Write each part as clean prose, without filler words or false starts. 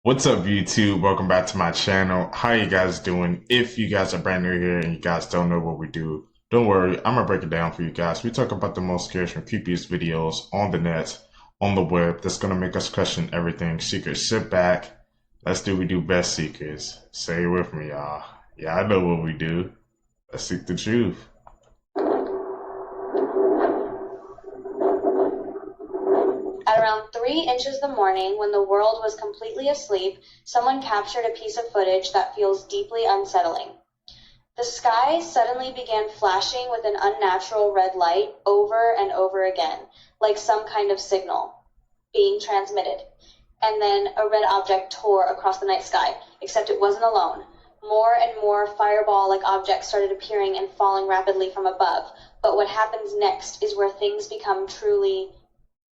What's up, YouTube? Welcome back to my channel. How you guys doing? If you guys are brand new here and you guys don't know what we do, don't worry, I'm gonna break it down for you guys. We talk about the most scariest and creepiest videos on the net, on the web, that's gonna make us question everything. Secrets, sit back. We do best secrets. Say it with me, y'all. Yeah, I know what we do. Let's seek the truth. At around 3 inches in the morning, when the world was completely asleep, someone captured a piece of footage that feels deeply unsettling. The sky suddenly began flashing with an unnatural red light over and over again, like some kind of signal being transmitted. And then a red object tore across the night sky, except it wasn't alone. More and more fireball-like objects started appearing and falling rapidly from above. But what happens next is where things become truly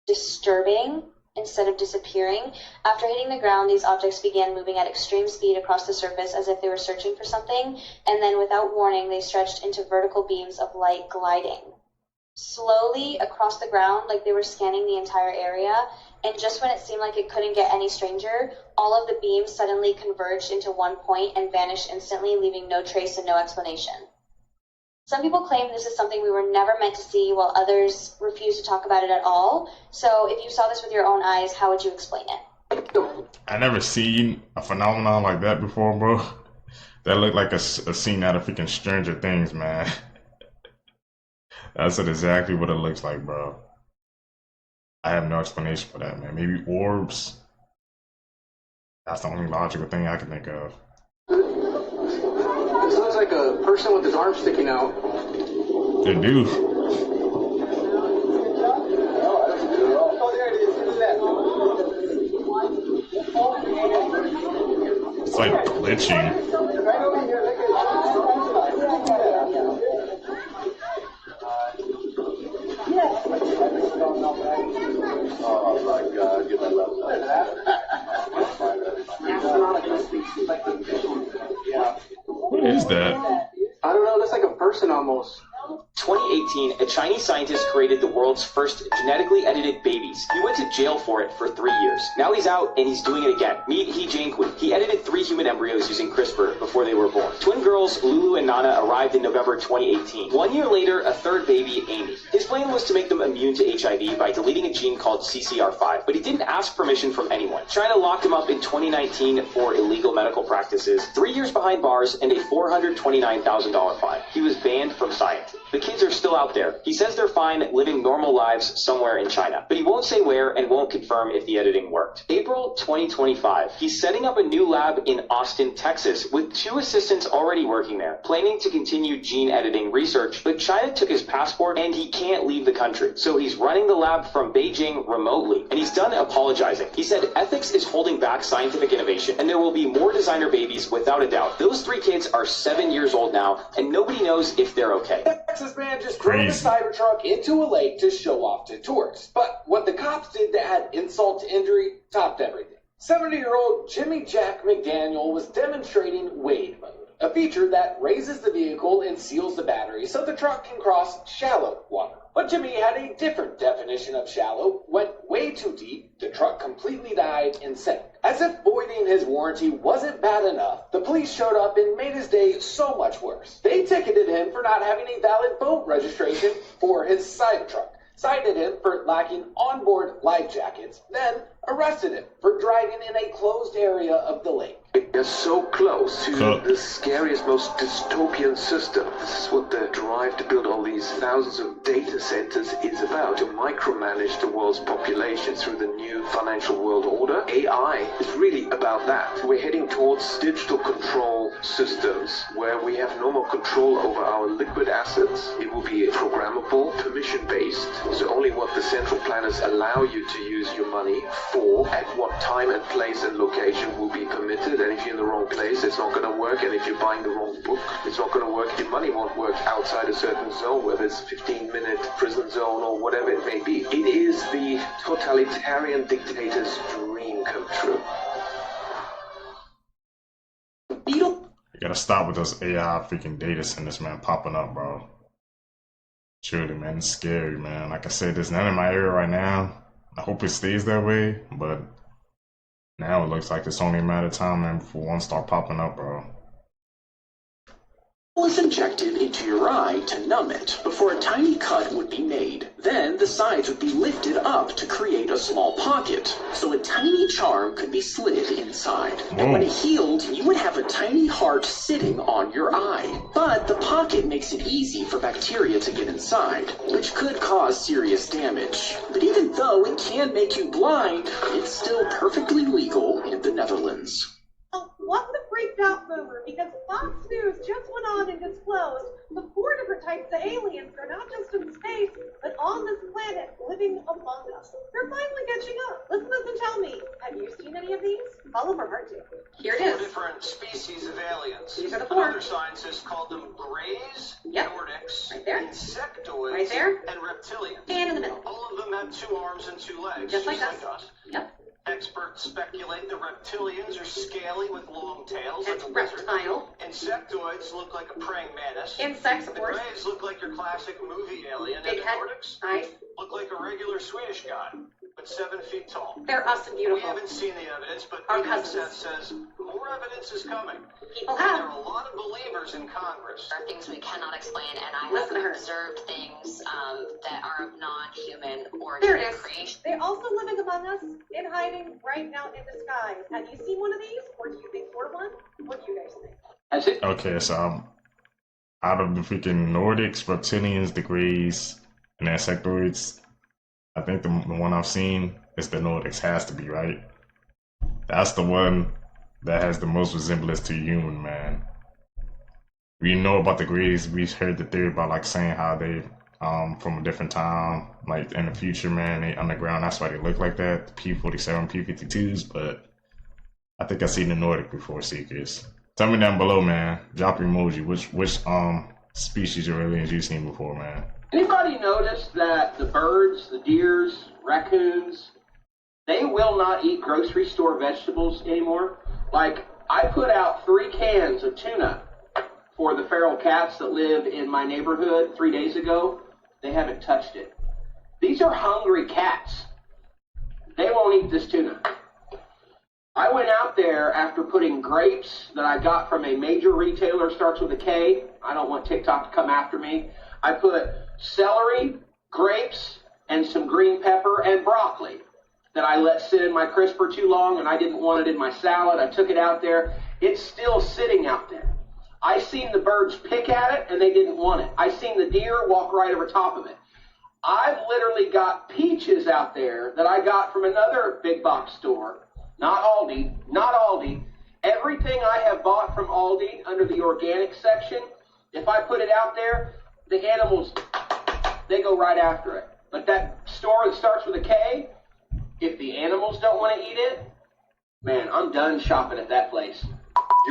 disturbing instead of disappearing. After hitting the ground, these objects began moving at extreme speed across the surface as if they were searching for something, and then without warning, they stretched into vertical beams of light gliding slowly across the ground like they were scanning the entire area. And just when it seemed like it couldn't get any stranger, all of the beams suddenly converged into one point and vanished instantly, leaving no trace and no explanation. Some people claim this is something we were never meant to see, while others refuse to talk about it at all. So if you saw this with your own eyes, how would you explain it? I never seen a phenomenon like that before, bro. That looked like a scene out of freaking Stranger Things, man. That's exactly what it looks like, bro. I have no explanation for that, man. Maybe orbs. That's the only logical thing I can think of. This looks like a person with his arm sticking out. They do. It's like glitching. Oh my God, give me What is that? I don't know, looks like a person almost. 2018, a Chinese scientist created the world's first genetically edited babies. He went to jail for it for 3 years. Now he's out and he's doing it again. Meet He Jiankui. He edited 3 human embryos using CRISPR before they were born. Twin girls Lulu and Nana arrived in November 2018. 1 year later, a third baby, Amy. His plan was to make them immune to HIV by deleting a gene called CCR5, but he didn't ask permission from anyone. China locked him up in 2019 for illegal medical practices, 3 years behind bars, and a $429,000 fine. He was banned from science. The kids are still out there. He says they're fine living normal lives somewhere in China, but he won't say where and won't confirm if the editing worked. April 2025. He's setting up a new lab in Austin, Texas, with 2 assistants already working there, planning to continue gene editing research, but China took his passport and he can't leave the country. So he's running the lab from Beijing remotely, and he's done apologizing. He said ethics is holding back scientific innovation, and there will be more designer babies without a doubt. Those 3 kids are 7 years old now, and nobody knows if they're okay. Texas man just drove a Cybertruck into a lake to show off to tourists. But what the cops did to add insult to injury topped everything. 70-year-old Jimmy Jack McDaniel was demonstrating wade mode, a feature that raises the vehicle and seals the battery so the truck can cross shallow water. But Jimmy had a different definition of shallow, went way too deep, the truck completely died and sank. As if voiding his warranty wasn't bad enough, the police showed up and made his day so much worse. They ticketed him for not having a valid boat registration for his Cybertruck, cited him for lacking onboard life jackets, then arrested him for driving in a closed area of the lake. We're so close to the scariest, most dystopian system. This is what the drive to build all these thousands of data centers is about, to micromanage the world's population through the new financial world order. AI is really about that. We're heading towards digital control systems where we have no more control over our liquid assets. It will be programmable, permission-based, so only what the central planners allow you to use your money for, at what time and place and location will be permitted. And if you're in the wrong place, it's not going to work. And if you're buying the wrong book, it's not going to work. Your money won't work outside a certain zone, whether it's a 15-minute prison zone or whatever it may be. It is the totalitarian dictator's dream come true. You gotta stop with those AI freaking data centers, man, popping up, bro. Truly, man, it's scary, man. Like I said, there's none in my area right now. I hope it stays that way, but Now it looks like it's only a matter of time, man, before one start popping up, bro. Was injected into your eye to numb it before a tiny cut would be made. Then the sides would be lifted up to create a small pocket, so a tiny charm could be slid inside. And when it healed, you would have a tiny heart sitting on your eye. But the pocket makes it easy for bacteria to get inside, which could cause serious damage. But even though it can make you blind, it's still perfectly legal in the Netherlands. What's the freaked out rumor? Because Fox News just went on and disclosed the 4 different types of aliens are not just in space, but on this planet, living among us. They're finally catching up. Listen and tell me, have you seen any of these? Follow from her too. Here it is. 4 different species of aliens. These are the 4. Other scientists called them Greys, Yep. Nordics, Right there. Insectoids, Right there. and Reptilians. And in the middle. All of them have 2 arms and 2 legs, Just like us. us. Yep. Experts speculate the reptilians are scaly with long tails That's like a lizard. reptile. Insectoids look like a praying mantis. Insects, of The course. Greys look like your classic movie alien, Big and the head. Nordics Eyes. look like a regular Swedish guy, but 7 feet tall. They're us and We beautiful. haven't seen the evidence, but Our Peter cousins. Seth says more evidence is coming. People There have. are a lot of believers in Congress. There are things we cannot explain, and I Listen to have her. observed things that are of non-human There origin it is. creation. They're also living among us, in hiding right now in disguise. Have you seen one of these? Or do you think we're one? What do you guys think? That's it. Okay, so out of the freaking Nordics, reptilians, the Greys, and the insectoids, I think the one I've seen is the Nordics. Has to be, right? That's the one that has the most resemblance to human, man. We know about the Greys. We've heard the theory about like saying how they from a different time, like in the future, man, they underground. That's why they look like that. The P-47, P-52s, but I think I've seen the Nordic before, Seekers. Tell me down below, man. Drop your emoji. Which species of aliens you've seen before, man? Anybody notice that the birds, the deers, raccoons, they will not eat grocery store vegetables anymore? Like, I put out 3 cans of tuna for the feral cats that live in my neighborhood 3 days ago. They haven't touched it. These are hungry cats. They won't eat this tuna. I went out there after putting grapes that I got from a major retailer, starts with a K. I don't want TikTok to come after me. I put celery, grapes, and some green pepper and broccoli that I let sit in my crisper too long, and I didn't want it in my salad. I took it out there. It's still sitting out there. I seen the birds pick at it, and they didn't want it. I seen the deer walk right over top of it. I've literally got peaches out there that I got from another big box store. Not Aldi. Everything I have bought from Aldi under the organic section, if I put it out there, the animals, they go right after it. But that store that starts with a K, if the animals don't want to eat it, man, I'm done shopping at that place.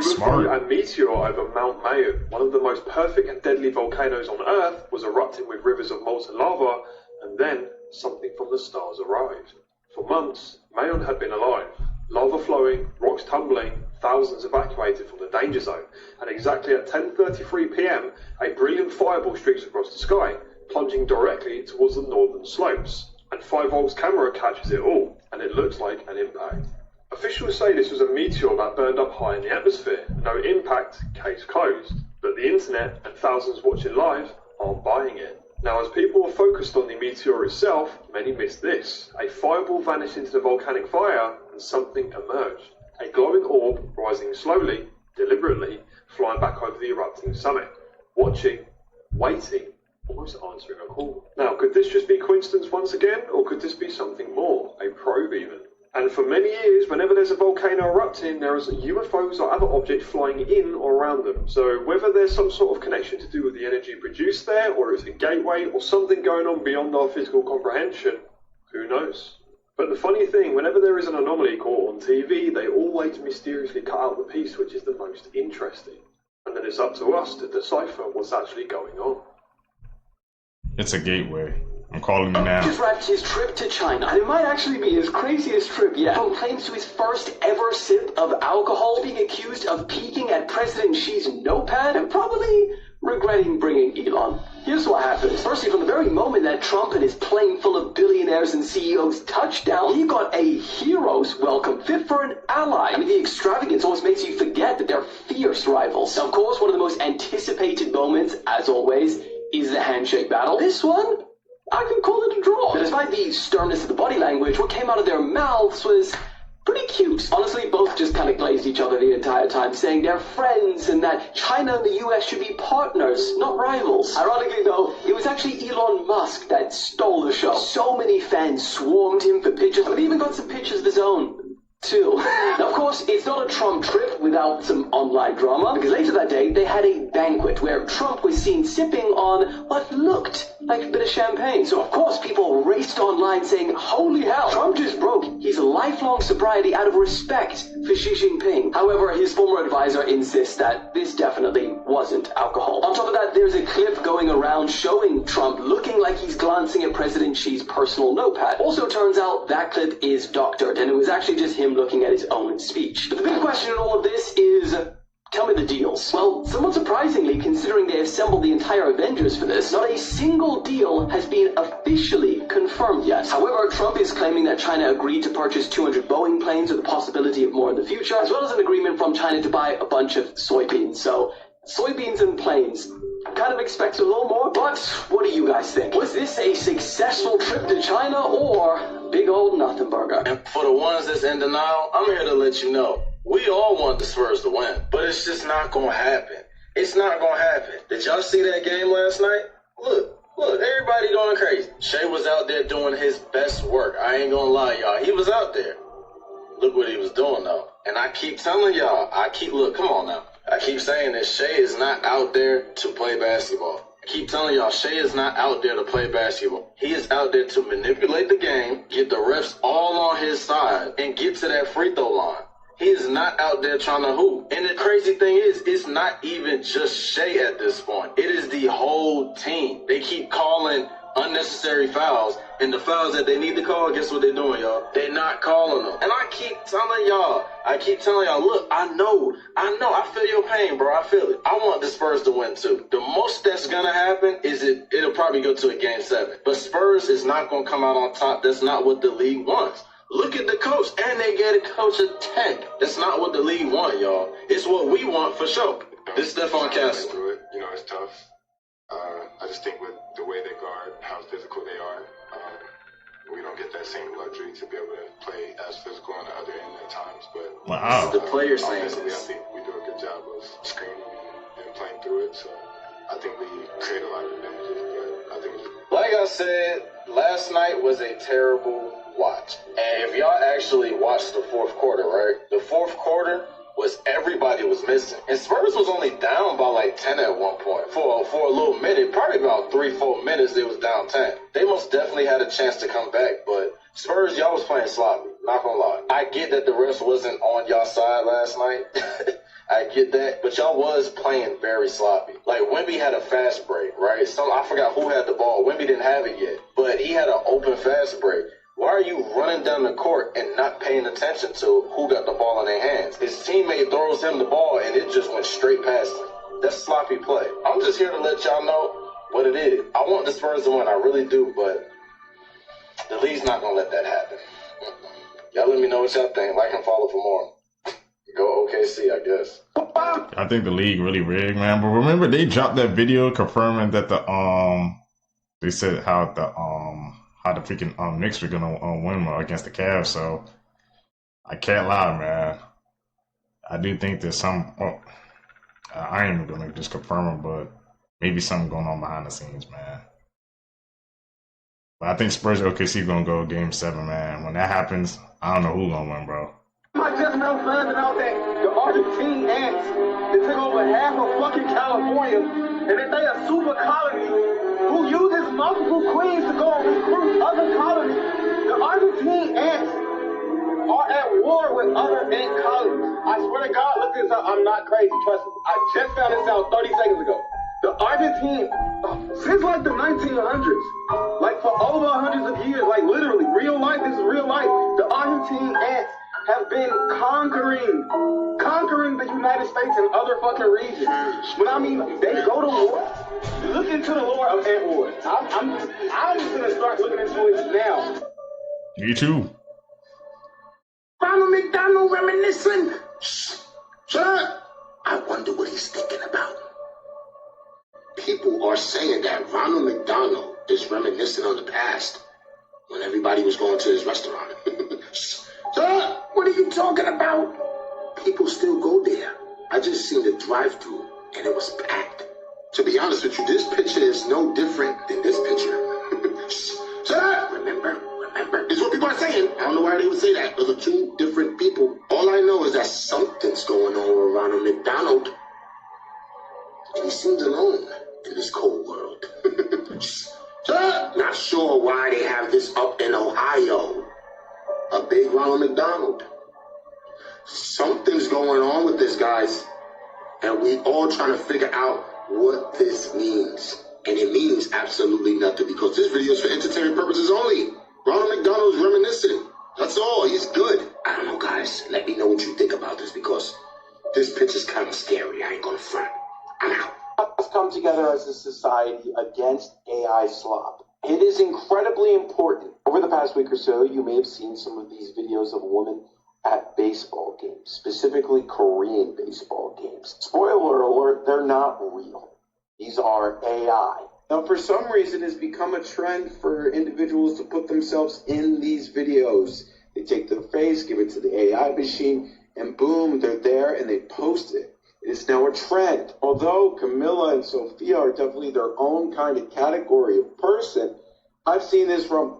Smart. A meteor over Mount Mayon, one of the most perfect and deadly volcanoes on Earth, was erupting with rivers of molten lava, and then something from the stars arrived. For months, Mayon had been alive. Lava flowing, rocks tumbling, thousands evacuated from the danger zone, and exactly at 10:33 p.m, a brilliant fireball streaks across the sky, plunging directly towards the northern slopes. And 5Volt's camera catches it all, and it looks like an impact. Officials say this was a meteor that burned up high in the atmosphere. No impact, case closed. But the internet and thousands watching live aren't buying it. Now, as people were focused on the meteor itself, many missed this. A fireball vanished into the volcanic fire, and something emerged. A glowing orb rising slowly, deliberately, flying back over the erupting summit. Watching, waiting, almost answering a call. Now, could this just be coincidence once again, or could this be something more? A probe even? And for many years, whenever there's a volcano erupting, there is UFOs or other objects flying in or around them. So whether there's some sort of connection to do with the energy produced there, or it's a gateway, or something going on beyond our physical comprehension, who knows? But the funny thing, whenever there is an anomaly caught on TV, they always mysteriously cut out the piece which is the most interesting. And then it's up to us to decipher what's actually going on. It's a gateway. I'm calling you now. Just wrapped his trip to China, and it might actually be his craziest trip yet. From claims to his first ever sip of alcohol, being accused of peeking at President Xi's notepad, and probably regretting bringing Elon. Here's what happened. Firstly, from the very moment that Trump and his plane full of billionaires and CEOs touched down, he got a hero's welcome, fit for an ally. I mean, the extravagance almost makes you forget that they're fierce rivals. Now, of course, one of the most anticipated moments, as always, is the handshake battle. This one, I can call it a draw. But despite the sternness of the body language, what came out of their mouths was pretty cute. Honestly, both just kind of glazed each other the entire time, saying they're friends and that China and the US should be partners, not rivals. Ironically, though, it was actually Elon Musk that stole the show. So many fans swarmed him for pictures, but he even got some pictures of his own, too. Now, of course, it's not a Trump trip without some online drama, because later that day, they had a banquet where Trump was seen sipping on what looked like a bit of champagne. So, of course, people raced online saying, holy hell, Trump just broke his lifelong sobriety out of respect for Xi Jinping. However, his former advisor insists that this definitely wasn't alcohol. On top of that, there's a clip going around showing Trump looking like he's glancing at President Xi's personal notepad. Also, turns out that clip is doctored, and it was actually just him looking at his own speech. But the big question in all of this is, tell me the deals. Well, somewhat surprisingly, considering they assembled the entire Avengers for this, not a single deal has been officially confirmed yet. However, Trump is claiming that China agreed to purchase 200 Boeing planes with the possibility of more in the future, as well as an agreement from China to buy a bunch of soybeans. So, soybeans and planes. I kind of expect a little more, but what do you guys think? Was this a successful trip to China or big old nothing burger? And for the ones that's in denial, I'm here to let you know. We all want the Spurs to win, but it's just not going to happen. It's not going to happen. Did y'all see that game last night? Look, everybody going crazy. Shea was out there doing his best work. I ain't going to lie, y'all. He was out there. Look what he was doing, though. And I keep telling y'all, look, come on now. I keep saying that Shea is not out there to play basketball. I keep telling y'all, Shea is not out there to play basketball. He is out there to manipulate the game, get the refs all on his side, and get to that free throw line. He is not out there trying to hoop. And the crazy thing is, it's not even just Shea at this point. It is the whole team. They keep calling unnecessary fouls, and the fouls that they need to call, guess what they're doing, y'all? They're not calling them. And I keep telling y'all, look, I know, I feel your pain, bro. I feel it. I want the Spurs to win, too. The most that's going to happen is it'll probably go to a game 7. But Spurs is not going to come out on top. That's not what the league wants. Look at the coach, and they gave the coach a 10. That's not what the league want, y'all. It's what we want for sure. This is Stephon Castle. You know, it's tough. I just think with the way they guard, how physical they are, we don't get that same luxury to be able to play as physical on the other end at times. But wow, the players saying this. I think we do a good job of screening and playing through it. So I think we create a lot of advantages. But I think like I said, last night was a terrible watch. And if y'all actually watched the fourth quarter, right? The fourth quarter was everybody was missing. And Spurs was only down by like 10 at one point. For a little minute, probably about 3-4 minutes, they was down 10. They most definitely had a chance to come back, but Spurs, y'all was playing sloppy. Not gonna lie. I get that the refs wasn't on y'all side last night. I get that, but y'all was playing very sloppy. Like, Wemby had a fast break, right? I forgot who had the ball. Wemby didn't have it yet, but he had an open fast break. Why are you running down the court and not paying attention to who got the ball in their hands? His teammate throws him the ball, and it just went straight past him. That's sloppy play. I'm just here to let y'all know what it is. I want the Spurs to win. I really do, but the league's not going to let that happen. Y'all let me know what y'all think. Like and follow for more. Go OKC, I guess. I think the league really rigged, man. But remember, they dropped that video confirming that they said how the freaking Knicks were gonna win against the Cavs. So I can't lie, man. I do think there's some. I ain't gonna just confirm it, but maybe something going on behind the scenes, man. But I think Spurs OKC gonna go game 7, man. When that happens, I don't know who's gonna win, bro. My just now finding out that the Argentine ants that took over half of fucking California, and that they a super colony who uses multiple queens to go and recruit other colonies. The Argentine ants are at war with other ant colonies. I swear to God, look this up. I'm not crazy, trust me. I just found this out 30 seconds ago. The Argentine, since like the 1900s, like for over hundreds of years, like literally, real life, this is real life. The Argentine ants have been conquering the United States and other fucking regions. But I mean, they go to war. Look into the lore of Ant Wars. I'm gonna start looking into it now. Me too. Ronald McDonald reminiscing. Shh. Shut up. I wonder what he's thinking about. People are saying that Ronald McDonald is reminiscing on the past when everybody was going to his restaurant. Shh. Shut up. What are you talking about? People still go there. I just seen the drive-thru and it was packed. To be honest with you, this picture is no different than this picture. Shh. Shut up. Remember. This is what people are saying. I don't know why they would say that. Those are two different people. All I know is that something's going on with Ronald McDonald. And he seems alone in this cold world. Shut up. Not sure why they have this up in Ohio. A big Ronald McDonald. Something's going on with this, guys. And we all trying to figure out what this means. And it means absolutely nothing because this video is for entertainment purposes only. Ronald McDonald's reminiscing. That's all. He's good. I don't know, guys. Let me know what you think about this because this picture's kind of scary. I ain't gonna front. I'm out. Let's come together as a society against AI slop. It is incredibly important. Over the past week or so, you may have seen some of these videos of women at baseball games, specifically Korean baseball games. Spoiler alert, they're not real. These are AI. Now, for some reason, it's become a trend for individuals to put themselves in these videos. They take their face, give it to the AI machine, and boom, they're there and they post it. It is now a trend. Although Camilla and Sophia are definitely their own kind of category of person, I've seen this from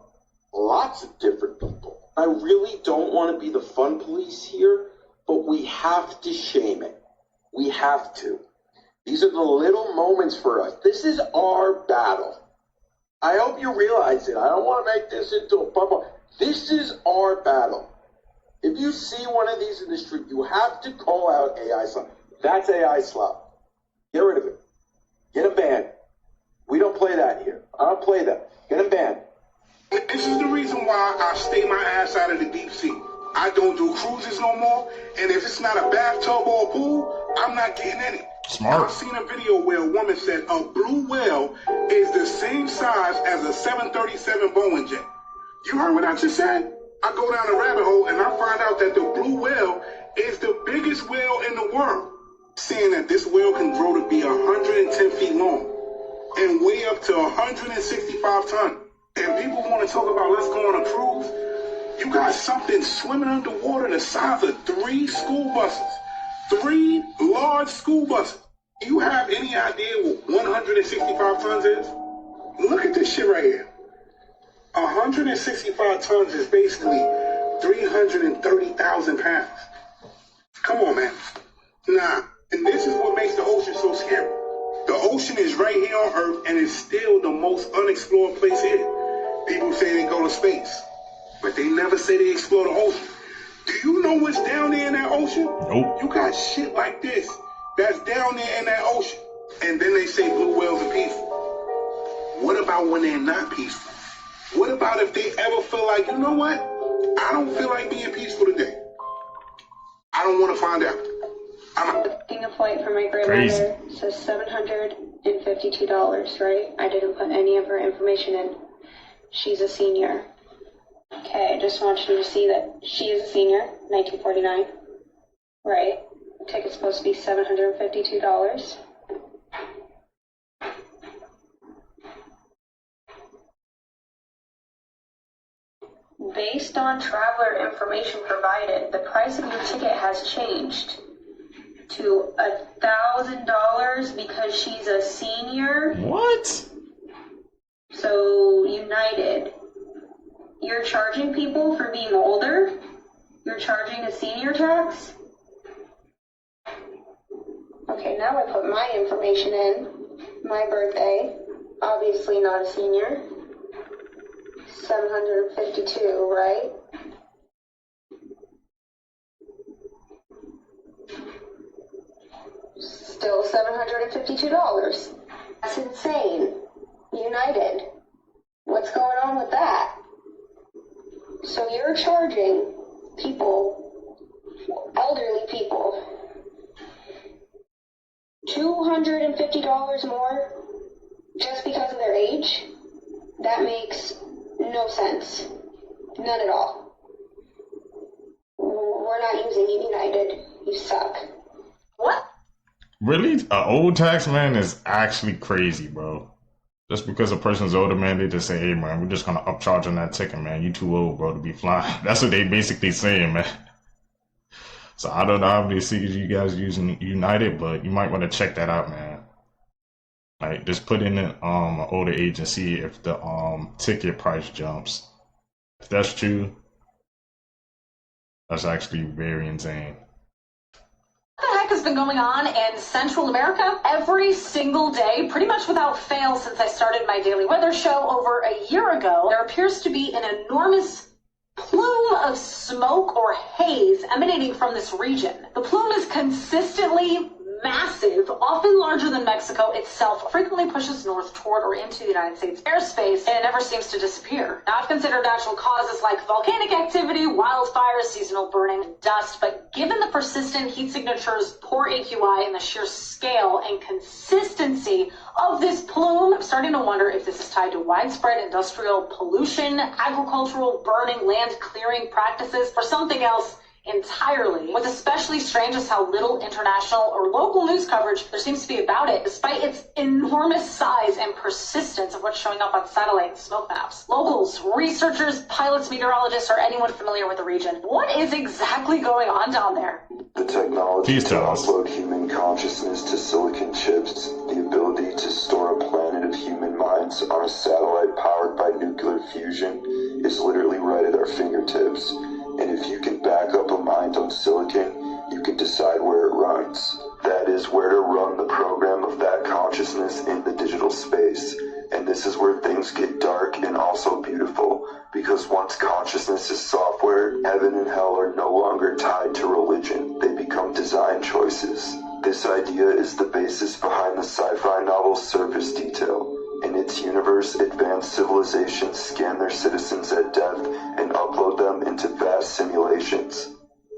lots of different people. I really don't want to be the fun police here, but we have to shame it. We have to. These are the little moments for us. This is our battle. I hope you realize it. I don't want to make this into a bubble. This is our battle. If you see one of these in the street, you have to call out AI slop. That's AI slop. Get rid of it. Get him banned. We don't play that here. I don't play that. Get him banned. This is the reason why I stay my ass out of the deep sea. I don't do cruises no more, and if it's not a bathtub or a pool, I'm not getting in it. Smart. I've seen a video where a woman said a blue whale is the same size as a 737 Boeing jet. You heard what I just said? I go down a rabbit hole and I find out that the blue whale is the biggest whale in the world. Saying that this whale can grow to be 110 feet long and weigh up to 165 tons. And people want to talk about let's go on a cruise. You got something swimming underwater the size of 3 school buses. 3 large school buses. Do you have any idea what 165 tons is? Look at this shit right here. 165 tons is basically 330,000 pounds. Come on, man. Nah. And this is what makes the ocean so scary. The ocean is right here on Earth and it's still the most unexplored place here. People say they go to space, but they never say they explore the ocean. Do you know what's down there in that ocean? Nope. You got shit like this that's down there in that ocean. And then they say blue whales are peaceful. What about when they're not peaceful? What about if they ever feel like, you know what? I don't feel like being peaceful today. I don't want to find out. I'm out. Booking a flight for my grandmother says $752, right? I didn't put any of her information in. She's a senior. Okay, I just want you to see that she is a senior, 1949. Right. The ticket's supposed to be $752. Based on traveler information provided, the price of your ticket has changed to $1,000 because she's a senior. What? So, United, you're charging people for being older? You're charging a senior tax? Okay, now I put my information in. My birthday, obviously not a senior. 752, right? Still $752. That's insane. United. What's going on with that? So you're charging people $250 more just because of their age? That makes no sense. None at all. We're not using United. You suck. What? Really? An old tax man is actually crazy, bro. Just because a person's older, man, they just say, hey, man, we're just going to upcharge on that ticket, man. You too old, bro, to be flying. That's what they basically saying, man. So I don't know how many tickets you guys using United, but you might want to check that out, man. Like, just put in an older age and see if the ticket price jumps. If that's true, that's actually very insane. What the heck has been going on in Central America every single day, pretty much without fail since I started my daily weather show over a year ago? There appears to be an enormous plume of smoke or haze emanating from this region. The plume is consistently massive, often larger than Mexico itself, frequently pushes north toward or into the United States airspace, and it never seems to disappear. Now, I've considered natural causes like volcanic activity, wildfires, seasonal burning, and dust, but given the persistent heat signatures, poor AQI, and the sheer scale and consistency of this plume, I'm starting to wonder if this is tied to widespread industrial pollution, agricultural burning, land clearing practices, or something else entirely. What's especially strange is how little international or local news coverage there seems to be about it, despite its enormous size and persistence of what's showing up on satellite and smoke maps. Locals, researchers, pilots, meteorologists, or anyone familiar with the region, what is exactly going on down there? The technology to upload human consciousness to silicon chips, the ability to store a planet of human minds on a satellite powered by nuclear fusion is literally right at our fingertips. And if you can back up a mind on silicon, you can decide where it runs. That is where to run the program of that consciousness in the digital space. And this is where things get dark and also beautiful, because once consciousness is software, heaven and hell are no longer tied to religion. They become design choices. This idea is the basis behind the sci-fi novel Surface Detail. In its universe, advanced civilizations scan their citizens at death and upload them into vast simulations.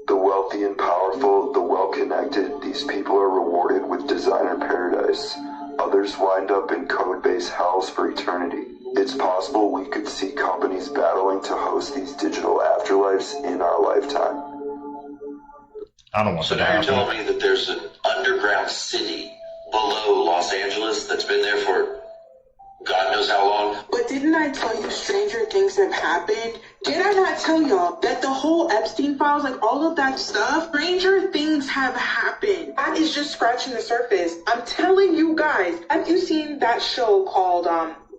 The wealthy and powerful, the well-connected, these people are rewarded with designer paradise. Others wind up in code-based hells for eternity. It's possible we could see companies battling to host these digital afterlives in our lifetime. I don't want So now you're telling me that there's an underground city below Los Angeles that's been there for God knows how long. But didn't I tell you stranger things have happened? Did I not tell y'all that the whole Epstein files, like all of that stuff, stranger things have happened? That is just scratching the surface. I'm telling you guys, have you seen that show called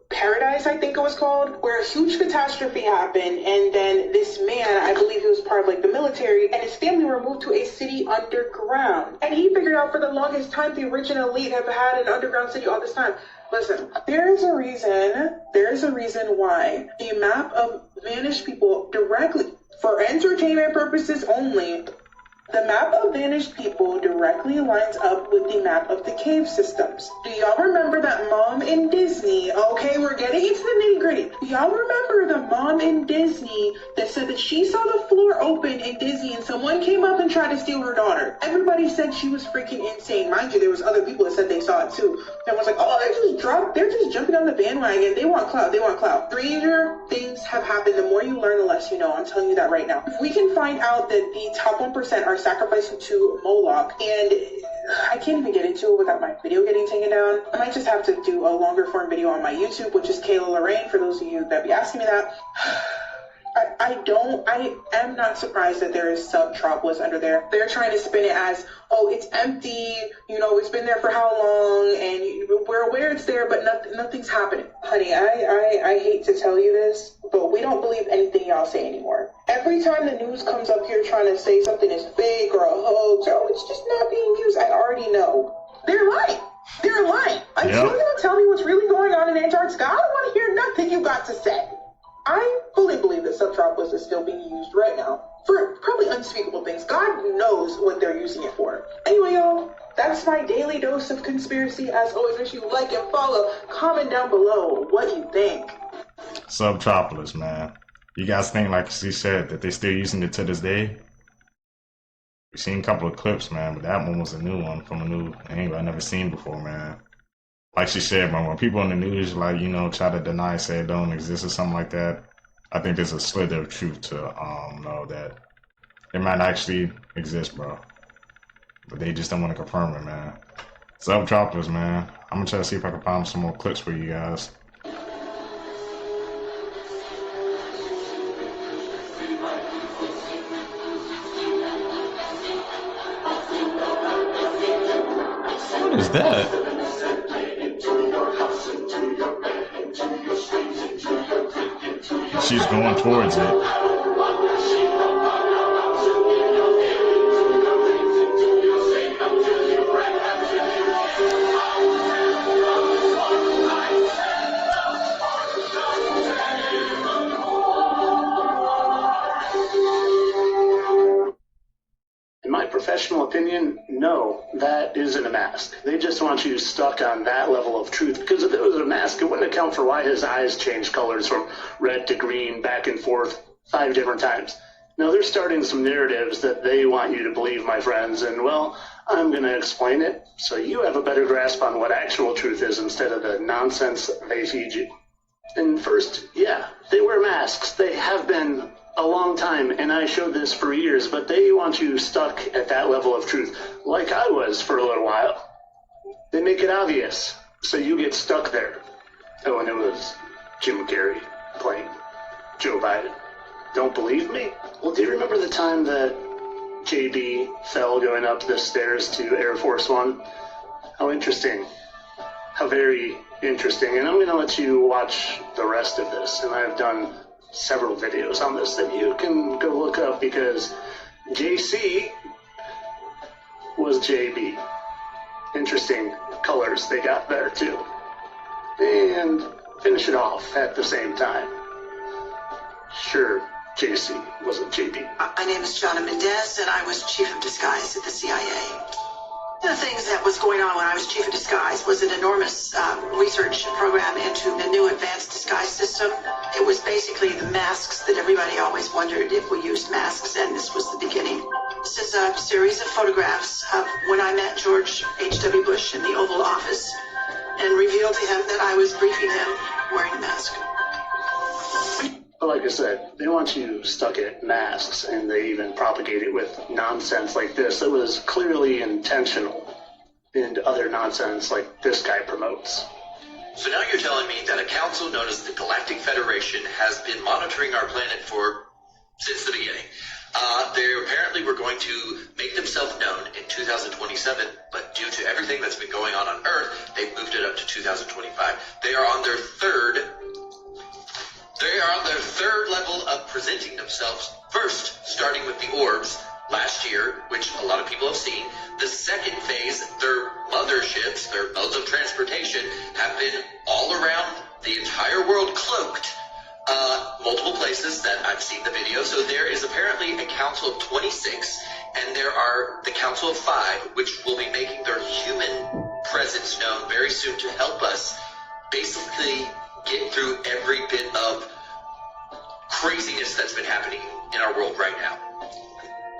Paradise, I think it was called, where a huge catastrophe happened, and then this man, I believe he was part of like the military, and his family were moved to a city underground. And he figured out for the longest time the original elite have had an underground city all this time. Listen, there's a reason why the map of vanished people directly, for entertainment purposes only, the map of vanished people directly lines up with the map of the cave systems. Do y'all remember that mom in Disney? Okay, we're getting into the nitty-gritty. Do y'all remember the mom in Disney that said that she saw the floor open in Disney and someone came up and tried to steal her daughter? Everybody said she was freaking insane. Mind you, there was other people that said they saw it too. Everyone's like, oh, they're just jumping on the bandwagon. They want clout. Stranger things have happened. The more you learn, the less you know. I'm telling you that right now. If we can find out that the top 1% are sacrificing to Moloch, and I can't even get into it without my video getting taken down. I might just have to do a longer form video on my YouTube, which is Kayla Lorraine, for those of you that be asking me that. I am not surprised that there is subtropolis under there. They're trying to spin it as, oh, it's empty, it's been there for how long, and we're aware it's there, but nothing's happening. Honey, I hate to tell you this, but we don't believe anything y'all say anymore. Every time the news comes up here trying to say something is fake or a hoax, or it's just not being used, I already know. They're lying. Until you tell me what's really going on in Antarctica, I don't want to hear nothing you got to say. I fully believe that subtropolis is still being used right now for probably unspeakable things. God knows what they're using it for. Anyway, y'all, that's my daily dose of conspiracy. As always, make sure you like and follow. Comment down below what you think. Subtropolis, man. You guys think, like she said, that they're still using it to this day? We've seen a couple of clips, man, but that one was a new one from a new angle I never seen before, man. Like she said, man, when people in the news, like, you know, try to deny, say it don't exist or something like that, I think there's a slither of truth to know that it might actually exist, bro. But they just don't want to confirm it, man. Self-droppers, man. I'm gonna try to see if I can find some more clips for you guys. What is that? She's going towards it. In my professional opinion, no, that isn't a mask. They just want you stuck on that level of truth, because if it was a mask, it wouldn't account for why his eyes changed colors from red to green back and forth 5 different times. Now, they're starting some narratives that they want you to believe, my friends, and, well, I'm going to explain it so you have a better grasp on what actual truth is instead of the nonsense they feed you. And first, yeah, they wear masks. They have been a long time, and I showed this for years, but they want you stuck at that level of truth, like I was for a little while. They make it obvious, so you get stuck there. Oh, and it was Jim Carrey playing Joe Biden. Don't believe me? Well, do you remember the time that JB fell going up the stairs to Air Force One? How interesting. How very interesting. And I'm going to let you watch the rest of this, and I've done several videos on this that you can go look up, because JC was JB. Interesting colors they got there too. And finish it off at the same time. Sure, JC wasn't JB. My name is Jonna Mendez, and I was Chief of Disguise at the CIA. One of the things that was going on when I was Chief of Disguise was an enormous research program into the new advanced disguise system. It was basically the masks that everybody always wondered if we used masks, and this was the beginning. This is a series of photographs of when I met George H.W. Bush in the Oval Office and revealed to him that I was briefing him wearing a mask. But like I said, they want you stuck at masks, and they even propagate it with nonsense like this that was clearly intentional, and other nonsense like this guy promotes. So now you're telling me that a council known as the Galactic Federation has been monitoring our planet since the beginning. They apparently were going to make themselves known in 2027, but due to everything that's been going on Earth, they've moved it up to 2025. They are on their third level of presenting themselves. First, starting with the orbs last year, which a lot of people have seen. The second phase, their motherships, their modes of transportation, have been all around the entire world cloaked. Multiple places that I've seen the video. So there is apparently a council of 26, and there are the council of 5, which will be making their human presence known very soon to help us basically get through every bit of craziness that's been happening in our world right now.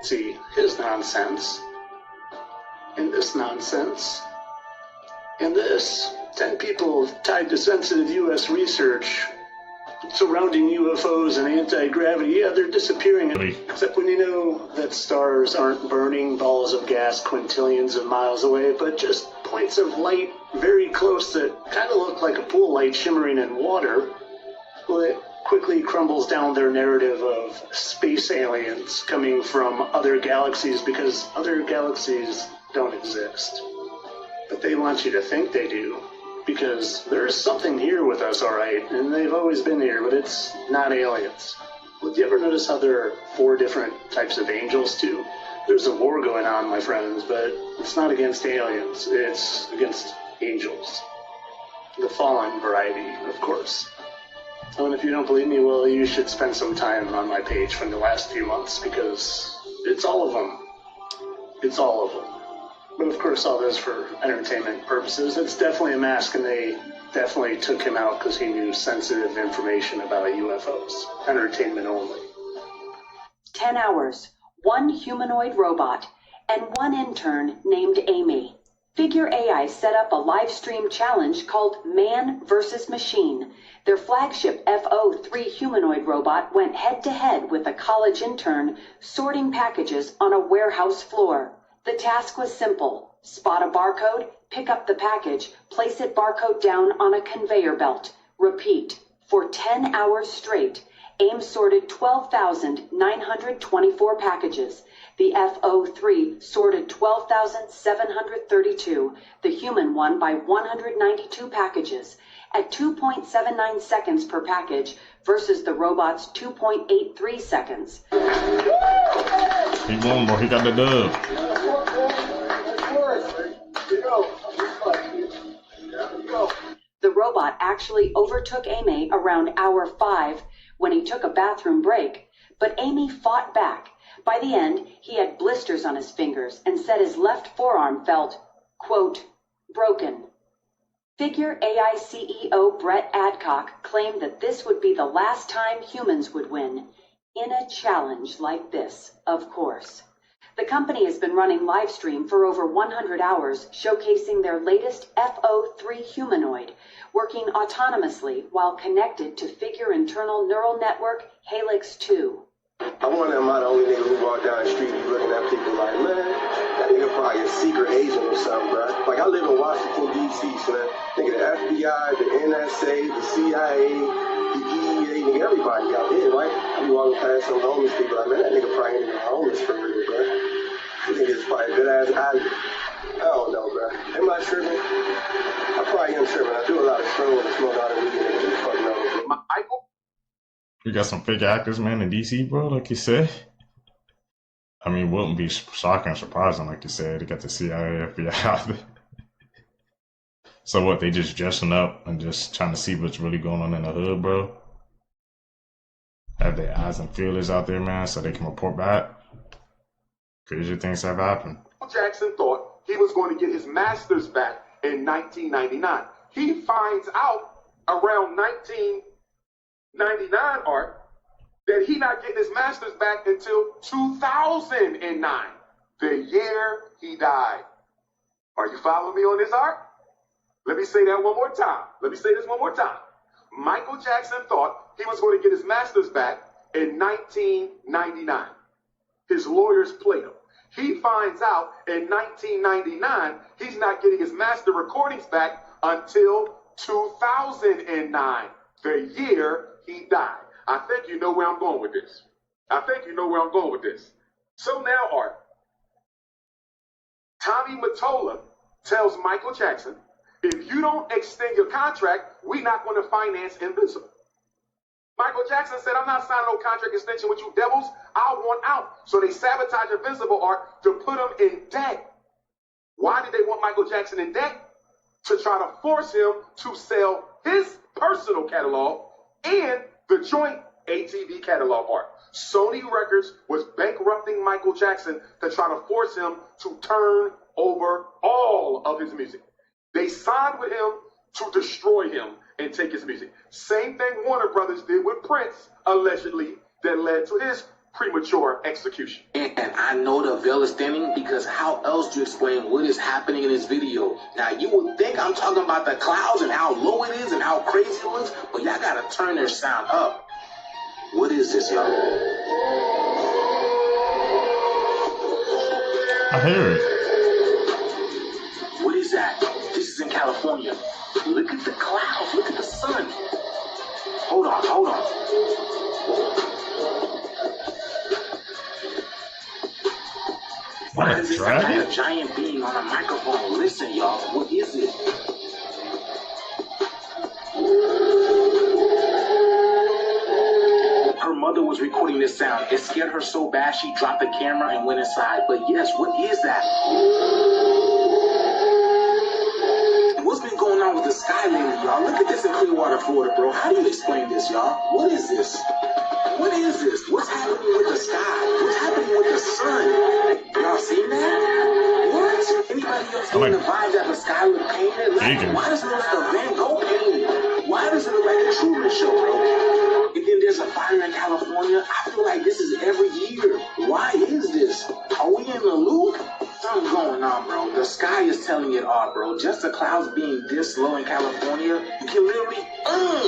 See, his nonsense, and this nonsense, and this. 10 people tied to sensitive U.S. research surrounding UFOs and anti-gravity. Yeah, they're disappearing. Except when you know that stars aren't burning balls of gas quintillions of miles away, but just points of light very close that kind of look like a pool light shimmering in water. Well, it quickly crumbles down their narrative of space aliens coming from other galaxies, because other galaxies don't exist. But they want you to think they do, because there's something here with us, all right, and they've always been here, but it's not aliens. Well, do you ever notice how there are 4 different types of angels, too? There's a war going on, my friends, but it's not against aliens. It's against angels. The fallen variety, of course. And if you don't believe me, well, you should spend some time on my page from the last few months, because it's all of them. It's all of them. But of course, all this for entertainment purposes. It's definitely a mask, and they definitely took him out because he knew sensitive information about UFOs. Entertainment only. 10 hours. One humanoid robot and one intern named Amy. Figure AI set up a live stream challenge called Man vs. Machine. Their flagship FO3 humanoid robot went head-to-head with a college intern sorting packages on a warehouse floor. The task was simple. Spot a barcode, pick up the package, place it barcode down on a conveyor belt. Repeat. For 10 hours straight, AIM sorted 12,924 packages. The FO3 sorted 12,732. The human won by 192 packages at 2.79 seconds per package versus the robot's 2.83 seconds. He won, bro. He got the dub. The robot actually overtook Amy around hour 5 when he took a bathroom break, but Amy fought back. By the end, he had blisters on his fingers and said his left forearm felt, quote, broken. Figure AI CEO Brett Adcock claimed that this would be the last time humans would win, in a challenge like this, of course. The company has been running live stream for over 100 hours, showcasing their latest FO3 humanoid, working autonomously while connected to Figure internal neural network Helix 2. I wonder am I the only nigga who walk down the street looking at people like, man, that nigga probably a secret agent or something, bro. Like, I live in Washington, D.C., so man, nigga, the FBI, the NSA, the CIA, the DEA, nigga, everybody out here, right? I be walking past some homeless people like, man, that nigga probably ain't even homeless for real, bro. This nigga's probably a good-ass addict. I don't know, bro. Am I tripping? I probably am tripping. I do a lot of shrooms and smoke a lot of weed, nigga. Just fucking know. Michael? We got some fake actors, man, in DC, bro, like you said. I mean, wouldn't be shocking or surprising, like you said. They got the CIA, FBI out there. So what, they just dressing up and just trying to see what's really going on in the hood, bro? Have their eyes and feelers out there, man, so they can report back? Crazy things have happened. Jackson thought he was going to get his master's back in 1999. He finds out around 1999, Art, that he not getting his master's back until 2009, the year he died. Are you following me on this, Art? Let me say that one more time. Let me say this one more time. Michael Jackson thought he was going to get his master's back in 1999. His lawyers played him. He finds out in 1999 he's not getting his master recordings back until 2009, the year he died. I think you know where I'm going with this. So now, Art, Tommy Mottola tells Michael Jackson, if you don't extend your contract, we're not going to finance Invincible. Michael Jackson said, I'm not signing no contract extension with you devils. I want out. So they sabotage Invincible, Art, to put him in debt. Why did they want Michael Jackson in debt? To try to force him to sell his personal catalog and the joint ATV catalog, Art. Sony Records was bankrupting Michael Jackson to try to force him to turn over all of his music. They signed with him to destroy him and take his music. Same thing Warner Brothers did with Prince, allegedly, that led to his premature execution. And I know the veil is thinning because how else do you explain what is happening in this video? Now, you would think I'm talking about the clouds and how low it is and how crazy it looks, but y'all gotta turn their sound up. What is this, y'all? I hear it. What is that? This is in California. Look at the clouds. Look at the sun. Hold on. Why does this look like a giant being on a microphone? Listen, y'all. What is it? Her mother was recording this sound. It scared her so bad she dropped the camera and went inside. But yes, what is that? What's been going on with the sky lately, y'all? Look at this in Clearwater, Florida, bro. How do you explain this, y'all? What is this? What is this? What's happening with the sky? What's happening with the sun? Y'all seen that? What? Anybody else getting the vibe that the sky look painted? Like, why does it look like a Van Gogh painting? Why does it look like a Truman Show, bro? And then there's a fire in California. I feel like this is every year. Why is this? Are we in the loop? Something's going on, bro. The sky is telling it all, bro. Just the clouds being this low in California, you can literally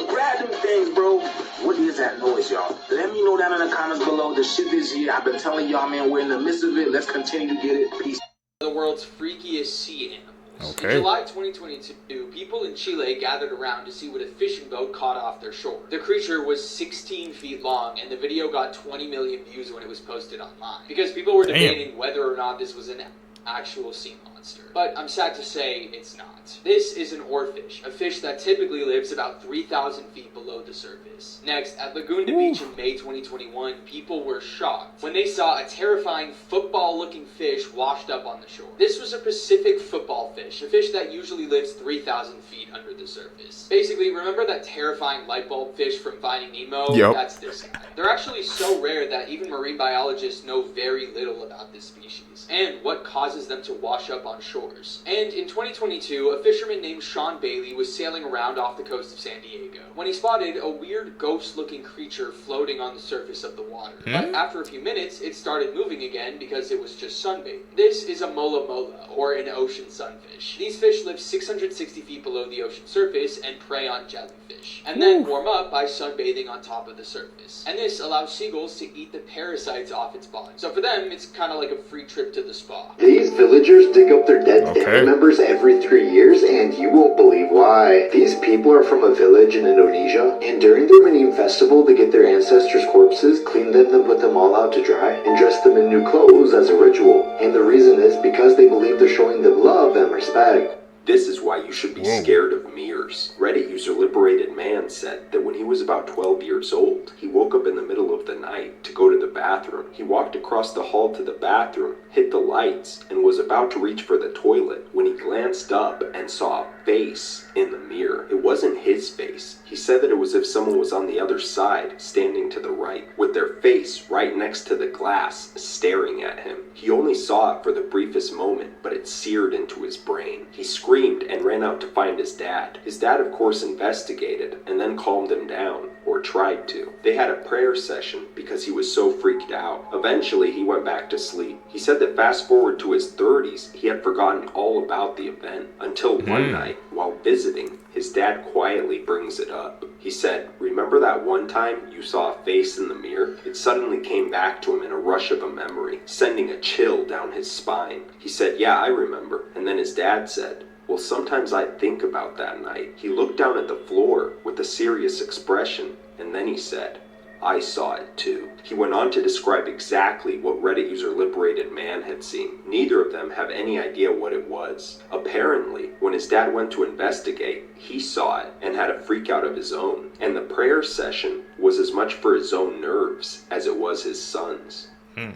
grab them things, bro. What is that noise, y'all? Let me know down in the comments below. The shit is here. I've been telling y'all, man, we're in the midst of it. Let's continue to get it. Peace. The world's freakiest sea animals. Okay. In July 2022, people in Chile gathered around to see what a fishing boat caught off their shore. The creature was 16 feet long, and the video got 20 million views when it was posted online. Because people were debating whether or not this was an actual sea monster. But I'm sad to say it's not. This is an oarfish, a fish that typically lives about 3,000 feet below the surface. Next, at Laguna Beach in May 2021, people were shocked when they saw a terrifying football-looking fish washed up on the shore. This was a Pacific football fish, a fish that usually lives 3,000 feet under the surface. Basically, remember that terrifying light bulb fish from Finding Nemo? Yep. That's this guy. They're actually so rare that even marine biologists know very little about this species and what causes them to wash up on shores. And in 2022, a fisherman named Sean Bailey was sailing around off the coast of San Diego when he spotted a weird ghost-looking creature floating on the surface of the water. But after a few minutes, it started moving again because it was just sunbathing. This is a mola mola, or an ocean sunfish. These fish live 660 feet below the ocean surface and prey on jellyfish, and then warm up by sunbathing on top of the surface. And this allows seagulls to eat the parasites off its body. So for them, it's kind of like a free trip to the spa. These villagers dig up their dead family members every 3 years, and you won't believe why. These people are from a village in Indonesia, and during their Manim festival, they get their ancestors' corpses, clean them, then put them all out to dry, and dress them in new clothes as a ritual. And the reason is because they believe they're showing them love and respect. This is why you should be scared of mirrors. Reddit user Liberated Man said that when he was about 12 years old, he woke up in the middle of the night to go to the bathroom. He walked across the hall to the bathroom, hit the lights, and was about to reach for the toilet when he glanced up and saw a face in the mirror. It wasn't his face. He said that it was as if someone was on the other side, standing to the right, with their face right next to the glass, staring at him. He only saw it for the briefest moment, but it seared into his brain. He screamed and ran out to find his dad. His dad, of course, investigated and then calmed him down, or tried to. They had a prayer session because he was so freaked out. Eventually, he went back to sleep. He said that fast forward to his 30s, he had forgotten all about the event until one night, while visiting, his dad quietly brings it up. He said, "Remember that one time you saw a face in the mirror?" It suddenly came back to him in a rush of a memory, sending a chill down his spine. He said, "Yeah, I remember." And then his dad said, "Well, sometimes I think about that night." He looked down at the floor with a serious expression, and then he said, "I saw it too." He went on to describe exactly what Reddit user Liberated Man had seen. Neither of them have any idea what it was. Apparently, when his dad went to investigate, he saw it and had a freak out of his own. And the prayer session was as much for his own nerves as it was his son's.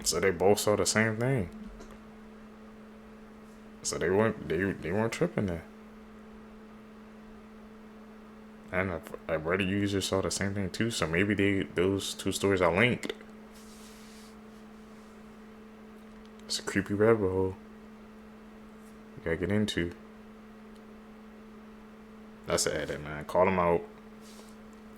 So they both saw the same thing. So they weren't tripping there. And a Reddit user saw the same thing too, so maybe those two stories are linked. It's a creepy rabbit hole you gotta get into. That's the edit, man. Call them out.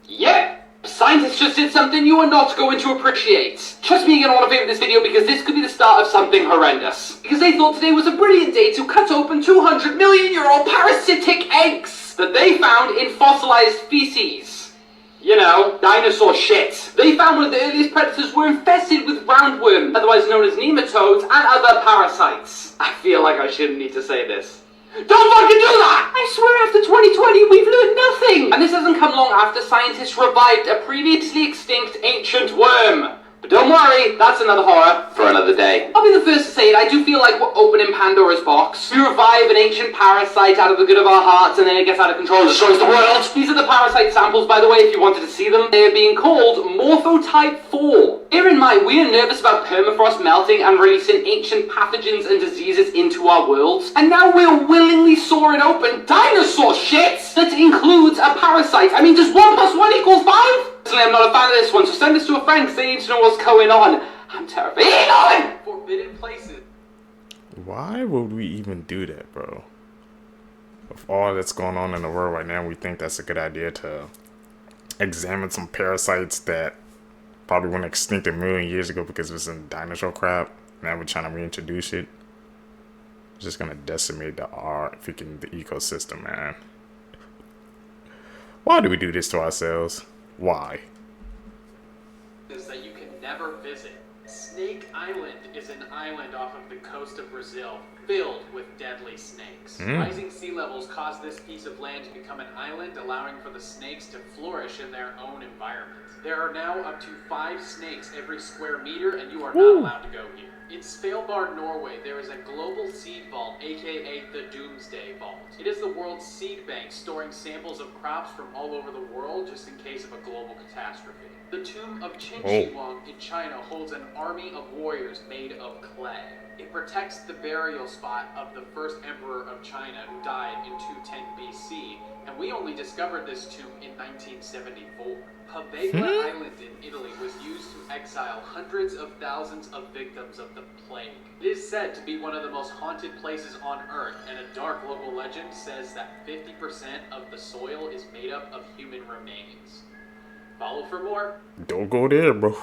Yep! Scientists just did something you are not going to appreciate. Trust me, you're gonna want to favor this video because this could be the start of something horrendous. Because they thought today was a brilliant day to cut open 200 million year old parasitic eggs that they found in fossilized feces. You know, dinosaur shit. They found one of the earliest predators were infested with roundworm, otherwise known as nematodes, and other parasites. I feel like I shouldn't need to say this. Don't fucking do that! I swear after 2020 we've learned nothing! And this doesn't come long after scientists revived a previously extinct ancient worm. But don't worry, that's another horror for another day. I'll be the first to say it, I do feel like we're opening Pandora's box. We revive an ancient parasite out of the good of our hearts and then it gets out of control and destroys the world. These are the parasite samples, by the way, if you wanted to see them. They are being called Morphotype 4. Bear in mind, we are nervous about permafrost melting and releasing ancient pathogens and diseases into our worlds. And now we're willingly sawing open dinosaur shit that includes a parasite. I mean, does 1 + 1 = 5? Personally, I'm not a fan of this one, so send this to a friend because they need to know what's going on. I'm terrified. Forbidden places. Why would we even do that, bro? With all that's going on in the world right now, we think that's a good idea to examine some parasites that probably went extinct a million years ago because it was in dinosaur crap. Now we're trying to reintroduce it. Just gonna decimate the freaking the ecosystem, man. Why do we do this to ourselves? Why? Is that you can never visit. Snake Island is an island off of the coast of Brazil, filled with deadly snakes. Rising sea levels cause this piece of land to become an island, allowing for the snakes to flourish in their own environment. There are now up to 5 snakes every square meter, and you are not allowed to go here. In Svalbard, Norway, there is a global seed vault, aka the Doomsday Vault. It is the world's seed bank, storing samples of crops from all over the world just in case of a global catastrophe. The tomb of Qin Shi Huang in China holds an army of warriors made of clay. It protects the burial spot of the first emperor of China who died in 210 BC, and we only discovered this tomb in 1974. Paveglia Island in Italy was used to exile hundreds of thousands of victims of the plague. It is said to be one of the most haunted places on Earth, and a dark local legend says that 50% of the soil is made up of human remains. Follow for more. Don't go there, bro.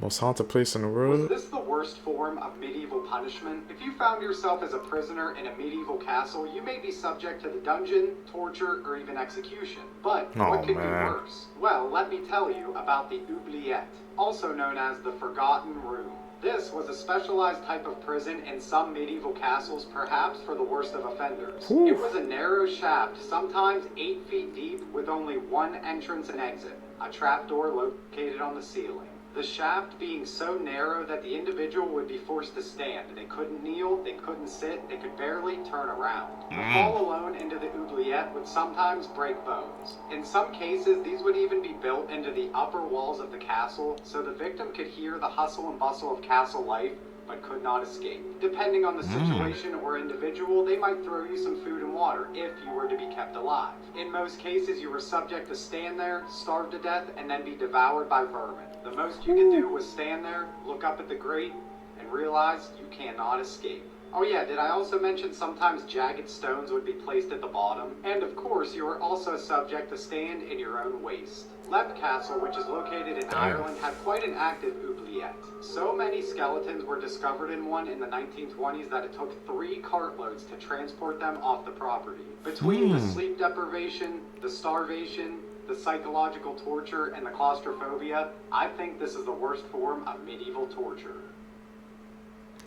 Most haunted place in the world. Was this the worst form of medieval punishment? If you found yourself as a prisoner in a medieval castle, you may be subject to the dungeon, torture, or even execution. But what could be worse? Well, let me tell you about the oubliette, also known as the Forgotten Room. This was a specialized type of prison in some medieval castles, perhaps for the worst of offenders. It was a narrow shaft, sometimes 8 feet deep, with only one entrance and exit, a trapdoor located on the ceiling. The shaft being so narrow that the individual would be forced to stand. They couldn't kneel, they couldn't sit, they could barely turn around. To fall alone into the oubliette would sometimes break bones. In some cases, these would even be built into the upper walls of the castle, so the victim could hear the hustle and bustle of castle life, but could not escape. Depending on the situation or individual, they might throw you some food and water if you were to be kept alive. In most cases, you were subject to stand there, starve to death, and then be devoured by vermin. The most you could do was stand there, look up at the grate, and realize you cannot escape. Oh yeah, did I also mention sometimes jagged stones would be placed at the bottom? And of course, you were also subject to stand in your own waste. Leap Castle, which is located in Ireland, had quite an active oubliette. So many skeletons were discovered in one in the 1920s that it took 3 cartloads to transport them off the property. Between the sleep deprivation, the starvation, the psychological torture, and the claustrophobia, I think this is the worst form of medieval torture.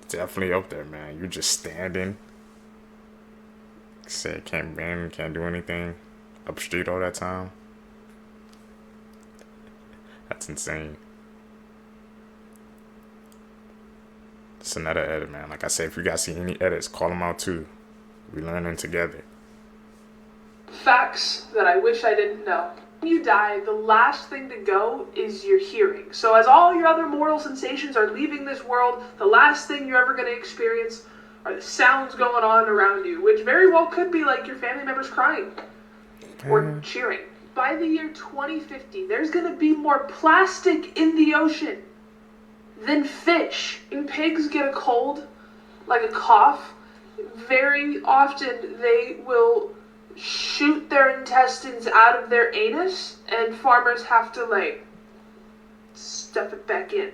Definitely up there, man. You're just standing. Say can't bend, can't do anything. Up street all that time. That's insane. It's another edit, man. Like I said, if you guys see any edits, call them out too. We learning together. Facts that I wish I didn't know. When you die, the last thing to go is your hearing. So as all your other mortal sensations are leaving this world, the last thing you're ever going to experience are the sounds going on around you, which very well could be like your family members crying or cheering. By the year 2050, there's going to be more plastic in the ocean than fish. When pigs get a cold, like a cough, very often they will shoot their intestines out of their anus, and farmers have to, like, stuff it back in.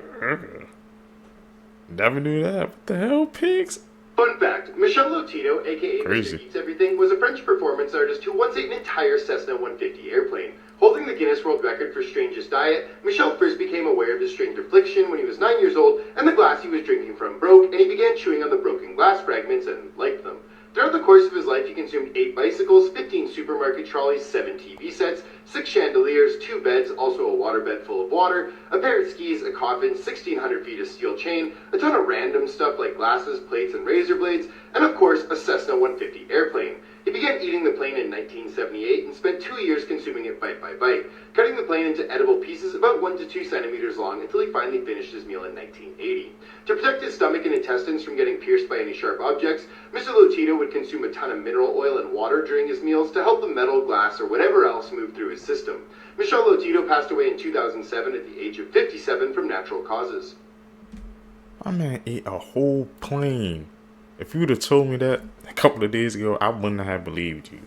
Never knew that. What the hell, pigs? Fun fact, Michel Lotito, aka Crazy. Mr. Eats Everything, was a French performance artist who once ate an entire Cessna 150 airplane. Holding the Guinness World Record for strangest diet, Michel first became aware of his strange affliction when he was 9 years old, and the glass he was drinking from broke, and he began chewing on the broken glass fragments and liked them. Throughout the course of his life, he consumed 8 bicycles, 15 supermarket trolleys, 7 TV sets, 6 chandeliers, 2 beds, also a waterbed full of water, a pair of skis, a coffin, 1,600 feet of steel chain, a ton of random stuff like glasses, plates, and razor blades, and of course, a Cessna 150 airplane. He began eating the plane in 1978 and spent 2 years consuming it bite by bite, cutting the plane into edible pieces about 1 to 2 centimeters long until he finally finished his meal in 1980. To protect his stomach and intestines from getting pierced by any sharp objects, Mr. Lotito would consume a ton of mineral oil and water during his meals to help the metal, glass, or whatever else move through his system. Michel Lotito passed away in 2007 at the age of 57 from natural causes. My man ate a whole plane. If you would have told me that a couple of days ago, I wouldn't have believed you.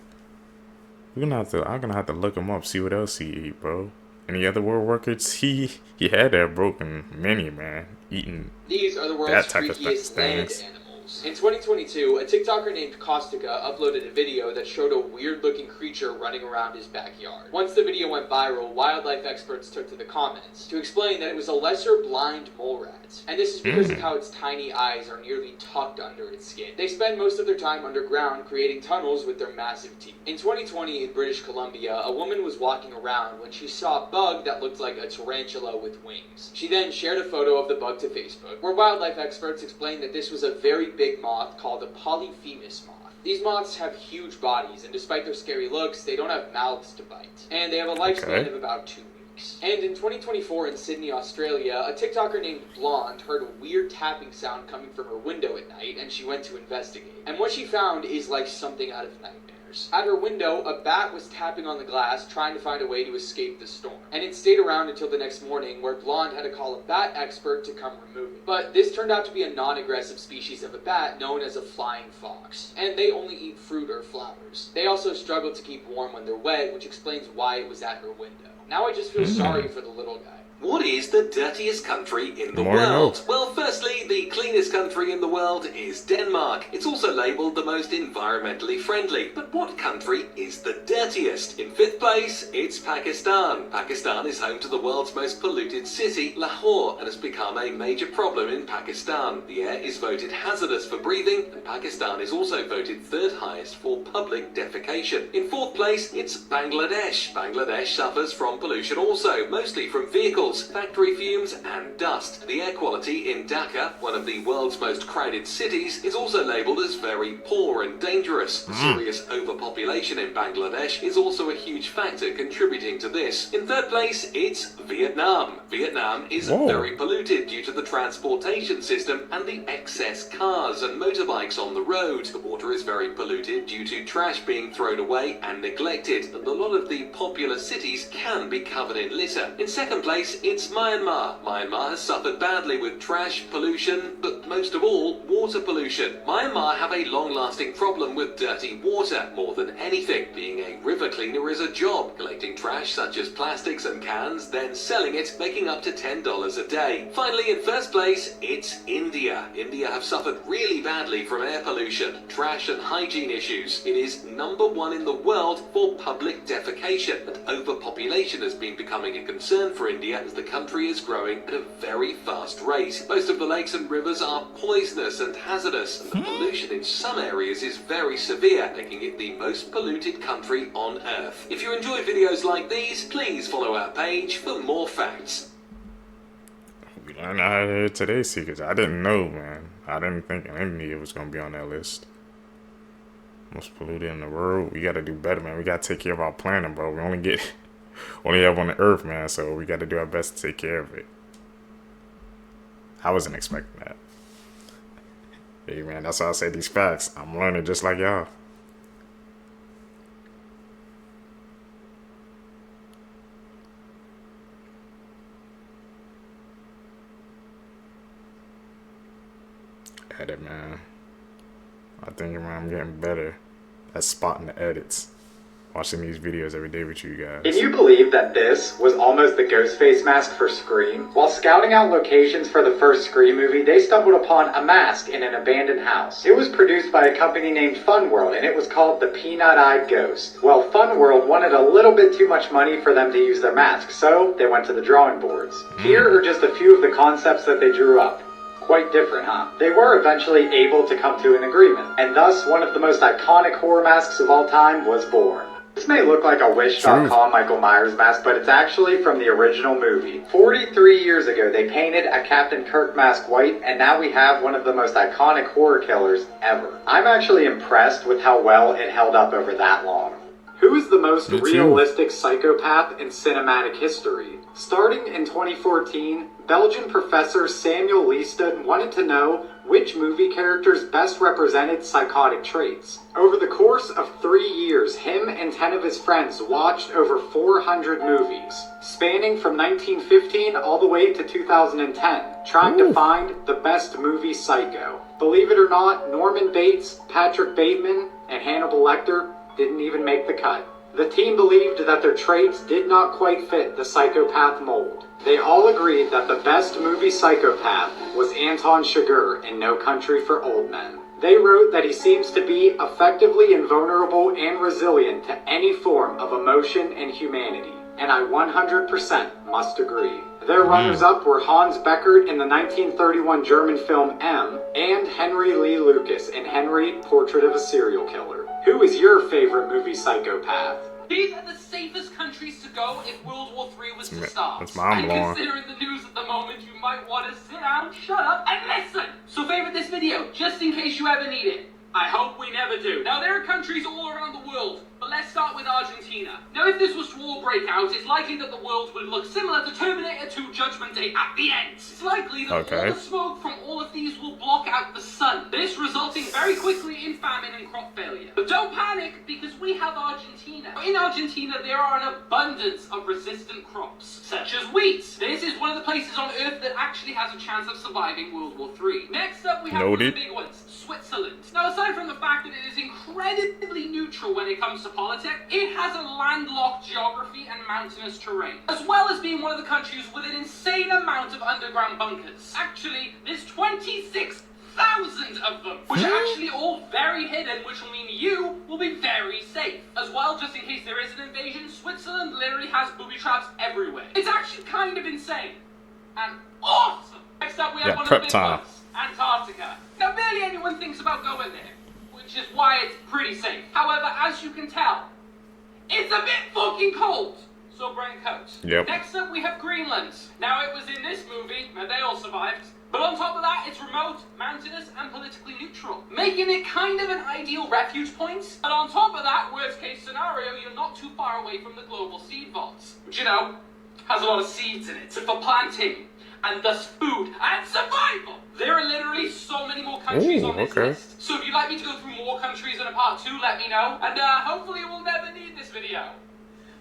I'm gonna have to look him up, see what else he ate, bro. Any other world records? He had that broken many, man. Eating These are the that world's type of freakiest land things. animals. years. In 2022, a TikToker named Kostika uploaded a video that showed a weird-looking creature running around his backyard. Once the video went viral, wildlife experts took to the comments to explain that it was a lesser blind mole rat, and this is because of how its tiny eyes are nearly tucked under its skin. They spend most of their time underground creating tunnels with their massive teeth. In 2020 in British Columbia, a woman was walking around when she saw a bug that looked like a tarantula with wings. She then shared a photo of the bug to Facebook, where wildlife experts explained that this was a very big moth called a Polyphemus moth. These moths have huge bodies, and despite their scary looks, they don't have mouths to bite, and they have a lifespan of about 2 weeks. And in 2024 in Sydney, Australia, a TikToker named Blonde heard a weird tapping sound coming from her window at night, and she went to investigate. And what she found is like something out of nightmares. At her window, a bat was tapping on the glass, trying to find a way to escape the storm. And it stayed around until the next morning, where Blonde had to call a bat expert to come remove it. But this turned out to be a non-aggressive species of a bat known as a flying fox. And they only eat fruit or flowers. They also struggle to keep warm when they're wet, which explains why it was at her window. Now I just feel sorry for the little guy. What is the dirtiest country in the world? Well, firstly, the cleanest country in the world is Denmark. It's also labelled the most environmentally friendly. But what country is the dirtiest? In 5th place, it's Pakistan. Pakistan is home to the world's most polluted city, Lahore, and has become a major problem in Pakistan. The air is voted hazardous for breathing, and Pakistan is also voted 3rd highest for public defecation. In 4th place, it's Bangladesh. Bangladesh suffers from pollution also, mostly from vehicles, factory fumes and dust. The air quality in Dhaka, one of the world's most crowded cities, is also labelled as very poor and dangerous. Serious overpopulation in Bangladesh is also a huge factor contributing to this. In 3rd place, it's Vietnam. Vietnam is very polluted due to the transportation system and the excess cars and motorbikes on the road. The water is very polluted due to trash being thrown away and neglected, and a lot of the popular cities can be covered in litter. In 2nd place, it's Myanmar. Myanmar has suffered badly with trash pollution, but most of all, water pollution. Myanmar have a long-lasting problem with dirty water. More than anything, being a river cleaner is a job, collecting trash such as plastics and cans, then selling it, making up to $10 a day. Finally, in 1st place, it's India. India have suffered really badly from air pollution, trash and hygiene issues. It is number 1 in the world for public defecation, and overpopulation has been becoming a concern for India as the country is growing at a very fast rate. Most of the lakes and rivers are poisonous and hazardous, and the pollution in some areas is very severe, making it the most polluted country on Earth. If you enjoy videos like these, please follow our page for more facts. We learned out here today, Seekers. I didn't know, man. I didn't think India was going to be on that list. Most polluted in the world. We got to do better, man. We got to take care of our planet, bro. We only have on the Earth, man, so we got to do our best to take care of it. I wasn't expecting that. Hey, man, that's why I say these facts. I'm learning just like y'all. Edit, man. I think, man, I'm getting better at spotting the edits. Watching these videos every day with you guys. Can you believe that this was almost the Ghostface mask for Scream? While scouting out locations for the first Scream movie, they stumbled upon a mask in an abandoned house. It was produced by a company named Funworld, and it was called the Peanut-Eyed Ghost. Well, Funworld wanted a little bit too much money for them to use their mask, so they went to the drawing boards. Here are just a few of the concepts that they drew up. Quite different, huh? They were eventually able to come to an agreement, and thus one of the most iconic horror masks of all time was born. This may look like a Wish.com Michael Myers mask, but it's actually from the original movie. 43 years ago, they painted a Captain Kirk mask white, and now we have one of the most iconic horror killers ever. I'm actually impressed with how well it held up over that long. Who is the most realistic psychopath in cinematic history? Starting in 2014, Belgian professor Samuel Liestad wanted to know which movie characters best represented psychotic traits. Over the course of 3 years, him and 10 of his friends watched over 400 movies, spanning from 1915 all the way to 2010, trying to find the best movie psycho. Believe it or not, Norman Bates, Patrick Bateman, and Hannibal Lecter didn't even make the cut. The team believed that their traits did not quite fit the psychopath mold. They all agreed that the best movie psychopath was Anton Chigurh in No Country for Old Men. They wrote that he seems to be effectively invulnerable and resilient to any form of emotion and humanity, and I 100% must agree. Their runners-up were Hans Beckert in the 1931 German film M, and Henry Lee Lucas in Henry, Portrait of a Serial Killer. Who is your favorite movie psychopath? These are the safest countries to go if World War III was to start. That's mind blowing. And considering the news at the moment, you might want to sit down, shut up, and listen! So favorite this video, just in case you ever need it. I hope we never do. Now there are countries all around the world, but let's start with Argentina. Now if this was to all break out, it's likely that the world would look similar to Terminator 2 Judgment Day at the end. It's likely that all the smoke from all of these will block out the sun, this resulting very quickly in famine and crop failure. But don't panic, because we have Argentina. In Argentina, there are an abundance of resistant crops, such as wheat. This is one of the places on Earth that actually has a chance of surviving World War III. Next up, we have one of the big ones, Switzerland. Now, aside from the fact that it is incredibly neutral when it comes to politics, it has a landlocked geography and mountainous terrain, as well as being one of the countries with an insane amount of underground bunkers. Actually, there's 26,000 of them, which are actually all very hidden, which will mean you will be very safe. As well, just in case there is an invasion, Switzerland literally has booby traps everywhere. It's actually kind of insane and awesome. Next up, we have one of the big ones, Antarctica. Now, barely anyone thinks about going there, which is why it's pretty safe. However, as you can tell, it's a bit fucking cold, so bring coats. Next up, we have Greenland. Now, it was in this movie, and they all survived. But on top of that, it's remote, mountainous, and politically neutral, making it kind of an ideal refuge point. And on top of that, worst case scenario, you're not too far away from the global seed vaults, which, you know, has a lot of seeds in it for planting, and thus food and survival. There are literally so many more countries on this list. So if you'd like me to go through more countries in a part 2, let me know. And hopefully we'll never need this video.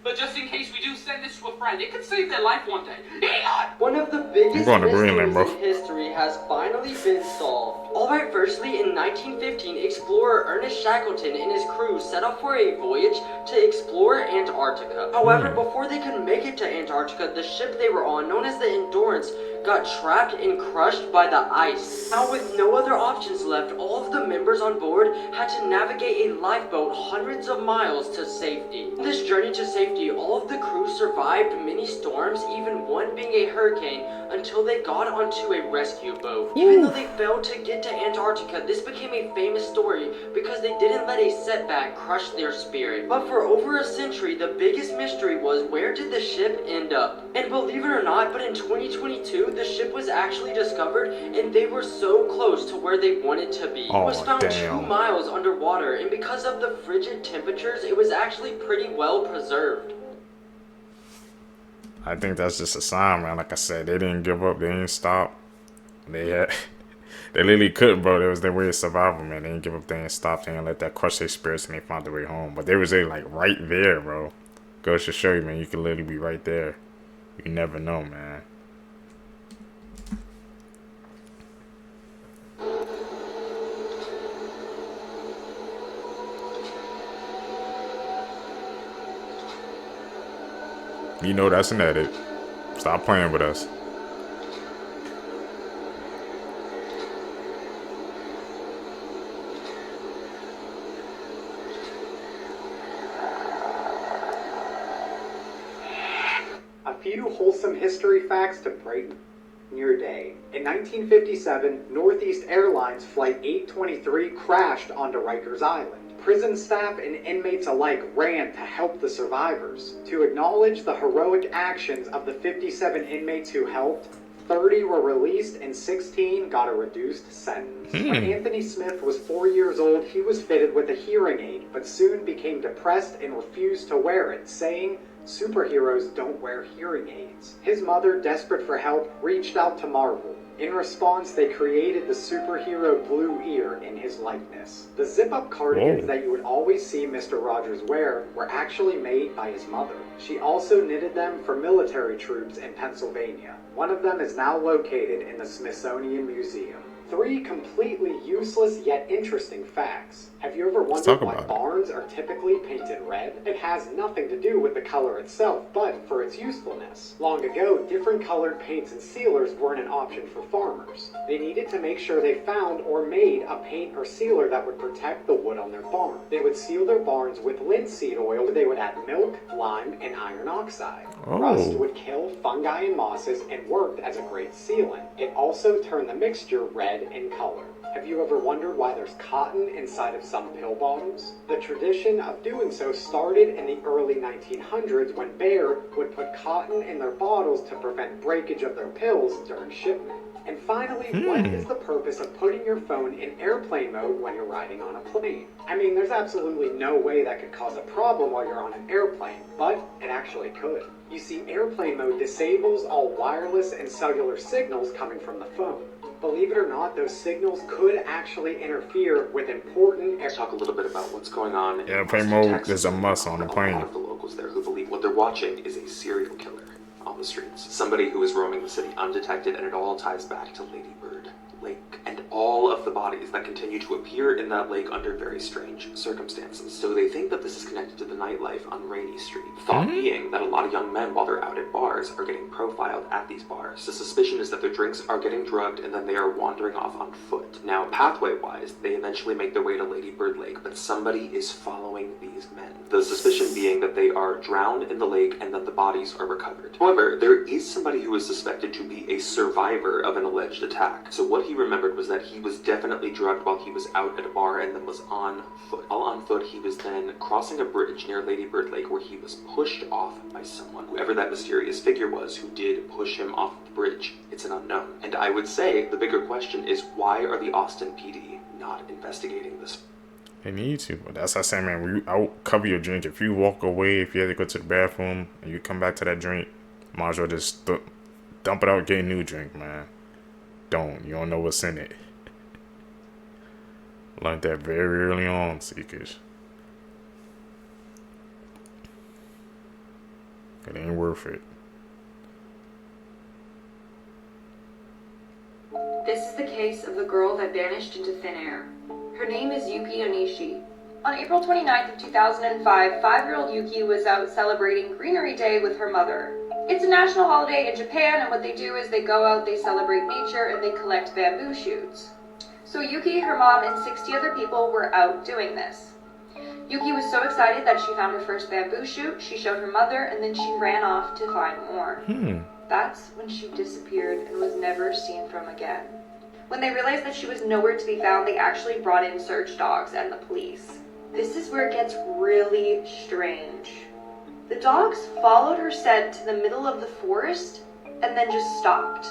But just in case we do send this to a friend, it could save their life one day. Elon! One of the biggest mysteries in history has finally been solved. Alright, firstly, in 1915, explorer Ernest Shackleton and his crew set off for a voyage to explore Antarctica. However, before they could make it to Antarctica, the ship they were on, known as the Endurance, got trapped and crushed by the ice. Now, with no other options left, all of the members on board had to navigate a lifeboat hundreds of miles to safety. In this journey to safety, all of the crew survived many storms, even one being a hurricane, until they got onto a rescue boat. Even though they failed to get to Antarctica, this became a famous story because they didn't let a setback crush their spirit. But for over a century, the biggest mystery was, where did the ship end up? And believe it or not, but in 2022, the ship was actually discovered, and they were so close to where they wanted to be. It was found 2 miles underwater, and because of the frigid temperatures, it was actually pretty well preserved. I think that's just a sign, man. Like I said, they didn't give up. They didn't stop. They literally couldn't, bro. It was their way of survival, man. They didn't give up. They didn't stop. They didn't let that crush their spirits, and they found their way home. But they was like right there, bro. Goes to show you, man. You can literally be right there. You never know, man. You know that's an edit. Stop playing with us. A few wholesome history facts to brighten your day. In 1957, Northeast Airlines Flight 823 crashed onto Rikers Island. Prison staff and inmates alike ran to help the survivors. To acknowledge the heroic actions of the 57 inmates who helped, 30 were released and 16 got a reduced sentence. When Anthony Smith was 4 years old, he was fitted with a hearing aid, but soon became depressed and refused to wear it, saying, "Superheroes don't wear hearing aids." His mother, desperate for help, reached out to Marvel. In response, they created the superhero Blue Ear in his likeness. The zip-up cardigans that you would always see Mr. Rogers wear were actually made by his mother. She also knitted them for military troops in Pennsylvania. One of them is now located in the Smithsonian Museum. 3 completely useless yet interesting facts. Have you ever wondered why barns are typically painted red? It has nothing to do with the color itself, but for its usefulness. Long ago, different colored paints and sealers weren't an option for farmers. They needed to make sure they found or made a paint or sealer that would protect the wood on their barn. They would seal their barns with linseed oil. They would add milk, lime, and iron oxide. Rust would kill fungi and mosses and worked as a great sealant. It also turned the mixture red in color. Have you ever wondered why there's cotton inside of some pill bottles? The tradition of doing so started in the early 1900s when Bayer would put cotton in their bottles to prevent breakage of their pills during shipment. And finally, what is the purpose of putting your phone in airplane mode when you're riding on a plane? I mean, there's absolutely no way that could cause a problem while you're on an airplane, but it actually could. You see, airplane mode disables all wireless and cellular signals coming from the phone. Believe it or not, those signals could actually interfere with important... Let's talk a little bit about what's going on in airplane mode is a must on a plane. A lot of the locals there who believe what they're watching is a serial killer on the streets. Somebody who is roaming the city undetected, and it all ties back to Lady Bird Lake and all of the bodies that continue to appear in that lake under very strange circumstances. So they think that this is connected to the nightlife on Rainy Street. Thought being that a lot of young men, while they're out at bars, are getting profiled at these bars. The suspicion is that their drinks are getting drugged and then they are wandering off on foot. Now, pathway-wise, they eventually make their way to Lady Bird Lake, but somebody is following these men. The suspicion being that they are drowned in the lake and that the bodies are recovered. However, there is somebody who is suspected to be a survivor of an alleged attack. So what he remembered was that he was definitely drugged while he was out at a bar and then was on foot. While on foot, he was then crossing a bridge near Lady Bird Lake where he was pushed off by someone. Whoever that mysterious figure was who did push him off the bridge, it's an unknown. And I would say the bigger question is, why are the Austin PD not investigating this? They need to, but that's what I say, man. When you out, cover your drink. If you walk away, if you have to go to the bathroom and you come back to that drink, might as well just dump it out, get a new drink, man. You don't know what's in it. Learned that very early on, Seekers. It ain't worth it. This is the case of the girl that vanished into thin air. Her name is Yuki Onishi. On April 29th of 2005, 5-year-old Yuki was out celebrating Greenery Day with her mother. It's a national holiday in Japan, and what they do is they go out, they celebrate nature, and they collect bamboo shoots. So Yuki, her mom, and 60 other people were out doing this. Yuki was so excited that she found her first bamboo shoot, she showed her mother, and then she ran off to find more. That's when she disappeared and was never seen from again. When they realized that she was nowhere to be found, they actually brought in search dogs and the police. This is where it gets really strange. The dogs followed her scent to the middle of the forest and then just stopped.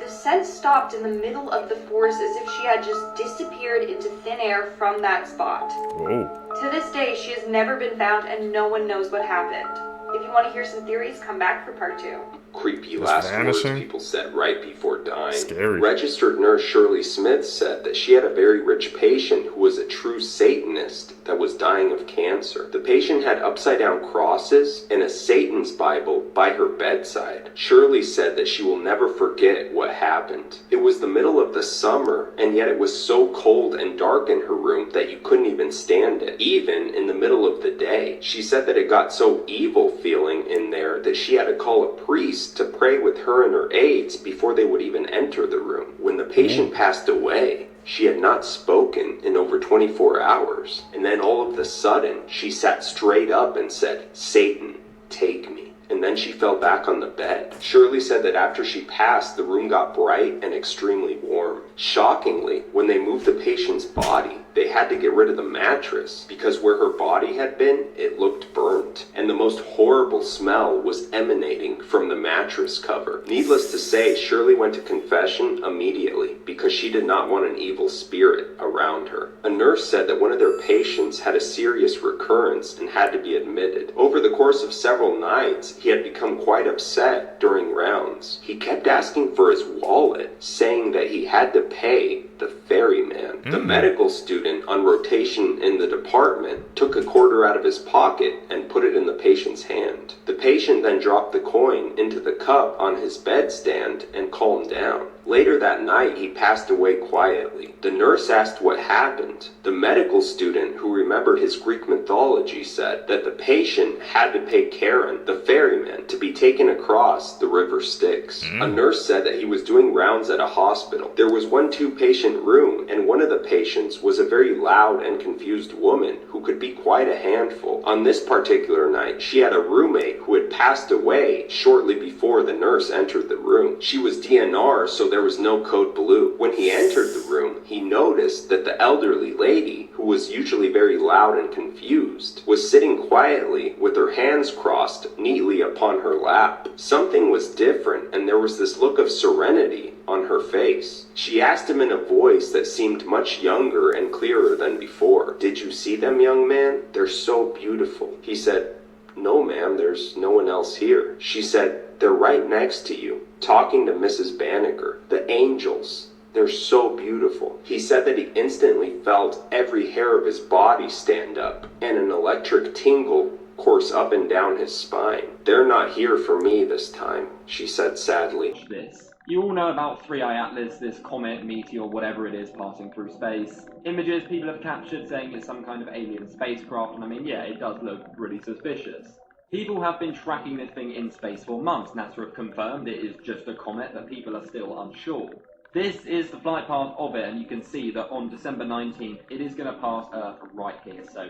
The scent stopped in the middle of the forest as if she had just disappeared into thin air from that spot. Whoa. To this day, she has never been found and no one knows what happened. If you want to hear some theories, come back for part 2. Creepy last words people said right before dying. Scary. Registered nurse Shirley Smith said that she had a very rich patient who was a true Satanist that was dying of cancer. The patient had upside-down crosses and a Satan's Bible by her bedside. Shirley said that she will never forget what happened. It was the middle of the summer, and yet it was so cold and dark in her room that you couldn't even stand it, even in the middle of the day. She said that it got so evil feeling in there that she had to call a priest to pray with her and her aides before they would even enter the room. When the patient passed away, she had not spoken in over 24 hours. And then all of a sudden, she sat straight up and said, "Satan, take me." And then she fell back on the bed. Shirley said that after she passed, the room got bright and extremely warm. Shockingly, when they moved the patient's body, they had to get rid of the mattress because where her body had been, it looked burnt. And the most horrible smell was emanating from the mattress cover. Needless to say, Shirley went to confession immediately because she did not want an evil spirit around her. A nurse said that one of their patients had a serious recurrence and had to be admitted. Over the course of several nights, he had become quite upset during rounds. He kept asking for his wallet, saying that he had to pay the ferryman. The medical student on rotation in the department took a quarter out of his pocket and put it in the patient's hand. The patient then dropped the coin into the cup on his bedstand and calmed down. Later that night, he passed away quietly. The nurse asked what happened. The medical student, who remembered his Greek mythology, said that the patient had to pay Charon, the ferryman, to be taken across the river Styx. A nurse said that he was doing rounds at a hospital. There was one 2-patient room, and one of the patients was a very loud and confused woman who could be quite a handful. On this particular night, she had a roommate who had passed away shortly before the nurse entered the room. She was DNR, so there was no code blue. When he entered the room, he noticed that the elderly lady, who was usually very loud and confused, was sitting quietly with her hands crossed neatly upon her lap. Something was different, and there was this look of serenity on her face. She asked him in a voice that seemed much younger and clearer than before, "Did you see them, young man? They're so beautiful." He said, "No, ma'am, there's no one else here." She said, "They're right next to you, talking to Mrs. Banneker. The angels. They're so beautiful." He said that he instantly felt every hair of his body stand up, and an electric tingle course up and down his spine. "They're not here for me this time," she said sadly. This. You all know about 3i Atlas, this comet, meteor, whatever it is passing through space. Images people have captured saying it's some kind of alien spacecraft, and I mean, yeah, it does look really suspicious. People have been tracking this thing in space for months. NASA have confirmed it is just a comet, but people are still unsure. This is the flight path of it, and you can see that on December 19th, it is going to pass Earth right here, so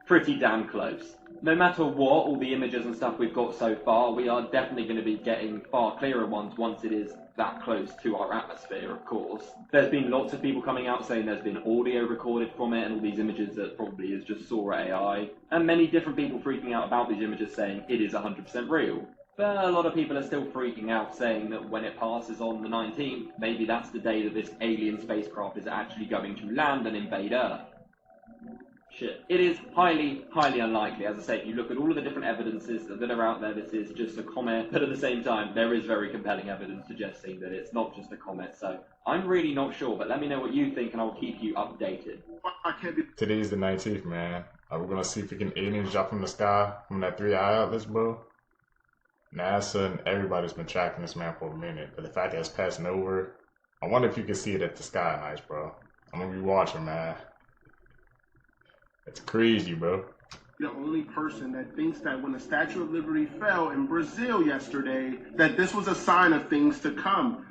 pretty damn close. No matter what, all the images and stuff we've got so far, we are definitely going to be getting far clearer ones once it is that close to our atmosphere, of course. There's been lots of people coming out saying there's been audio recorded from it, and all these images that probably is just Sora AI, and many different people freaking out about these images saying it is 100% real. But a lot of people are still freaking out, saying that when it passes on the 19th, maybe that's the day that this alien spacecraft is actually going to land and invade Earth. Shit. It is highly, highly unlikely. As I say, if you look at all of the different evidences that are out there, this is just a comet, but at the same time, there is very compelling evidence suggesting that it's not just a comet, so I'm really not sure, but let me know what you think and I'll keep you updated. Today's the 19th, man. Are we gonna see if we can aliens drop from the sky from that 3i Atlas, bro? NASA and everybody's been tracking this man for a minute, but the fact that it's passing over, I wonder if you can see it at the sky nights, bro. I'm gonna be watching, man. It's crazy, bro. The only person that thinks that when the Statue of Liberty fell in Brazil yesterday, that this was a sign of things to come.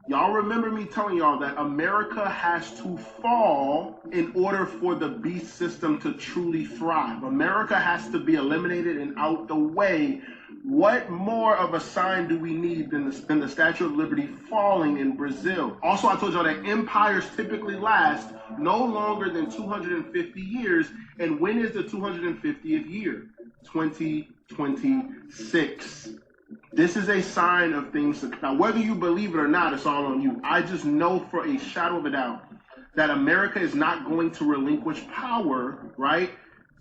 Y'all remember me telling y'all that America has to fall in order for the beast system to truly thrive. America has to be eliminated and out the way. What more of a sign do we need than the Statue of Liberty falling in Brazil? Also, I told y'all that empires typically last no longer than 250 years. And when is the 250th year? 2026. This is a sign of things. Now, whether you believe it or not, it's all on you. I just know for a shadow of a doubt that America is not going to relinquish power, right?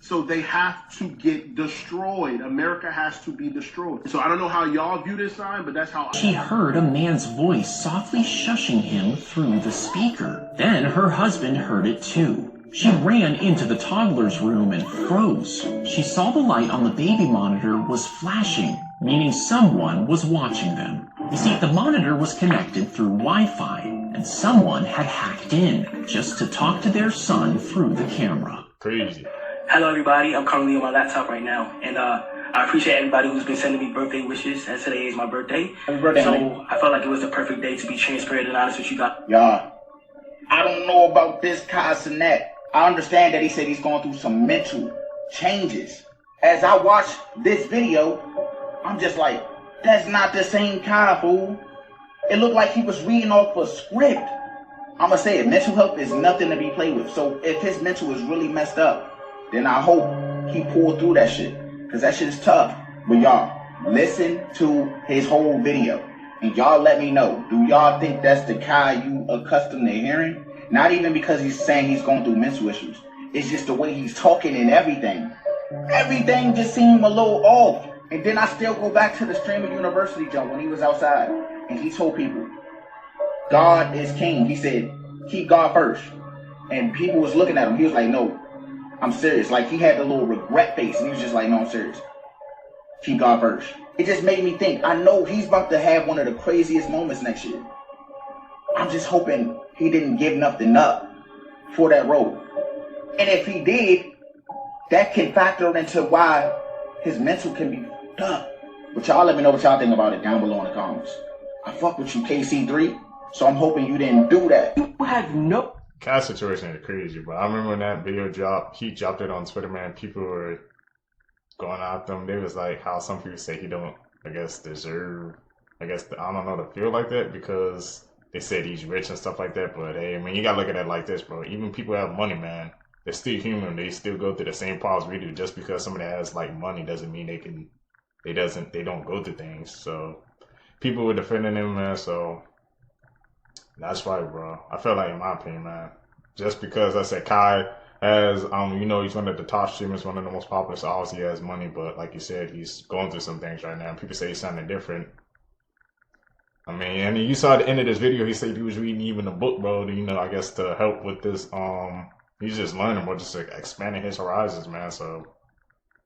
So they have to get destroyed. America has to be destroyed. So I don't know how y'all view this sign, but that's how She heard a man's voice softly shushing him through the speaker. Then her husband heard it too. She ran into the toddler's room and froze. She saw the light on the baby monitor was flashing, meaning someone was watching them. You see, the monitor was connected through Wi-Fi, and someone had hacked in just to talk to their son through the camera. Crazy. Hello everybody, I'm currently on my laptop right now, and I appreciate everybody who's been sending me birthday wishes, as today is my birthday. Happy birthday, so honey. I felt like it was the perfect day to be transparent and honest with you guys. Y'all, I don't know about this Kai Cenat. I understand that he said he's going through some mental changes. As I watch this video, I'm just like, that's not the same Kai, fool. It looked like he was reading off a script. I'ma say it, mental health is nothing to be played with. So if his mental is really messed up, then I hope he pulled through that shit. Because that shit is tough. But y'all, listen to his whole video. And y'all let me know. Do y'all think that's the Kai you accustomed to hearing? Not even because he's saying he's going through mental issues. It's just the way he's talking and everything. Everything just seemed a little off. And then I still go back to the Streamer University jump when he was outside. And he told people, God is king. He said, keep God first. And people was looking at him. He was like, no. I'm serious. Like, he had the little regret face, and he was just like, no, I'm serious. Keep God first. It just made me think, I know he's about to have one of the craziest moments next year. I'm just hoping he didn't give nothing up for that role. And if he did, that can factor into why his mental can be fucked up. But y'all let me know what y'all think about it down below in the comments. I fuck with you, KC3, so I'm hoping you didn't do that. You have no... Cat situation is crazy, but I remember when that video dropped, he dropped it on Twitter, man. People were going after him. They was like how some people say he don't, I guess, deserve, I don't know, to feel like that because they said he's rich and stuff like that. But hey, I mean, you gotta look at it like this, bro. Even people who have money, man, they're still human. They still go through the same problems we do. Just because somebody has like money doesn't mean they don't go through things. So people were defending him, man. So that's right, bro. I feel like, in my opinion, man, just because I said Kai has, you know, he's one of the top streamers, one of the most popular, so obviously he has money, but like you said, he's going through some things right now. People say he's sounding different. I mean, and you saw at the end of this video, he said he was reading even a book, bro, to, you know, I guess to help with this, he's just learning, bro, just like expanding his horizons, man, so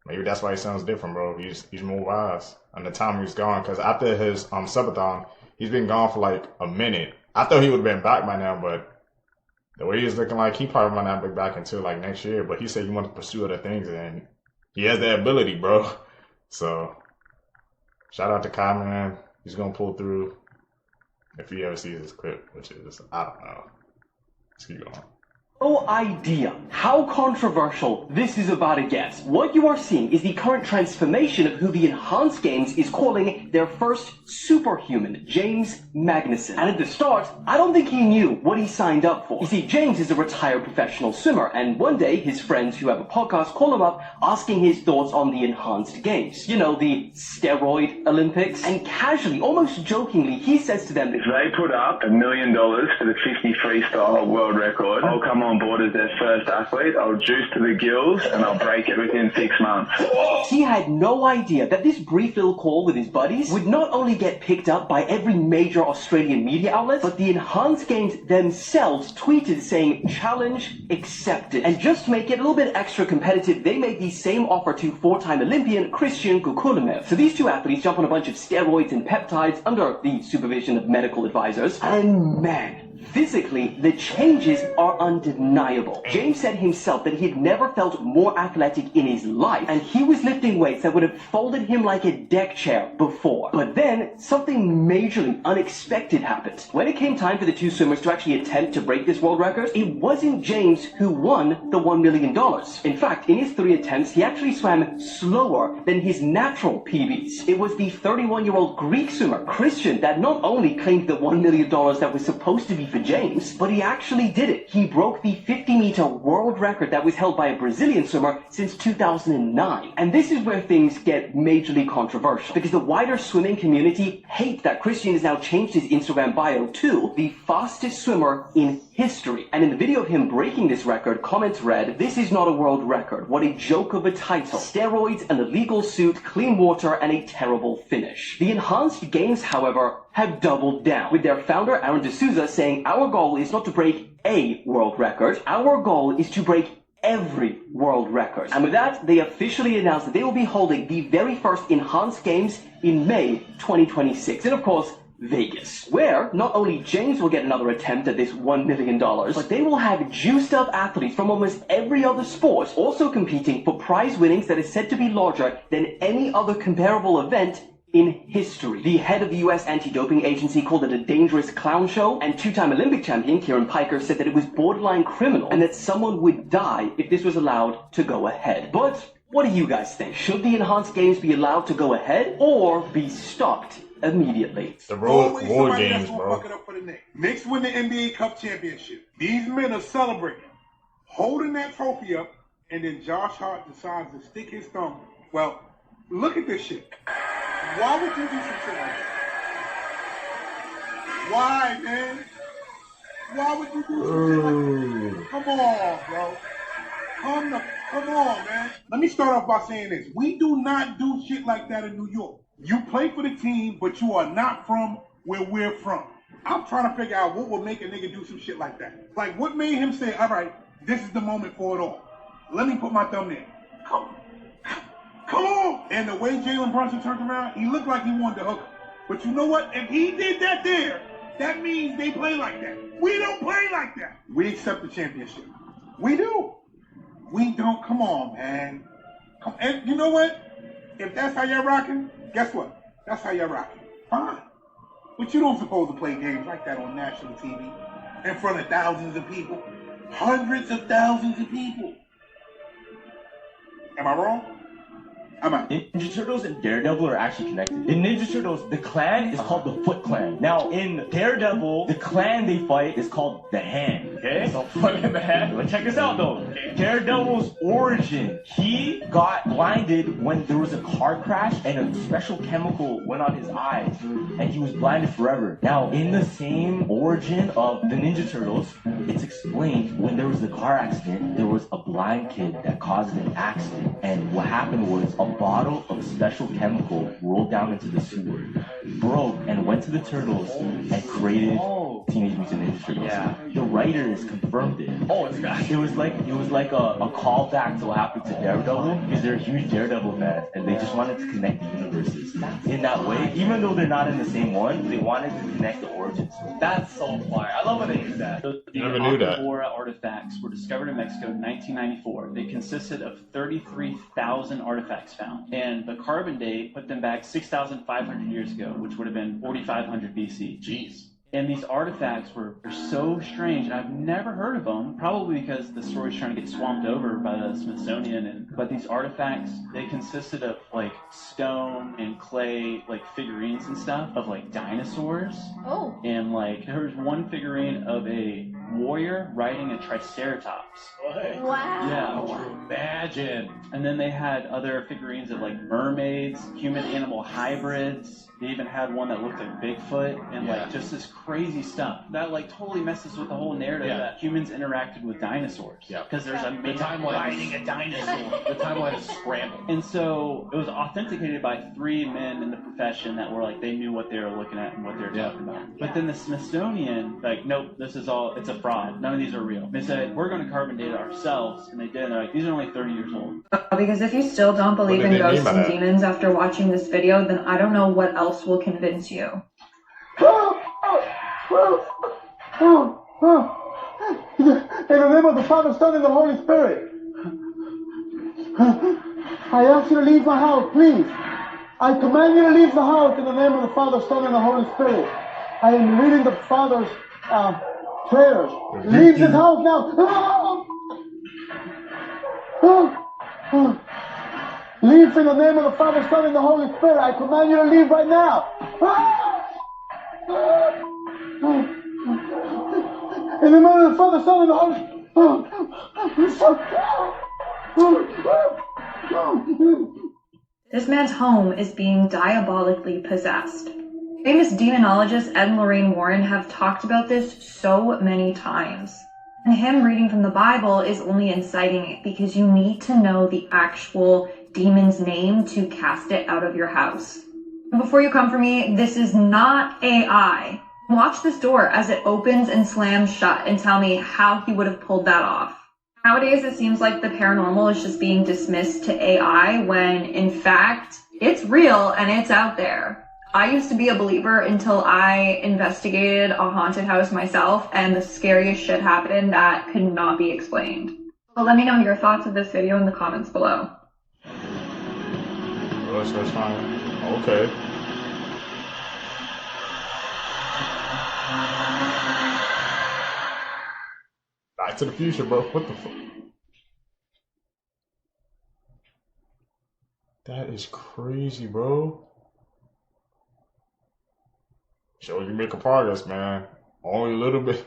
maybe that's why he sounds different, bro. He's more wise. And the time he's gone, because after his subathon, he's been gone for like a minute. I thought he would have been back by now, but the way he's looking like, he probably might not be back until like next year. But he said he wants to pursue other things, and he has that ability, bro. So shout out to Kai, man. He's gonna pull through if he ever sees this clip, which is, I don't know. Let's keep going. No idea how controversial this is about to get. What you are seeing is the current transformation of who the Enhanced Games is calling their first superhuman, James Magnuson. And at the start, I don't think he knew what he signed up for. You see, James is a retired professional swimmer, and one day his friends who have a podcast call him up asking his thoughts on the Enhanced Games. You know, the steroid Olympics. And casually, almost jokingly, he says to them, if they put up $1 million for the 50 freestyle world record, I'll come on board as their first athlete, I'll juice to the gills, and I'll break it within 6 months. He had no idea that this brief little call with his buddies would not only get picked up by every major Australian media outlet, but the Enhanced Games themselves tweeted saying, challenge accepted. And just to make it a little bit extra competitive, they made the same offer to four-time Olympian Christian Gukulemev. So these two athletes jump on a bunch of steroids and peptides under the supervision of medical advisors, and man, physically, the changes are undeniable. James said himself that he had never felt more athletic in his life, and he was lifting weights that would have folded him like a deck chair before. But then, something majorly unexpected happened. When it came time for the two swimmers to actually attempt to break this world record, it wasn't James who won the $1 million. In fact, in his 3 attempts, he actually swam slower than his natural PBs. It was the 31-year-old Greek swimmer, Christian, that not only claimed the $1 million that was supposed to be for James, but he actually did it. He broke the 50-meter world record that was held by a Brazilian swimmer since 2009. And this is where things get majorly controversial, because the wider swimming community hate that Christian has now changed his Instagram bio to the fastest swimmer in history. And in the video of him breaking this record, comments read, "This is not a world record. What a joke of a title. Steroids, an illegal suit, clean water, and a terrible finish." The Enhanced Games, however, have doubled down, with their founder, Aaron D'Souza, saying, "Our goal is not to break a world record. Our goal is to break every world record." And with that, they officially announced that they will be holding the very first Enhanced Games in May 2026. And of course, Vegas, where not only James will get another attempt at this $1 million, but they will have juiced up athletes from almost every other sport also competing for prize winnings that is said to be larger than any other comparable event in history. The head of the US anti-doping agency called it a dangerous clown show, and two-time Olympic champion Kieran Piker said that it was borderline criminal and that someone would die if this was allowed to go ahead. But what do you guys think? Should the Enhanced Games be allowed to go ahead or be stopped immediately? The road games, bro. Fuck it up for the Knicks. Knicks win the NBA Cup championship. These men are celebrating, holding that trophy up, and then Josh Hart decides to stick his thumb. Well, look at this shit. Why would you do some shit like that? Why, man? Why would you do some shit like that? Come on, bro. Come on, man. Let me start off by saying this. We do not do shit like that in New York. You play for the team, but you are not from where we're from. I'm trying to figure out what would make a nigga do some shit like that. Like, what made him say, all right, this is the moment for it all. Let me put my thumb there. Come on! And the way Jalen Brunson turned around, he looked like he wanted to hook him. But you know what? If he did that there, That means they play like that. We don't play like that. We accept the championship. We do. We don't. Come on, man. Come, and you know what? If that's how you're rocking, guess what? That's how you're rocking. Fine. But you don't supposed to play games like that on national TV in front of thousands of people. Hundreds of thousands of people. Am I wrong? Ninja Turtles and Daredevil are actually connected. In Ninja Turtles, the clan is called the Foot Clan. Now, in Daredevil, the clan they fight is called the Hand. Okay? So, fucking the Hand. But check this out, though. Daredevil's origin. He got blinded when there was a car crash and a special chemical went on his eyes. And he was blinded forever. Now, in the same origin of the Ninja Turtles, it's explained when there was a car accident, there was a blind kid that caused an accident. And what happened was a bottle of special chemical rolled down into the sewer, broke, and went to the Turtles and created Teenage Mutant Ninja Turtles. Yeah. The writers confirmed it. Oh, it's got it was like a callback to what happened to Daredevil, because they're huge Daredevil fans and they just wanted to connect the universes in that way. Even though they're not in the same one, they wanted to connect the origins. That's so fire. I love when they do that. The Akabora artifacts were discovered in Mexico in 1994. They consisted of 33,000 artifacts found, and the carbon date put them back 6,500 years ago, which would have been 4,500 BC. Jeez. And these artifacts were so strange, and I've never heard of them, probably because the story's trying to get swamped over by the Smithsonian. But these artifacts, they consisted of like stone and clay, like figurines and stuff of like dinosaurs. Oh. And like there was one figurine of a warrior riding a triceratops. Wow. Yeah. Imagine. And then they had other figurines of like mermaids, human-animal hybrids. They even had one that looked like Bigfoot, and like just this crazy stuff that like totally messes with the whole narrative that humans interacted with dinosaurs. Yeah. Because there's a man riding a dinosaur. The timeline is scrambled. And so it was authenticated by 3 men in the profession that were like, they knew what they were looking at and what they were talking about. But then the Smithsonian, like, nope, this is all, it's a fraud. None of these are real. They said, we're going to carbon date it ourselves. And they did. And they're like, these are only 30 years old. Because if you still don't believe in ghosts and demons after watching this video, then I don't know what else will convince you. In the name of the Father, Son, and the Holy Spirit, I ask you to leave my house, please. I command you to leave the house in the name of the Father, Son, and the Holy Spirit. I am reading the Father's prayers. Leave this house now. Leave in the name of the Father, Son, and the Holy Spirit. I command you to leave right now. In the name of the Father, Son, and the Holy Spirit. This man's home is being diabolically possessed. Famous demonologist Ed and Lorraine Warren have talked about this so many times. And him reading from the Bible is only inciting it, because you need to know the actual demon's name to cast it out of your house. And before you come for me, this is not AI. Watch this door as it opens and slams shut and tell me how he would have pulled that off. Nowadays, it seems like the paranormal is just being dismissed to AI when, in fact, it's real and it's out there. I used to be a believer until I investigated a haunted house myself, and the scariest shit happened that could not be explained. But let me know your thoughts of this video in the comments below. That's fine. Okay. Back to the Future, bro. What the fuck? That is crazy, bro. Shows you making progress, man. Only a little bit.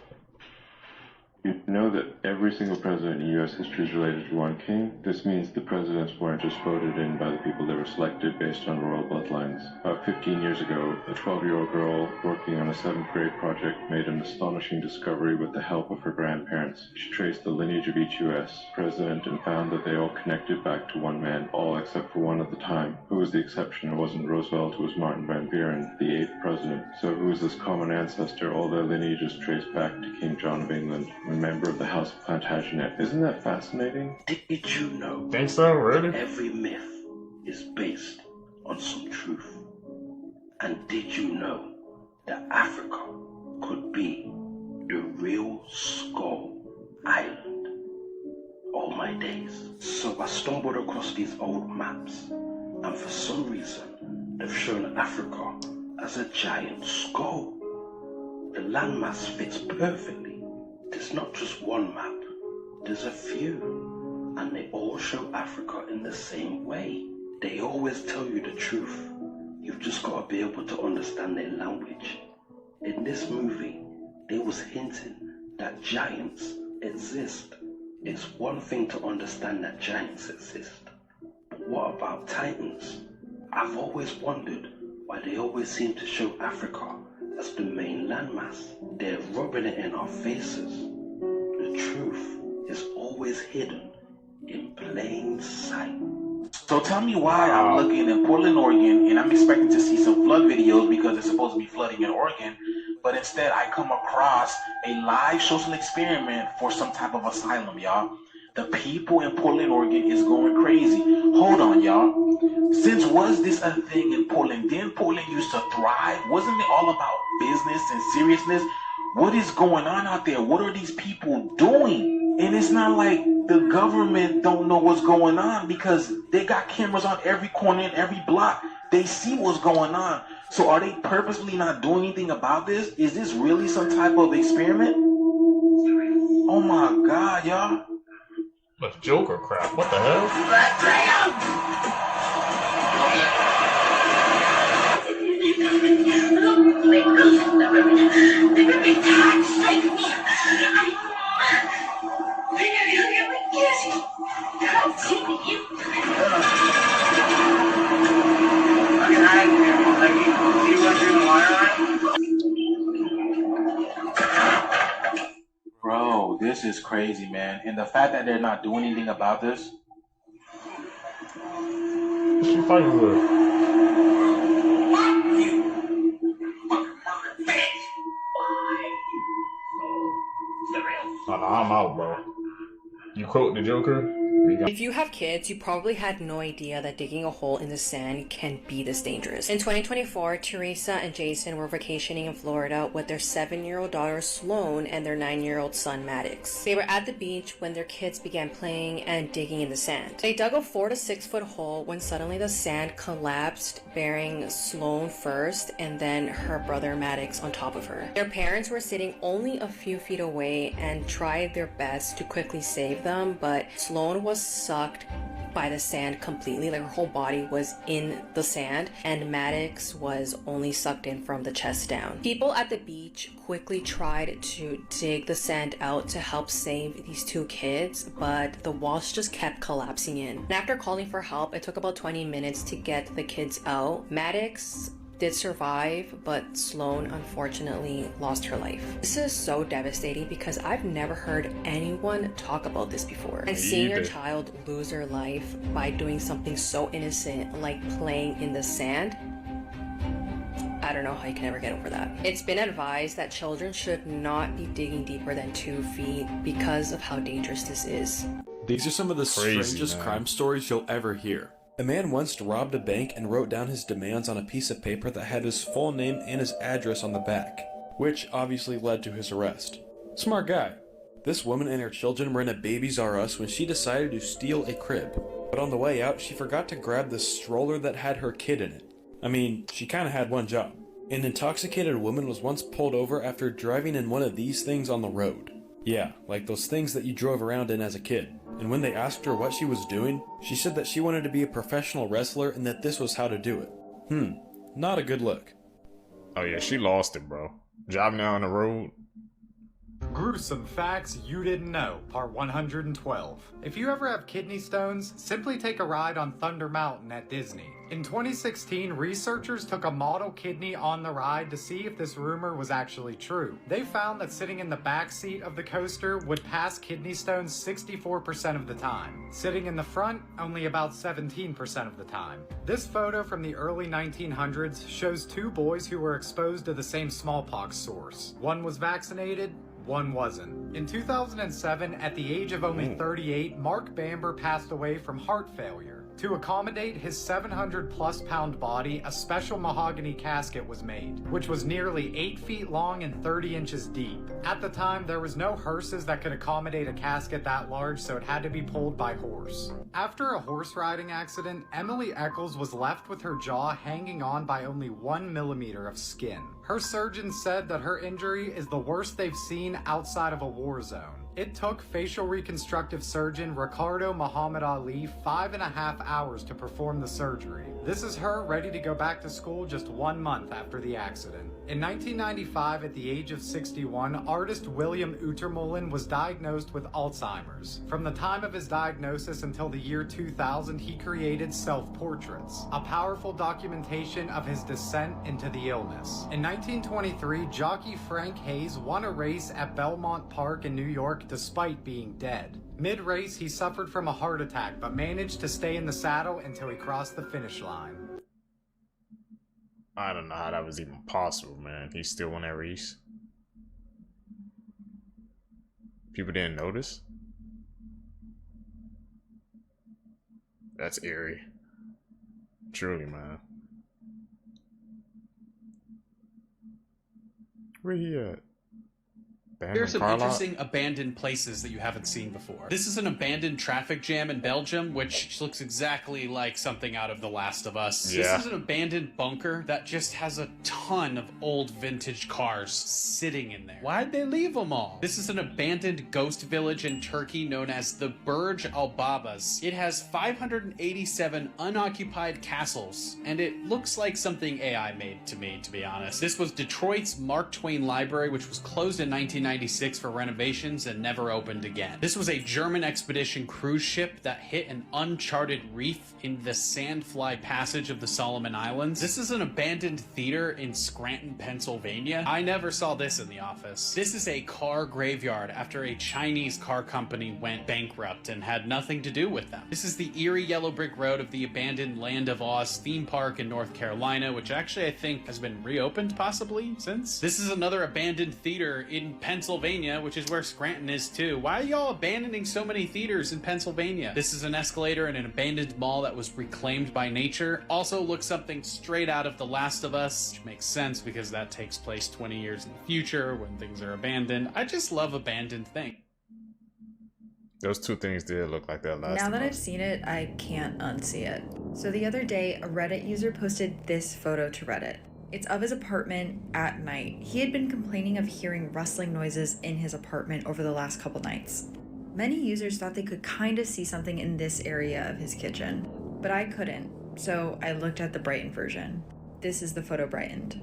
You know that every single president in U.S. history is related to one king. This means the presidents weren't just voted in by the people that were selected based on royal bloodlines. About 15 years ago, a 12-year-old girl working on a 7th grade project made an astonishing discovery with the help of her grandparents. She traced the lineage of each U.S. president and found that they all connected back to one man, all except for one at the time. Who was the exception? It wasn't Roosevelt, it was Martin Van Buren, the 8th president. So who is this common ancestor? All their lineages trace back to King John of England, a member of the House of Plantagenet. Isn't that fascinating? Did you know? Think so, really? Every myth is based on some truth. And did you know that Africa could be the real Skull Island. All my days. So I stumbled across these old maps, and for some reason, they've shown Africa as a giant skull. The landmass fits perfectly. There's not just one map, there's a few, and they all show Africa in the same way. They always tell you the truth. You've just got to be able to understand their language. In this movie, they was hinting that giants exist. It's one thing to understand that giants exist, but what about titans? I've always wondered why they always seem to show Africa as the main landmass. They're rubbing it in our faces. The truth is always hidden in plain sight. So tell me why I'm looking in Portland, Oregon, and I'm expecting to see some flood videos because it's supposed to be flooding in Oregon, but instead I come across a live social experiment for some type of asylum, y'all. The people in Portland, Oregon is going crazy. Hold on, y'all. Since was this a thing in Portland? Didn't Portland used to thrive? Wasn't it all about business and seriousness? What is going on out there? What are these people doing? And it's not like the government don't know what's going on because they got cameras on every corner and every block. They see what's going on. So are they purposely not doing anything about this? Is this really some type of experiment? Oh my God, y'all. That's Joker crap. What the hell? Bro, this is crazy, man. And the fact that they're not doing anything about this. What's she fighting with? I'm out, bro. You quote the Joker? If you have kids, you probably had no idea that digging a hole in the sand can be this dangerous. In 2024, Teresa and Jason were vacationing in Florida with their 7-year-old daughter Sloan and their 9-year-old son Maddox. They were at the beach when their kids began playing and digging in the sand. They dug a 4 to 6 foot hole when suddenly the sand collapsed, burying Sloan first and then her brother Maddox on top of her. Their parents were sitting only a few feet away and tried their best to quickly save them, but Sloan was sucked by the sand completely. Like her whole body was in the sand, and Maddox was only sucked in from the chest down. People at the beach quickly tried to dig the sand out to help save these 2 kids, but the walls just kept collapsing in. And after calling for help, it took about 20 minutes to get the kids out. Maddox did survive, but Sloan unfortunately lost her life. This is so devastating because I've never heard anyone talk about this before. And seeing your child lose their life by doing something so innocent like playing in the sand, I don't know how you can ever get over that. It's been advised that children should not be digging deeper than 2 feet because of how dangerous this is. These are some of the strangest crime stories you'll ever hear. A man once robbed a bank and wrote down his demands on a piece of paper that had his full name and his address on the back, which obviously led to his arrest. Smart guy. This woman and her children were in a Babies R Us when she decided to steal a crib, but on the way out she forgot to grab the stroller that had her kid in it. I mean, she kinda had one job. An intoxicated woman was once pulled over after driving in one of these things on the road. Yeah, like those things that you drove around in as a kid. And when they asked her what she was doing, she said that she wanted to be a professional wrestler and that this was how to do it. Not a good look. Oh yeah, she lost it, bro. Driving down the road. Gruesome facts you didn't know, part 112. If you ever have kidney stones, simply take a ride on Thunder Mountain at Disney. In 2016, researchers took a model kidney on the ride to see if this rumor was actually true. They found that sitting in the back seat of the coaster would pass kidney stones 64% of the time. Sitting in the front, only about 17% of the time. This photo from the early 1900s shows 2 boys who were exposed to the same smallpox source. One was vaccinated, one wasn't. In 2007, at the age of only 38, Mark Bamber passed away from heart failure. To accommodate his 700-plus pound body, a special mahogany casket was made, which was nearly 8 feet long and 30 inches deep. At the time, there was no hearses that could accommodate a casket that large, so it had to be pulled by horse. After a horse riding accident, Emily Eccles was left with her jaw hanging on by only 1 millimeter of skin. Her surgeon said that her injury is the worst they've seen outside of a war zone. It took facial reconstructive surgeon Ricardo Muhammad Ali 5.5 hours to perform the surgery. This is her ready to go back to school just 1 month after the accident. In 1995, at the age of 61, artist William Utermohlen was diagnosed with Alzheimer's. From the time of his diagnosis until the year 2000, he created self-portraits, a powerful documentation of his descent into the illness. In 1923, jockey Frank Hayes won a race at Belmont Park in New York despite being dead. Mid-race, he suffered from a heart attack, but managed to stay in the saddle until he crossed the finish line. I don't know how that was even possible, man. He still won that race. People didn't notice. That's eerie. Truly, man. Where he at? There are some interesting abandoned places that you haven't seen before. This is an abandoned traffic jam in Belgium, which looks exactly like something out of The Last of Us. Yeah. This is an abandoned bunker that just has a ton of old vintage cars sitting in there. Why'd they leave them all? This is an abandoned ghost village in Turkey known as the Burj Al Babas. It has 587 unoccupied castles, and it looks like something AI made to me, to be honest. This was Detroit's Mark Twain Library, which was closed in 1996 for renovations and never opened again. This was a German expedition cruise ship that hit an uncharted reef in the Sandfly Passage of the Solomon Islands. This is an abandoned theater in Scranton, Pennsylvania. I never saw this in The Office. This is a car graveyard after a Chinese car company went bankrupt and had nothing to do with them. This is the eerie yellow brick road of the abandoned Land of Oz theme park in North Carolina, which actually I think has been reopened possibly since. This is another abandoned theater in Pennsylvania, which is where Scranton is too. Why are y'all abandoning so many theaters in Pennsylvania? This is an escalator in an abandoned mall that was reclaimed by nature. Also looks something straight out of The Last of Us, which makes sense because that takes place 20 years in the future when things are abandoned. I just love abandoned things. Those two things did look like that last Now that I've seen it, I can't unsee it. So the other day, a Reddit user posted this photo to Reddit. It's of his apartment at night. He had been complaining of hearing rustling noises in his apartment over the last couple nights. Many users thought they could kind of see something in this area of his kitchen, but I couldn't, so I looked at the brightened version. This is the photo brightened.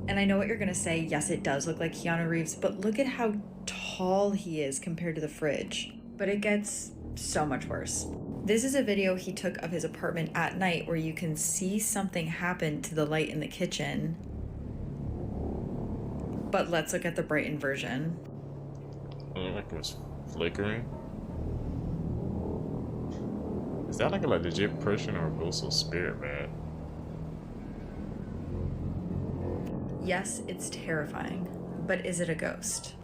And I know what you're gonna say, yes it does look like Keanu Reeves, but look at how tall he is compared to the fridge. But it gets so much worse. This is a video he took of his apartment at night where you can see something happen to the light in the kitchen. But let's look at the brightened version. It looked like it was flickering. Is that like a legit person or a ghost or spirit, man? Yes, it's terrifying, but is it a ghost?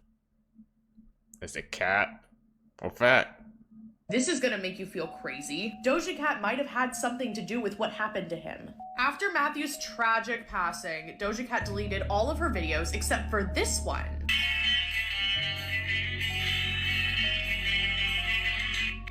Is it cat or fat? This is gonna make you feel crazy. Doja Cat might have had something to do with what happened to him. After Matthew's tragic passing, Doja Cat deleted all of her videos except for this one.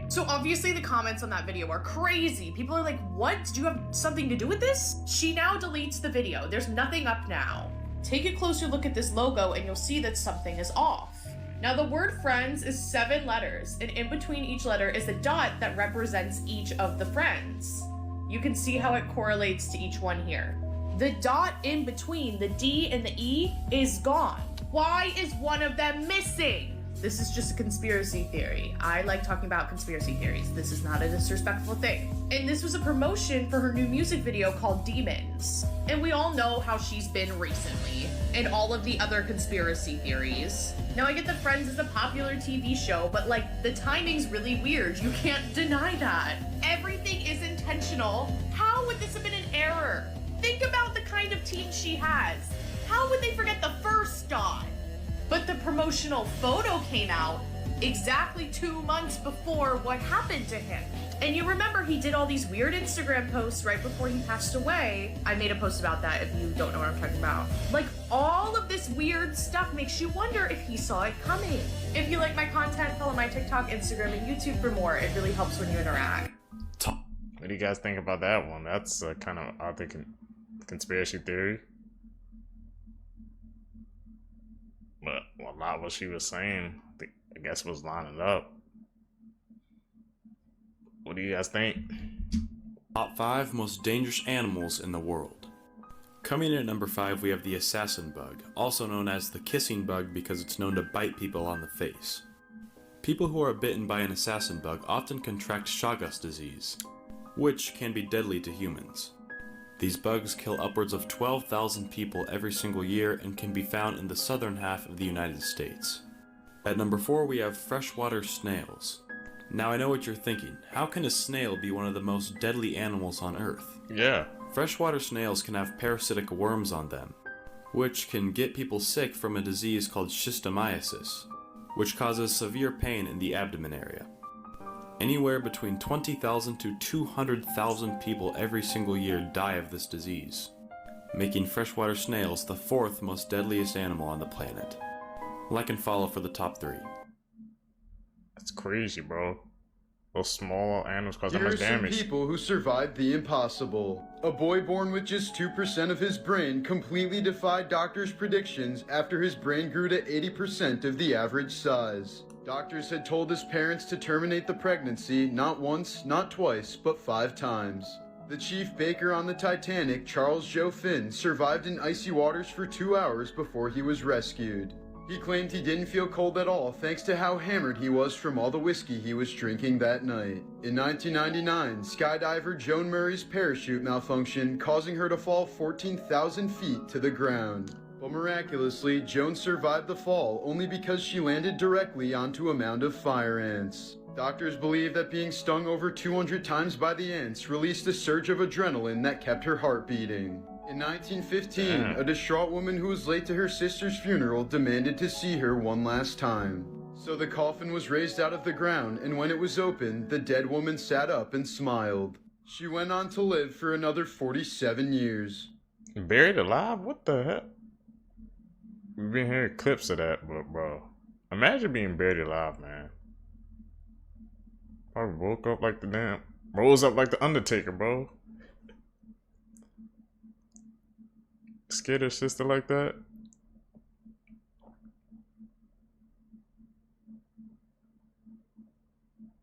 So obviously the comments on that video are crazy. People are like, what? Did you have something to do with this? She now deletes the video. There's nothing up now. Take a closer look at this logo and you'll see that something is off. Now the word friends is 7 letters, and in between each letter is a dot that represents each of the friends. You can see how it correlates to each one here. The dot in between the D and the E is gone. Why is one of them missing? This is just a conspiracy theory. I like talking about conspiracy theories. This is not a disrespectful thing. And this was a promotion for her new music video called Demons. And we all know how she's been recently, and all of the other conspiracy theories. Now I get that Friends is a popular TV show, but like, the timing's really weird. You can't deny that. Everything is intentional. How would this have been an error? Think about the kind of team she has. How would they forget the first dot? But the promotional photo came out exactly 2 months before what happened to him. And you remember he did all these weird Instagram posts right before he passed away. I made a post about that if you don't know what I'm talking about. Like, all of this weird stuff makes you wonder if he saw it coming. If you like my content, follow my TikTok, Instagram, and YouTube for more. It really helps when you interact. What do you guys think about that one? That's a kind of, I think, conspiracy theory. But a lot of what she was saying, I guess, was lining up. What do you guys think? Top 5 most dangerous animals in the world. Coming in at number 5, we have the assassin bug, also known as the kissing bug because it's known to bite people on the face. People who are bitten by an assassin bug often contract Chagas disease, which can be deadly to humans. These bugs kill upwards of 12,000 people every single year and can be found in the southern half of the United States. At number 4, we have freshwater snails. Now I know what you're thinking, how can a snail be one of the most deadly animals on Earth? Yeah. Freshwater snails can have parasitic worms on them, which can get people sick from a disease called schistomiasis, which causes severe pain in the abdomen area. Anywhere between 20,000 to 200,000 people every single year die of this disease, making freshwater snails the 4th most deadliest animal on the planet. Like and follow for the top 3. That's crazy, bro. Those small animals cause that much Here are some damage. people who survived the impossible. A boy born with just 2% of his brain completely defied doctors' predictions after his brain grew to 80% of the average size. Doctors had told his parents to terminate the pregnancy not once, not twice, but 5 times. The chief baker on the Titanic, Charles Joe Finn, survived in icy waters for 2 hours before he was rescued. He claimed he didn't feel cold at all thanks to how hammered he was from all the whiskey he was drinking that night. In 1999, skydiver Joan Murray's parachute malfunctioned, causing her to fall 14,000 feet to the ground. But miraculously, Joan survived the fall only because she landed directly onto a mound of fire ants. Doctors believe that being stung over 200 times by the ants released a surge of adrenaline that kept her heart beating. In 1915, a distraught woman who was late to her sister's funeral demanded to see her one last time. So the coffin was raised out of the ground, and when it was opened, the dead woman sat up and smiled. She went on to live for another 47 years. Buried alive? What the heck? We've been hearing clips of that, but bro, imagine being buried alive, man. I woke up like the damn, rose up like the Undertaker, bro. Scared her sister like that?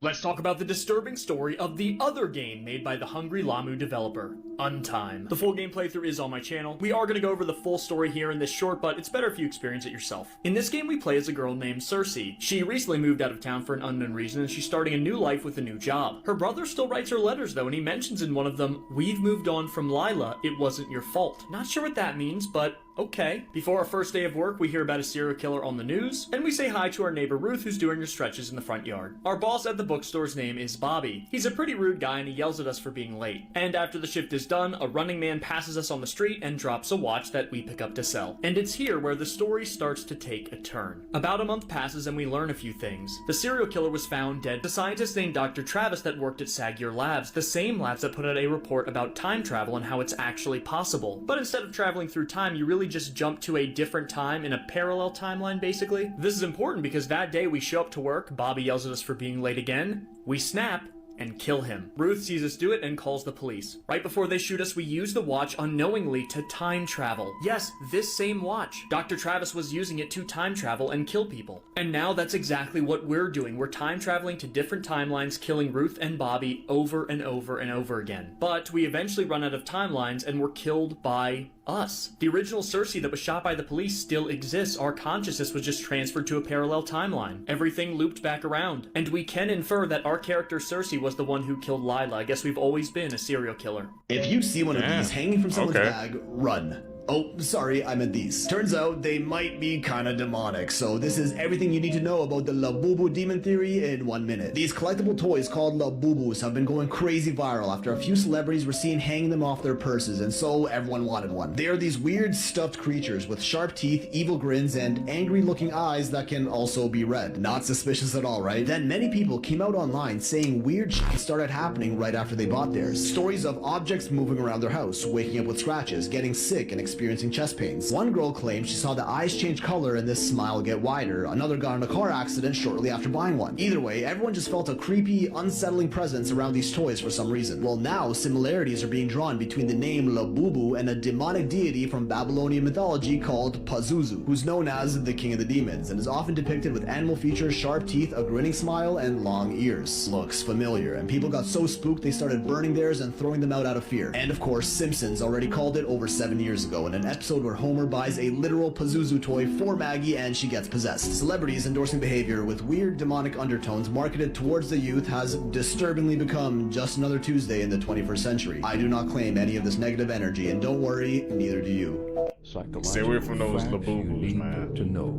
Let's talk about the disturbing story of the other game made by the Hungry Lamu developer, Untime. The full game playthrough is on my channel. We are going to go over the full story here in this short, but it's better if you experience it yourself. In this game, we play as a girl named Cersei. She recently moved out of town for an unknown reason, and she's starting a new life with a new job. Her brother still writes her letters, though, and he mentions in one of them, "We've moved on from Lila, it wasn't your fault." Not sure what that means, but okay. Before our first day of work, we hear about a serial killer on the news, and we say hi to our neighbor Ruth, who's doing her stretches in the front yard. Our boss at the bookstore's name is Bobby. He's a pretty rude guy, and he yells at us for being late. And after the shift is done, a running man passes us on the street and drops a watch that we pick up to sell. And it's here where the story starts to take a turn. About a month passes and we learn a few things. The serial killer was found dead. The scientist named Dr. Travis that worked at Sagier Labs, the same labs that put out a report about time travel and how it's actually possible. But instead of traveling through time, you really just jump to a different time in a parallel timeline, basically. This is important because that day we show up to work, Bobby yells at us for being late again, we snap, and kill him. Ruth sees us do it and calls the police. Right before they shoot us, we use the watch unknowingly to time travel. Yes, this same watch. Dr. Travis was using it to time travel and kill people. And now that's exactly what we're doing. We're time traveling to different timelines, killing Ruth and Bobby over and over and over again. But we eventually run out of timelines and we're killed by us. The original Cersei that was shot by the police still exists. Our consciousness was just transferred to a parallel timeline. Everything looped back around. And we can infer that our character Cersei was the one who killed Lila. I guess we've always been a serial killer. If you see one of these hanging from someone's bag, run. Oh, sorry, I meant these. Turns out they might be kinda demonic, so this is everything you need to know about the Labubu demon theory in 1 minute. These collectible toys called Labubus have been going crazy viral after a few celebrities were seen hanging them off their purses, and so everyone wanted one. They are these weird stuffed creatures with sharp teeth, evil grins, and angry looking eyes that can also be red. Not suspicious at all, right? Then many people came out online saying weird shit started happening right after they bought theirs. Stories of objects moving around their house, waking up with scratches, getting sick, and experiencing chest pains. One girl claimed she saw the eyes change color and this smile get wider. Another got in a car accident shortly after buying one. Either way, everyone just felt a creepy, unsettling presence around these toys for some reason. Well, now similarities are being drawn between the name Labubu and a demonic deity from Babylonian mythology called Pazuzu, who's known as the King of the Demons, and is often depicted with animal features, sharp teeth, a grinning smile, and long ears. Looks familiar, and people got so spooked they started burning theirs and throwing them out of fear. And of course, Simpsons already called it over 7 years ago in an episode where Homer buys a literal Pazuzu toy for Maggie and she gets possessed. Celebrities endorsing behavior with weird demonic undertones marketed towards the youth has disturbingly become just another Tuesday in the 21st century. I do not claim any of this negative energy, and don't worry, neither do you. Stay away from those Labubus, man. To know.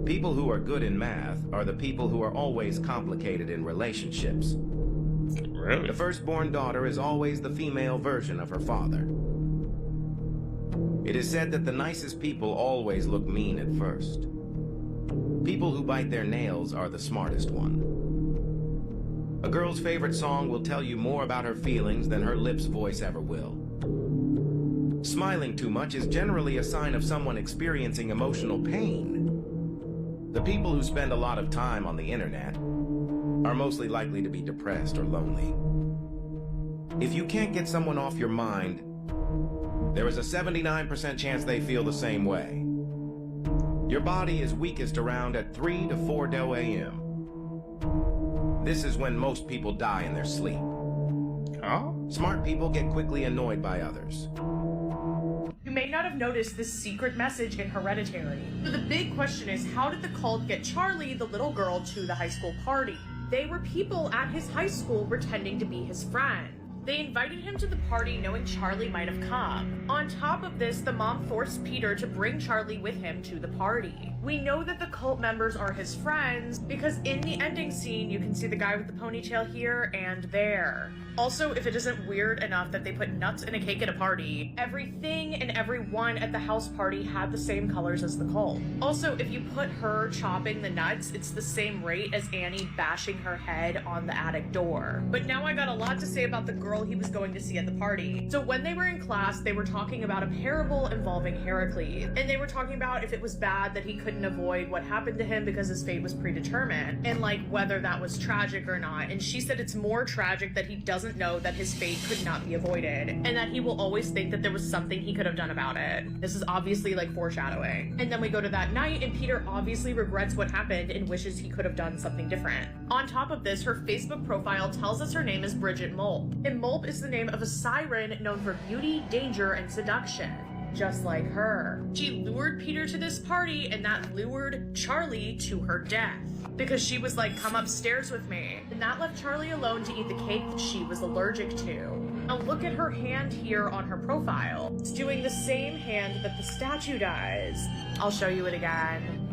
People who are good in math are the people who are always complicated in relationships. Really? The firstborn daughter is always the female version of her father. It is said that the nicest people always look mean at first. People who bite their nails are the smartest one. A girl's favorite song will tell you more about her feelings than her lips' voice ever will. Smiling too much is generally a sign of someone experiencing emotional pain. The people who spend a lot of time on the internet are mostly likely to be depressed or lonely. If you can't get someone off your mind, there is a 79% chance they feel the same way. Your body is weakest around at 3 to 4 a.m. This is when most people die in their sleep. Oh? Smart people get quickly annoyed by others. You may not have noticed this secret message in Hereditary. So the big question is, how did the cult get Charlie, the little girl, to the high school party? They were people at his high school pretending to be his friend. They invited him to the party knowing Charlie might have come. On top of this, the mom forced Peter to bring Charlie with him to the party. We know that the cult members are his friends because in the ending scene, you can see the guy with the ponytail here and there. Also, if it isn't weird enough that they put nuts in a cake at a party, everything and everyone at the house party had the same colors as the cult. Also, if you put her chopping the nuts, it's the same rate as Annie bashing her head on the attic door. But now I got a lot to say about the girl he was going to see at the party. So when they were in class, they were talking about a parable involving Heracles, and they were talking about if it was bad that he couldn't avoid what happened to him because his fate was predetermined, and like whether that was tragic or not. And she said it's more tragic that he doesn't know that his fate could not be avoided, and that he will always think that there was something he could have done about it. This is obviously like foreshadowing. And then we go to that night, and Peter obviously regrets what happened and wishes he could have done something different. On top of this, her Facebook profile tells us her name is Bridget Mulp, and Mulp is the name of a siren known for beauty, danger, and seduction. Just like her. She lured Peter to this party, and that lured Charlie to her death. Because she was like, come upstairs with me. And that left Charlie alone to eat the cake that she was allergic to. Now look at her hand here on her profile. It's doing the same hand that the statue does. I'll show you it again.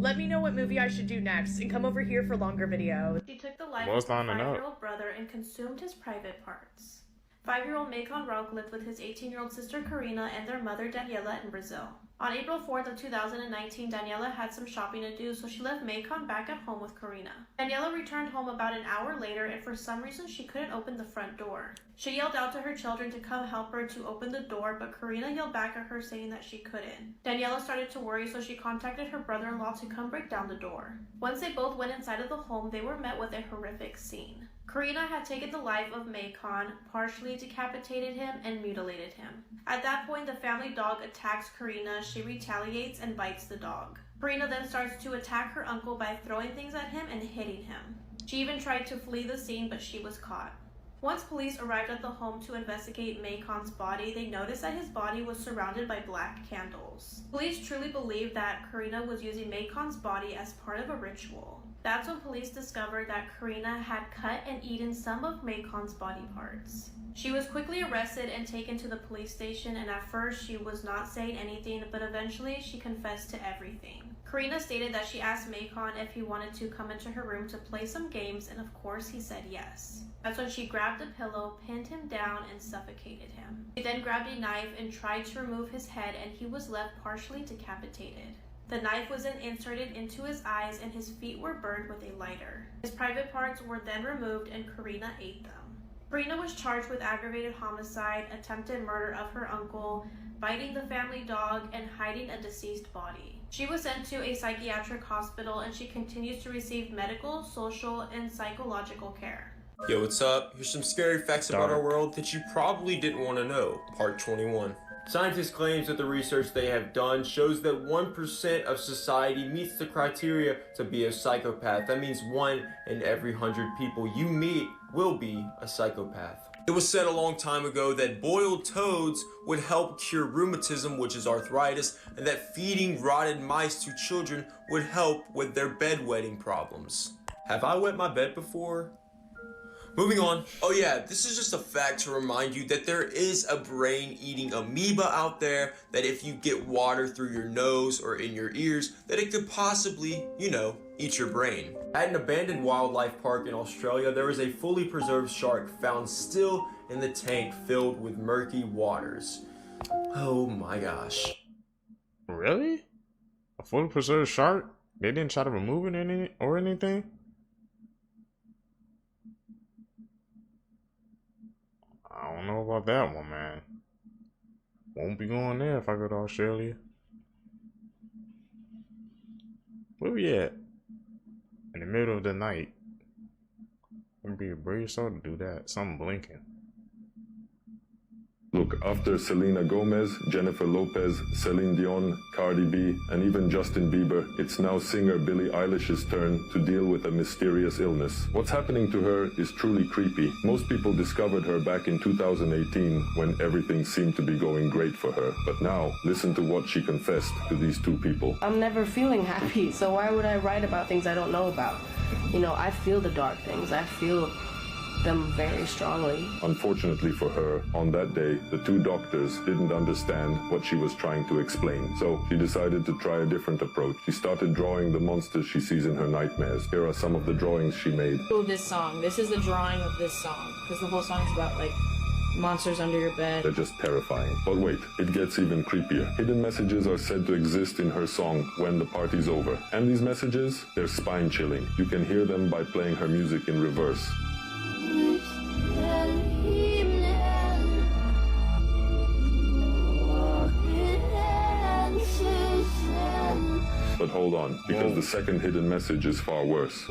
Let me know what movie I should do next, and come over here for longer videos. She took the life of his 5-year-old brother and consumed his private parts. 5-year-old Macon Rauch lived with his 18-year-old sister Karina and their mother Daniela in Brazil. On April 4th of 2019, Daniela had some shopping to do, so she left Macon back at home with Karina. Daniela returned home about an hour later, and for some reason she couldn't open the front door. She yelled out to her children to come help her to open the door, but Karina yelled back at her saying that she couldn't. Daniela started to worry, so she contacted her brother-in-law to come break down the door. Once they both went inside of the home, they were met with a horrific scene. Karina had taken the life of Macon, partially decapitated him, and mutilated him. At that point, the family dog attacks Karina. She retaliates and bites the dog. Karina then starts to attack her uncle by throwing things at him and hitting him. She even tried to flee the scene, but she was caught. Once police arrived at the home to investigate Macon's body, they noticed that his body was surrounded by black candles. Police truly believed that Karina was using Macon's body as part of a ritual. That's when police discovered that Karina had cut and eaten some of Macon's body parts. She was quickly arrested and taken to the police station, and at first she was not saying anything, but eventually she confessed to everything. Karina stated that she asked Macon if he wanted to come into her room to play some games, and of course he said yes. That's when she grabbed a pillow, pinned him down, and suffocated him. She then grabbed a knife and tried to remove his head, and he was left partially decapitated. The knife was then inserted into his eyes, and his feet were burned with a lighter. His private parts were then removed, and Karina ate them. Karina was charged with aggravated homicide, attempted murder of her uncle, biting the family dog, and hiding a deceased body. She was sent to a psychiatric hospital, and she continues to receive medical, social, and psychological care. Yo, what's up? Here's some scary facts about our world that you probably didn't want to know. Part 21. Scientists claim that the research they have done shows that 1% of society meets the criteria to be a psychopath. That means 1 in every 100 people you meet will be a psychopath. It was said a long time ago that boiled toads would help cure rheumatism, which is arthritis, and that feeding rotted mice to children would help with their bedwetting problems. Have I wet my bed before? Moving on. Oh yeah, this is just a fact to remind you that there is a brain-eating amoeba out there that if you get water through your nose or in your ears, that it could possibly, eat your brain. At an abandoned wildlife park in Australia, there is a fully preserved shark found still in the tank filled with murky waters. Oh my gosh. Really? A fully preserved shark? They didn't try to remove it or anything? I don't know about that one, man. Won't be going there if I go to Australia. Where we at? In the middle of the night. It'd be a brave soul to do that. Something blinking. Look, after Selena Gomez, Jennifer Lopez, Celine Dion, Cardi B, and even Justin Bieber, it's now singer Billie Eilish's turn to deal with a mysterious illness. What's happening to her is truly creepy. Most people discovered her back in 2018 when everything seemed to be going great for her. But now, listen to what she confessed to these two people. I'm never feeling happy, so why would I write about things I don't know about? I feel the dark things. I feel them very strongly. Unfortunately for her, on that day, the two doctors didn't understand what she was trying to explain. So she decided to try a different approach. She started drawing the monsters she sees in her nightmares. Here are some of the drawings she made. Oh, this song. This is the drawing of this song. Because the whole song is about, monsters under your bed. They're just terrifying. But wait, it gets even creepier. Hidden messages are said to exist in her song, When the Party's Over. And these messages, they're spine-chilling. You can hear them by playing her music in reverse. But hold on, because the second hidden message is far worse.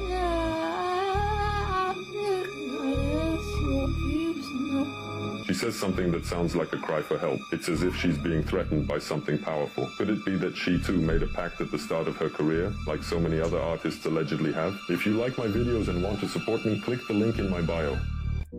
She says something that sounds like a cry for help. It's as if she's being threatened by something powerful. Could it be that she too made a pact at the start of her career, like so many other artists allegedly have? If you like my videos and want to support me, click the link in my bio.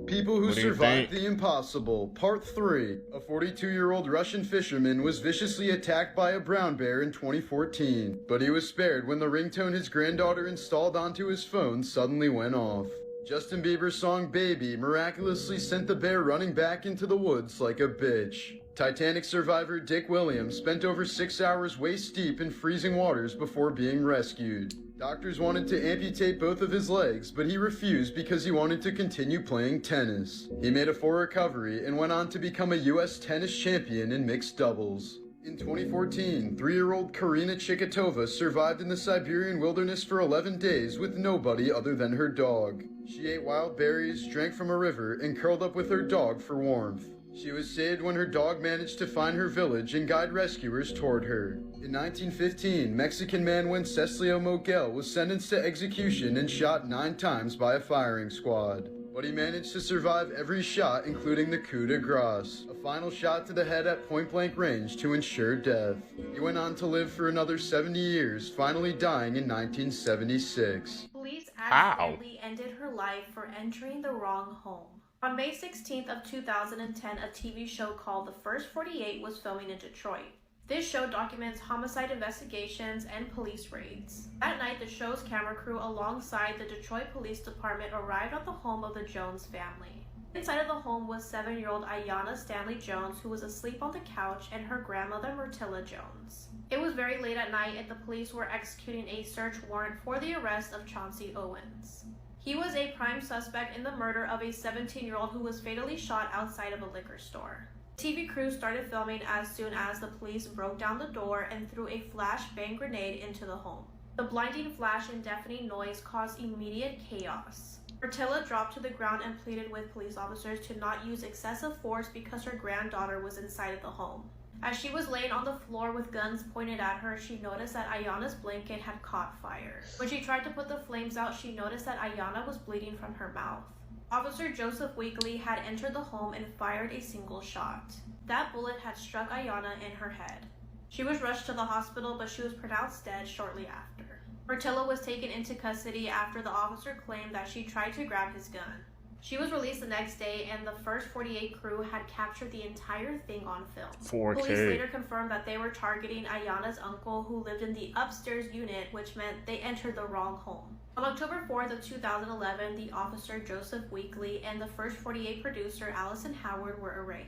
People who survived the impossible, Part 3. A 42-year-old Russian fisherman was viciously attacked by a brown bear in 2014, but he was spared when the ringtone his granddaughter installed onto his phone suddenly went off. Justin Bieber's song Baby miraculously sent the bear running back into the woods like a bitch. Titanic survivor Dick Williams spent over 6 hours waist deep in freezing waters before being rescued. Doctors wanted to amputate both of his legs, but he refused because he wanted to continue playing tennis. He made a full recovery and went on to become a U.S. tennis champion in mixed doubles. In 2014, 3-year-old Karina Chikatova survived in the Siberian wilderness for 11 days with nobody other than her dog. She ate wild berries, drank from a river, and curled up with her dog for warmth. She was saved when her dog managed to find her village and guide rescuers toward her. In 1915, Mexican man Wenceslao Moguel was sentenced to execution and shot 9 times by a firing squad. But he managed to survive every shot, including the coup de grace, a final shot to the head at point-blank range to ensure death. He went on to live for another 70 years, finally dying in 1976. Police accidentally ended her life for entering the wrong home. On May 16th of 2010, a TV show called The First 48 was filming in Detroit. This show documents homicide investigations and police raids. That night, the show's camera crew alongside the Detroit Police Department arrived at the home of the Jones family. Inside of the home was 7-year-old Aiyana Stanley Jones, who was asleep on the couch, and her grandmother Myrtilla Jones. It was very late at night and the police were executing a search warrant for the arrest of Chauncey Owens. He was a prime suspect in the murder of a 17-year-old who was fatally shot outside of a liquor store. TV crew started filming as soon as the police broke down the door and threw a flashbang grenade into the home. The blinding flash and deafening noise caused immediate chaos. Myrtilla dropped to the ground and pleaded with police officers to not use excessive force because her granddaughter was inside of the home. As she was laying on the floor with guns pointed at her, she noticed that Aiyana's blanket had caught fire. When she tried to put the flames out, she noticed that Aiyana was bleeding from her mouth. Officer Joseph Weekly had entered the home and fired a single shot. That bullet had struck Aiyana in her head. She was rushed to the hospital, but she was pronounced dead shortly after. Myrtilla was taken into custody after the officer claimed that she tried to grab his gun. She was released the next day, and the First 48 crew had captured the entire thing on film. 4K. Police later confirmed that they were targeting Aiyana's uncle, who lived in the upstairs unit, which meant they entered the wrong home. On October 4th of 2011, the officer Joseph Weekly and the First 48 producer Allison Howard were arraigned.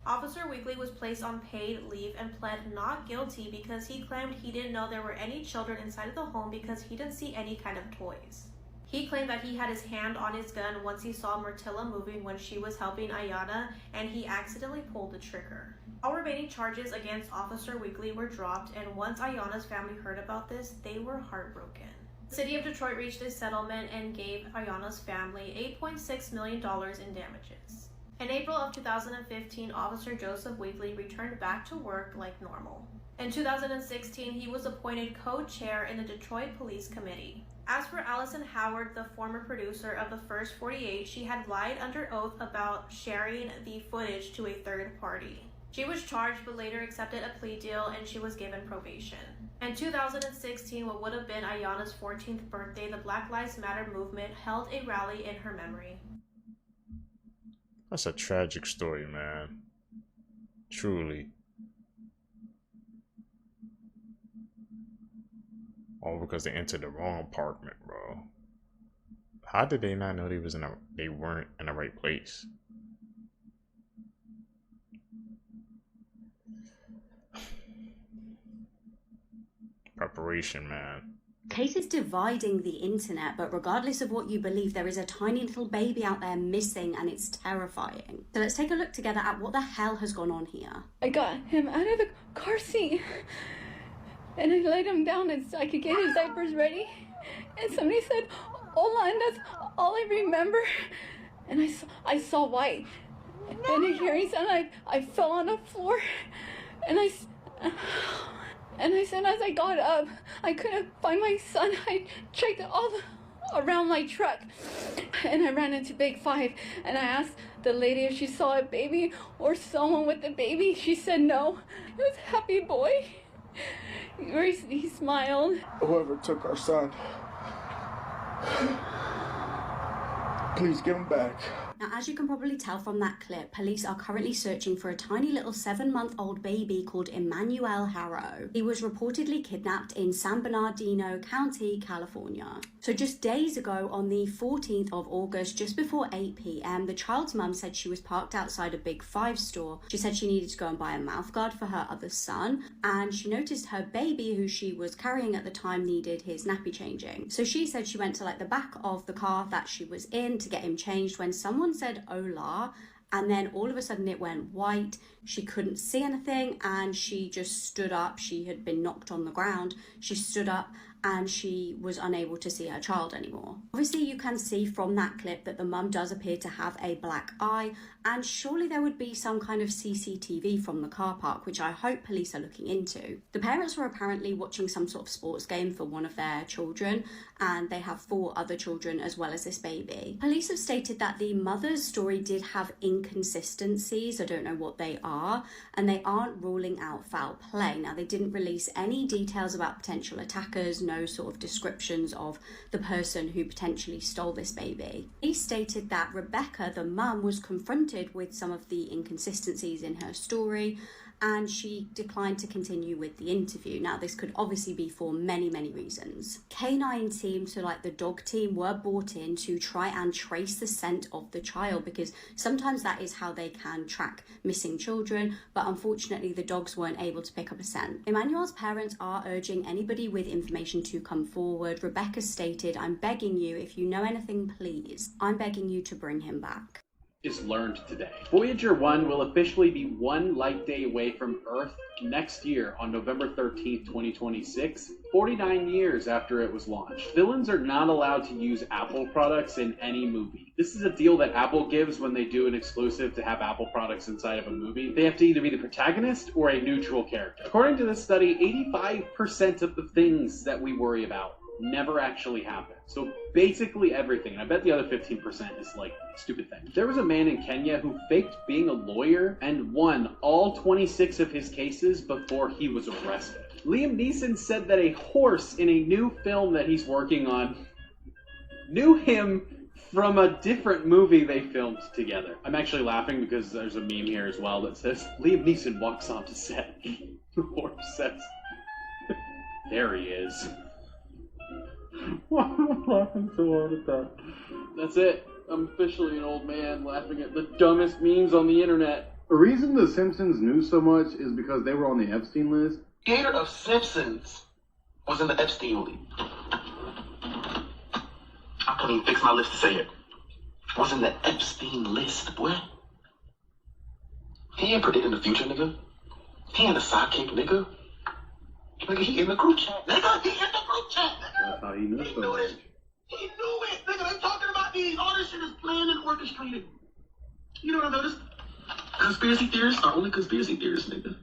Officer Weekly was placed on paid leave and pled not guilty because he claimed he didn't know there were any children inside of the home because he didn't see any kind of toys. He claimed that he had his hand on his gun once he saw Myrtilla moving when she was helping Aiyana, and he accidentally pulled the trigger. All remaining charges against Officer Weekly were dropped, and once Aiyana's family heard about this, they were heartbroken. The city of Detroit reached a settlement and gave Aiyana's family $8.6 million in damages. In April of 2015, Officer Joseph Weekly returned back to work like normal. In 2016, he was appointed co-chair in the Detroit Police Committee. As for Allison Howard, the former producer of the First 48, she had lied under oath about sharing the footage to a third party. She was charged but later accepted a plea deal and she was given probation. In 2016, what would have been Aiyana's 14th birthday, the Black Lives Matter movement held a rally in her memory. That's a tragic story, man. Truly. All because they entered the wrong apartment, bro. How did they not know they weren't in the right place? Preparation, man. Hate is dividing the internet, but regardless of what you believe, there is a tiny little baby out there missing, and it's terrifying. So let's take a look together at what the hell has gone on here. I got him out of the car seat, and I laid him down and so I could get his diapers ready. And somebody said, "Hola," and that's all I remember. And I saw white, and a hearing sound. I fell on the floor, and I said, as I got up, I couldn't find my son. I checked all around my truck, and I ran into Big 5, and I asked the lady if she saw a baby or someone with a baby. She said no. It was a happy boy. He smiled. Whoever took our son, please give him back. Now, as you can probably tell from that clip, police are currently searching for a tiny little 7-month-old baby called Emmanuel Harrow. He was reportedly kidnapped in San Bernardino County, California. So just days ago, on the 14th of August, just before 8 p.m, the child's mum said she was parked outside a Big 5 store. She said she needed to go and buy a mouthguard for her other son, and she noticed her baby, who she was carrying at the time, needed his nappy changing. So she said she went to the back of the car that she was in to get him changed when someone said hola, and then all of a sudden it went white. She couldn't see anything, and she just stood up. She had been knocked on the ground. She stood up and she was unable to see her child anymore. Obviously, you can see from that clip that the mum does appear to have a black eye, and surely there would be some kind of CCTV from the car park, which I hope police are looking into. The parents were apparently watching some sort of sports game for one of their children, and they have 4 other children as well as this baby. Police have stated that the mother's story did have inconsistencies, I don't know what they are, and they aren't ruling out foul play. Now, they didn't release any details about potential attackers, no sort of descriptions of the person who potentially stole this baby. He stated that Rebecca, the mum, was confronted with some of the inconsistencies in her story, and she declined to continue with the interview. Now, this could obviously be for many, many reasons. Canine team, so like the dog team, were brought in to try and trace the scent of the child, because sometimes that is how they can track missing children, but unfortunately the dogs weren't able to pick up a scent. Emmanuel's parents are urging anybody with information to come forward. Rebecca stated, "I'm begging you, if you know anything, please. I'm begging you to bring him back." Is learned today. Voyager 1 will officially be 1 light day away from Earth next year on November 13th, 2026, 49 years after it was launched. Villains are not allowed to use Apple products in any movie. This is a deal that Apple gives when they do an exclusive to have Apple products inside of a movie. They have to either be the protagonist or a neutral character. According to this study, 85% of the things that we worry about never actually happen. So basically everything, and I bet the other 15% is like stupid things. There was a man in Kenya who faked being a lawyer and won all 26 of his cases before he was arrested. Liam Neeson said that a horse in a new film that he's working on knew him from a different movie they filmed together. I'm actually laughing because there's a meme here as well that says, Liam Neeson walks onto set. The horse says, there he is. Why am I laughing so hard at that? That's it. I'm officially an old man laughing at the dumbest memes on the internet. The reason The Simpsons knew so much is because they were on the Epstein list. Creator of Simpsons was in the Epstein league. I couldn't even fix my lips to say it. Was in the Epstein list, boy. He ain't predicting the future, nigga. He ain't a sidekick, nigga. Nigga, he in the group chat. Nigga, he in the group chat. That's how he knew He so knew much. it. He knew it. Nigga, they talking about these. All this shit is planned and orchestrated. You know what I noticed? Conspiracy theorists are only conspiracy theorists, nigga.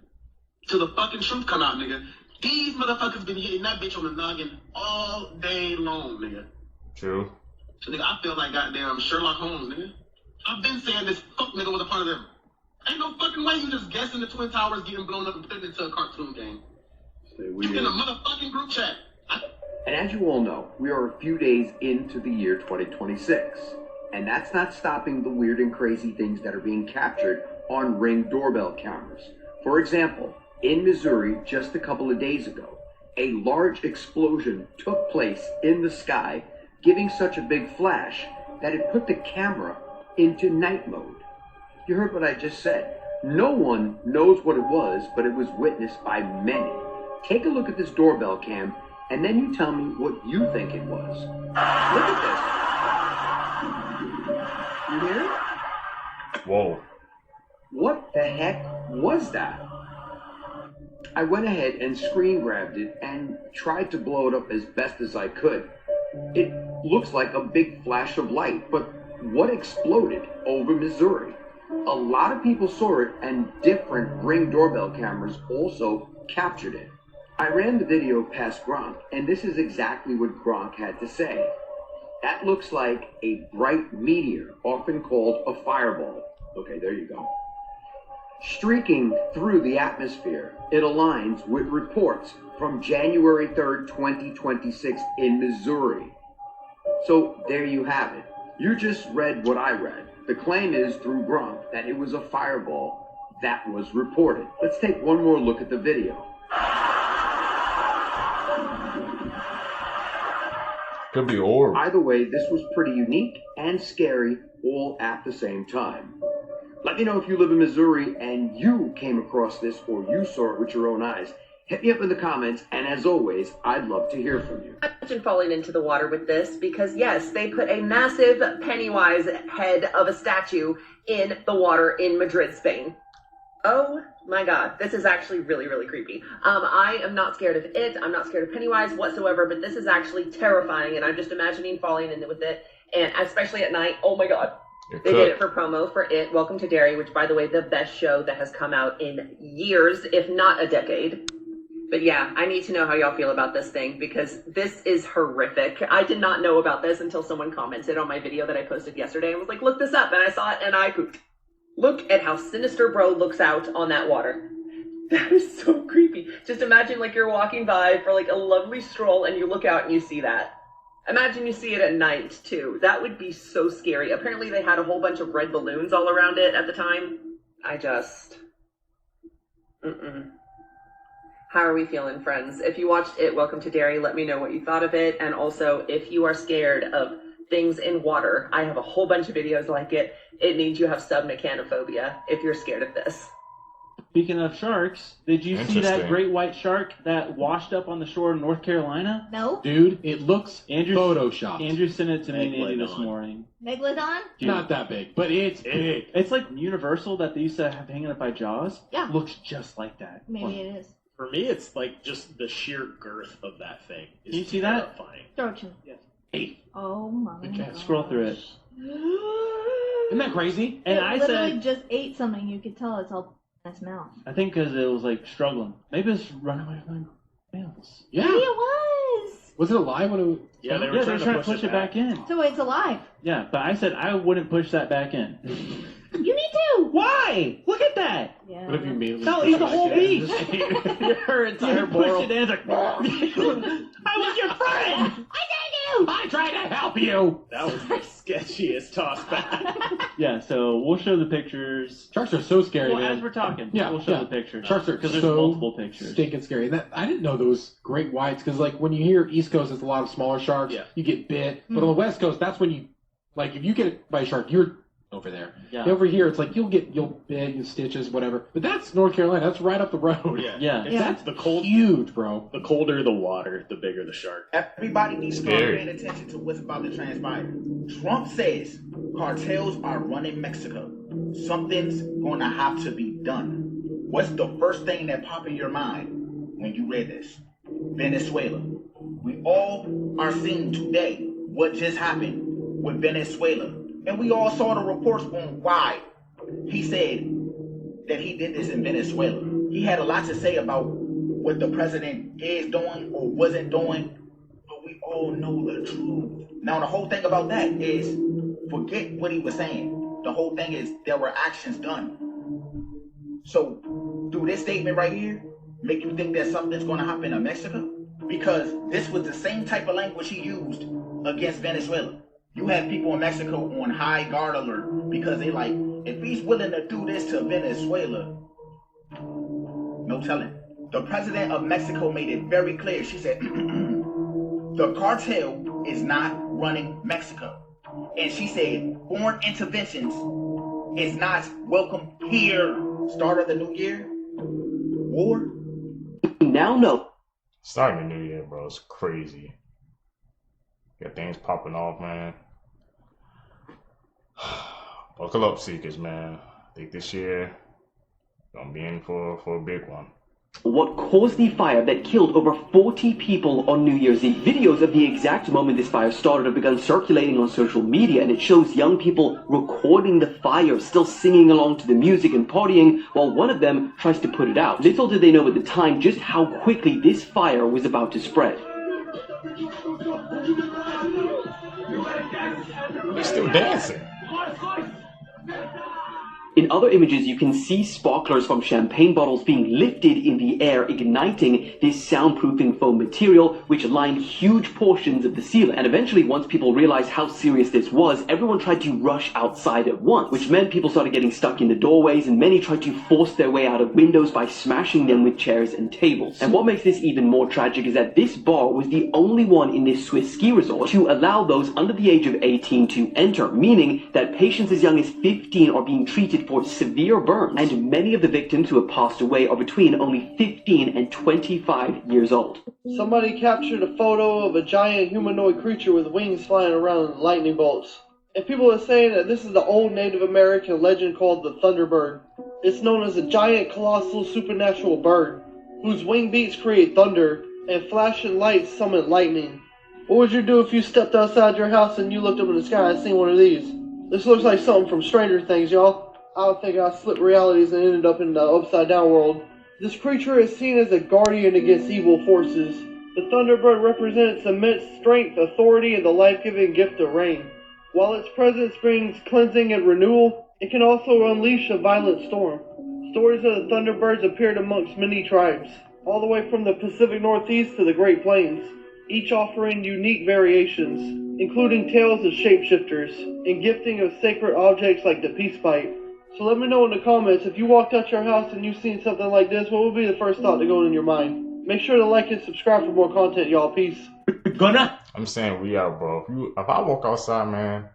Till the fucking truth come out, nigga. These motherfuckers been hitting that bitch on the noggin all day long, nigga. True. Nigga, I feel like goddamn Sherlock Holmes, nigga. I've been saying this fuck nigga was a part of them. Ain't no fucking way you just guessing the Twin Towers getting blown up and putting it into a cartoon game. You in a motherfucking group chat. And as you all know, we are a few days into the year 2026. And that's not stopping the weird and crazy things that are being captured on Ring doorbell cameras. For example, in Missouri, just a couple of days ago, a large explosion took place in the sky, giving such a big flash that it put the camera into night mode. You heard what I just said. No one knows what it was, but it was witnessed by many. Take a look at this doorbell cam, and then you tell me what you think it was. Look at this. You hear it? Whoa. What the heck was that? I went ahead and screen grabbed it and tried to blow it up as best as I could. It looks like a big flash of light, but what exploded over Missouri? A lot of people saw it, and different Ring doorbell cameras also captured it. I ran the video past Gronk, and this is exactly what Gronk had to say. That looks like a bright meteor, often called a fireball. Okay, there you go. Streaking through the atmosphere, it aligns with reports from January 3rd, 2026 in Missouri. So there you have it. You just read what I read. The claim is through Gronk that it was a fireball that was reported. Let's take one more look at the video. Could be orb. Either way, this was pretty unique and scary all at the same time. Let me know if you live in Missouri and you came across this or you saw it with your own eyes. Hit me up in the comments, and as always, I'd love to hear from you. Imagine falling into the water with this, because yes, they put a massive Pennywise head of a statue in the water in Madrid, Spain. Oh my god, this is actually really, really creepy. I am not scared of it. I'm not scared of Pennywise whatsoever, but this is actually terrifying, and I'm just imagining falling in with it, and especially at night. Oh my god. They did it for promo for It, Welcome to Derry, which, by the way, the best show that has come out in years, if not a decade. But yeah, I need to know how y'all feel about this thing because this is horrific. I did not know about this until someone commented on my video that I posted yesterday and was like, look this up. And I saw it and I pooped. Look at how sinister bro looks out on that water. That is so creepy. Just imagine like you're walking by for like a lovely stroll and you look out and you see that. Imagine you see it at night too. That would be so scary. Apparently they had a whole bunch of red balloons all around it at the time. I just... How are we feeling, friends? If you watched it, Welcome to Derry, let me know what you thought of it. And also, if you are scared of things in water, I have a whole bunch of videos like it. It means you have submechanophobia if you're scared of this. Speaking of sharks, did you see that great white shark that washed up on the shore of North Carolina? No. Dude, it looks photoshopped. Andrew sent it to me and Andy this morning. Megalodon? Dude, not that big, but it's big. It's like Universal that they used to have hanging up by Jaws. Yeah. Looks just like that. Maybe it is. For me, it's like just the sheer girth of that thing. Can you see that? Terrifying. Show it to me. Yes. 8. Oh my god. Scroll through it. Isn't that crazy? And it I literally said, just ate something. You could tell it's all in its mouth. I think because it was like struggling. Maybe it's running away from males. Yeah. Maybe it was. Was it alive when it was... Yeah, they Yeah, were they're trying to push it back in. So it's alive. Yeah, but I said I wouldn't push that back in. You need to. Why? Look at that. Yeah. What if you made No, eat the whole beach. Your entire moral. Push it in. Like, I was your friend. I dare you. I tried to help you! That was the sketchiest toss back. Yeah, so we'll show the pictures. Sharks are so scary, Well, man. as we're talking, Yeah, we'll show yeah. the pictures. Sharks are because there's so multiple pictures. stinking scary. I didn't know those great whites, because like when you hear East Coast, it's a lot of smaller sharks. Yeah. You get bit. But on the West Coast, that's when you, like, if you get it by a shark, you're over there. Yeah. Over here, it's like you'll bit, you stitches, whatever. But that's North Carolina. That's right up the road. Yeah. That's the cold. Huge, bro. The colder the water, the bigger the shark. Everybody needs to start Scary. paying attention to what's about to transpire. Trump says cartels are running Mexico. Something's going to have to be done. What's the first thing that popped in your mind when you read this? Venezuela. We all are seeing today what just happened with Venezuela. And we all saw the reports on why he said that he did this in Venezuela. He had a lot to say about what the president is doing or wasn't doing, but we all know the truth. Now, the whole thing about that is, forget what he was saying. The whole thing is there were actions done. So, through this statement right here, make you think that something's going to happen in Mexico? Because this was the same type of language he used against Venezuela. You have people in Mexico on high guard alert because they like, if he's willing to do this to Venezuela, no telling. The president of Mexico made it very clear. She said, the cartel is not running Mexico. And she said, foreign interventions is not welcome here. Start of the new year, war. Now know. Starting the new year, bro, it's crazy. Got things popping off, man. Buckle up, Seekers, man. I think this year gonna be in for a big one. What caused the fire that killed over 40 people on New Year's Eve? Videos of the exact moment this fire started have begun circulating on social media, and it shows young people recording the fire, still singing along to the music and partying, while one of them tries to put it out. Little did they know at the time just how quickly this fire was about to spread. They're still dancing. In other images, you can see sparklers from champagne bottles being lifted in the air, igniting this soundproofing foam material, which lined huge portions of the ceiling. And eventually, once people realized how serious this was, everyone tried to rush outside at once, which meant people started getting stuck in the doorways, and many tried to force their way out of windows by smashing them with chairs and tables. And what makes this even more tragic is that this bar was the only one in this Swiss ski resort to allow those under the age of 18 to enter, meaning that patients as young as 15 are being treated for severe burns, and many of the victims who have passed away are between only 15 and 25 years old. Somebody captured a photo of a giant humanoid creature with wings flying around in lightning bolts. And people are saying that this is the old Native American legend called the Thunderbird. It's known as a giant, colossal, supernatural bird, whose wing beats create thunder, and flashing lights summon lightning. What would you do if you stepped outside your house and you looked up in the sky and seen one of these? This looks like something from Stranger Things, y'all. I would think I slipped realities and ended up in the upside down world. This creature is seen as a guardian against evil forces. The Thunderbird represents immense strength, authority, and the life-giving gift of rain. While its presence brings cleansing and renewal, it can also unleash a violent storm. Stories of the Thunderbirds appeared amongst many tribes, all the way from the Pacific Northeast to the Great Plains, each offering unique variations, including tales of shapeshifters and gifting of sacred objects like the peace pipe. So let me know in the comments, if you walked out your house and you've seen something like this, what would be the first thought to go in your mind? Make sure to like and subscribe for more content, y'all. Peace. I'm saying we out, bro. If I walk outside, man,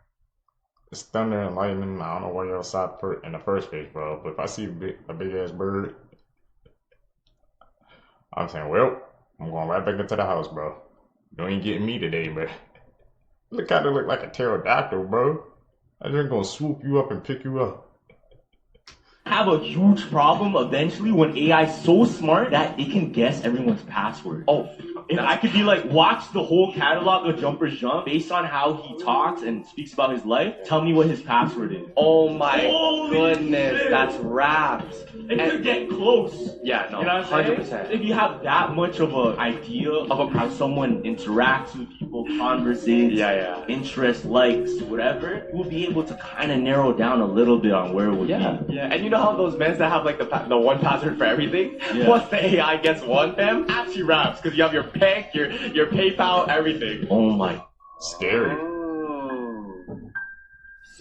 it's thunder and lightning. I don't know why you're outside in the first place, bro. But if I see a big ass bird, I'm saying, well, I'm going right back into the house, bro. You ain't getting me today, but look how they look like a pterodactyl, bro. I'm just gonna swoop you up and pick you up. Have a huge problem eventually when AI is so smart that it can guess everyone's password. Oh, if I could be like, watch the whole catalog of Jumper's Jump based on how he talks and speaks about his life, tell me what his password is. Oh my goodness, that's raps. It could get close. Yeah, no, you know what I'm 100%. saying? If you have that much of an idea of how someone interacts with people, conversates, interests, likes, whatever, you will be able to kind of narrow down a little bit on where it would be. Yeah, and you know how those men that have like the one password for everything? Yeah. Once the AI gets one, fam, actually raps because you have your bank, your PayPal, everything. Oh my. Scary.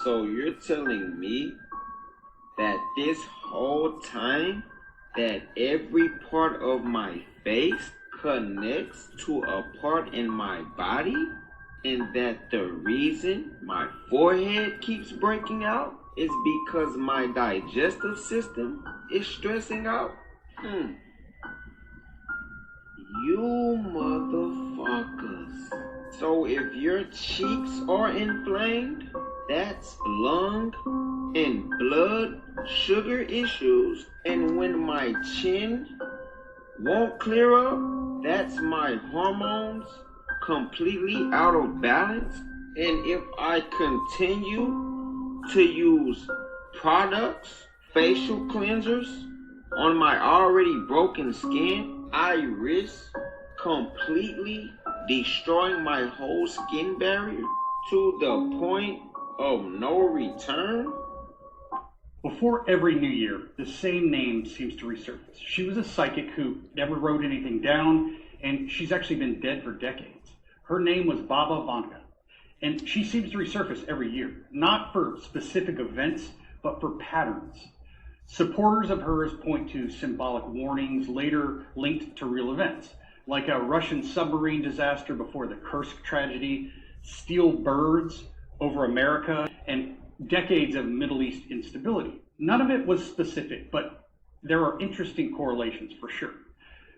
So you're telling me that this whole time that every part of my face connects to a part in my body, and that the reason my forehead keeps breaking out is because my digestive system is stressing out? You motherfuckers. So if your cheeks are inflamed, that's lung and blood sugar issues. And when my chin won't clear up, that's my hormones completely out of balance. And if I continue to use products, facial cleansers on my already broken skin, I risk completely destroying my whole skin barrier to the point of no return. Before every new year, the same name seems to resurface. She was a psychic who never wrote anything down, and she's actually been dead for decades. Her name was Baba Vanga, and she seems to resurface every year, not for specific events, but for patterns. Supporters of hers point to symbolic warnings later linked to real events, like a Russian submarine disaster before the Kursk tragedy, steel birds over America, and decades of Middle East instability. None of it was specific, but there are interesting correlations for sure.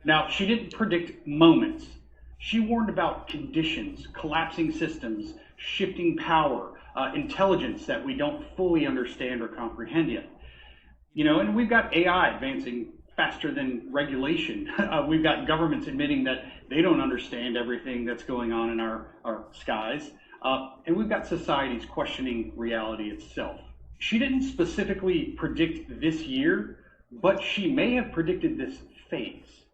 Now, she didn't predict moments. She warned about conditions, collapsing systems, shifting power, intelligence that we don't fully understand or comprehend yet. You know, and we've got AI advancing faster than regulation. We've got governments admitting that they don't understand everything that's going on in our skies. And we've got societies questioning reality itself. She didn't specifically predict this year, but she may have predicted this phase.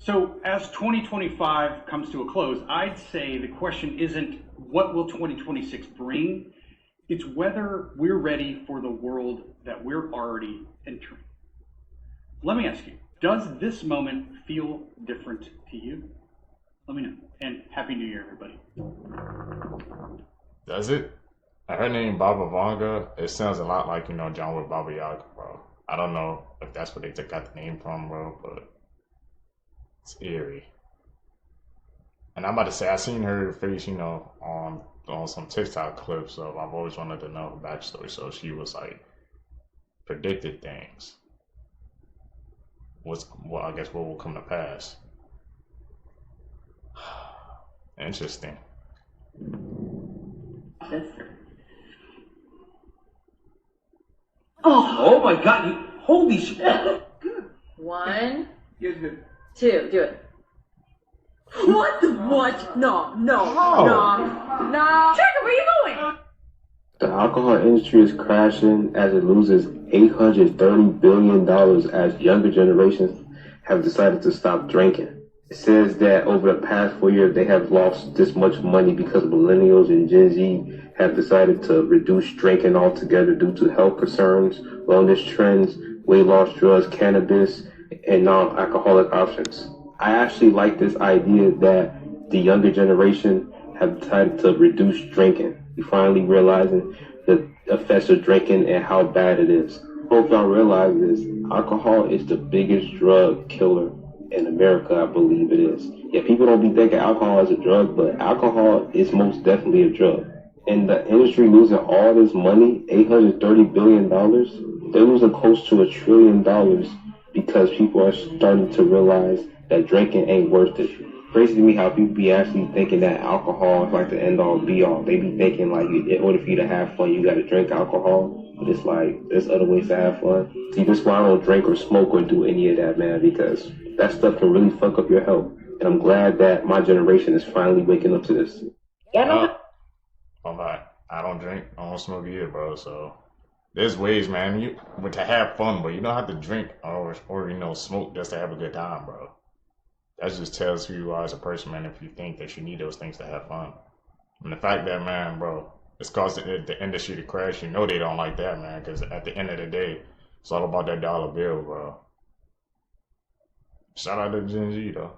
So as 2025 comes to a close, I'd say the question isn't what will 2026 bring? It's whether we're ready for the world that we're already entering. Let me ask you, does this moment feel different to you? Let me know. And Happy New Year, everybody. Does it? Her name Baba Vanga, it sounds a lot like, John with Baba Yaga, bro. I don't know if that's where they got the name from, bro, but it's eerie. And I'm about to say, I seen her face, on some TikTok clips, so I've always wanted to know the backstory. So she was like, predicted things. I guess what will come to pass. Interesting. Oh my god, holy shit. 1, 2, do it. What the what? No. Trigger, where you going? The alcohol industry is crashing as it loses $830 billion as younger generations have decided to stop drinking. It says that over the past 4 years, they have lost this much money because millennials and Gen Z have decided to reduce drinking altogether due to health concerns, wellness trends, weight loss drugs, cannabis, and non-alcoholic options. I actually like this idea that the younger generation have decided to reduce drinking. We finally realizing the effects of drinking and how bad it is. Hope y'all realize this. Alcohol is the biggest drug killer in America, I believe it is. Yeah, people don't be thinking alcohol is a drug, but alcohol is most definitely a drug. And the industry losing all this money, $830 billion, they're losing close to $1 trillion because people are starting to realize that drinking ain't worth it. Crazy to me how people be actually thinking that alcohol is like the end all be all. They be thinking like in order for you to have fun, you gotta drink alcohol. But it's like, there's other ways to have fun. See, this is why I don't drink or smoke or do any of that, man, because that stuff can really fuck up your health. And I'm glad that my generation is finally waking up to this. I don't drink, I don't smoke either, bro. So there's ways, man, to have fun, but you don't have to drink or smoke just to have a good time, bro. That just tells who you are as a person, man, if you think that you need those things to have fun. And the fact that, man, bro, it's caused the industry to crash. You know they don't like that, man, because at the end of the day, it's all about that dollar bill, bro. Shout out to Gen Z, though.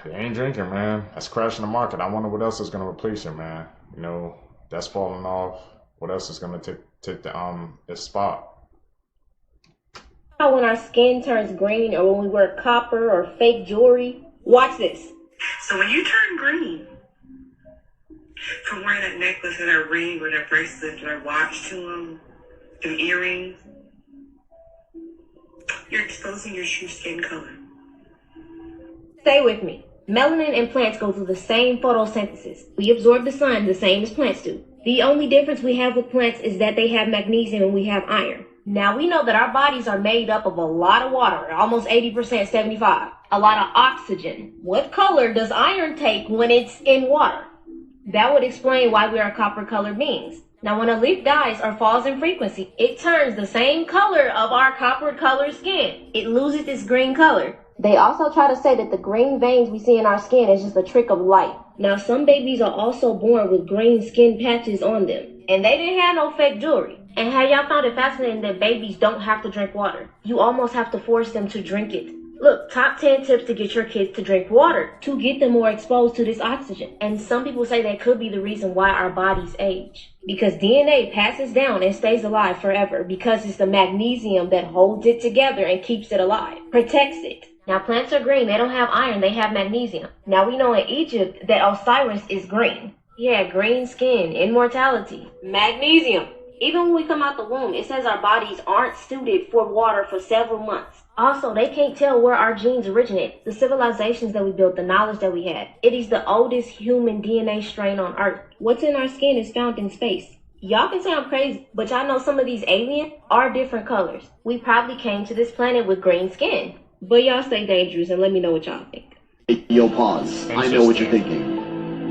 They ain't drinking, man. That's crashing the market. I wonder what else is going to replace it, man. You know, that's falling off. What else is going to take the spot? When our skin turns green or when we wear copper or fake jewelry. Watch this. So when you turn green from wearing that necklace or that ring or that bracelet or that watch to them earrings, you're exposing your true skin color. Stay with me. Melanin and plants go through the same photosynthesis. We absorb the sun the same as plants do. The only difference we have with plants is that they have magnesium and we have iron. Now we know that our bodies are made up of a lot of water, almost 80%, 75. A lot of oxygen. What color does iron take when it's in water? That would explain why we are copper-colored beings. Now when a leaf dies or falls in frequency, it turns the same color of our copper-colored skin. It loses its green color. They also try to say that the green veins we see in our skin is just a trick of light. Now some babies are also born with green skin patches on them. And they didn't have no fake jewelry. And have y'all found it fascinating that babies don't have to drink water? You almost have to force them to drink it. Look, top 10 tips to get your kids to drink water, to get them more exposed to this oxygen. And some people say that could be the reason why our bodies age. Because DNA passes down and stays alive forever because it's the magnesium that holds it together and keeps it alive, protects it. Now plants are green, they don't have iron, they have magnesium. Now we know in Egypt that Osiris is green. Yeah, green skin, immortality, magnesium. Even when we come out the womb, it says our bodies aren't suited for water for several months. Also, they can't tell where our genes originate, the civilizations that we built, the knowledge that we had. It is the oldest human DNA strain on Earth. What's in our skin is found in space. Y'all can say I'm crazy, but y'all know some of these aliens are different colors. We probably came to this planet with green skin. But y'all stay dangerous and let me know what y'all think. Yo, pause. I know what you're thinking.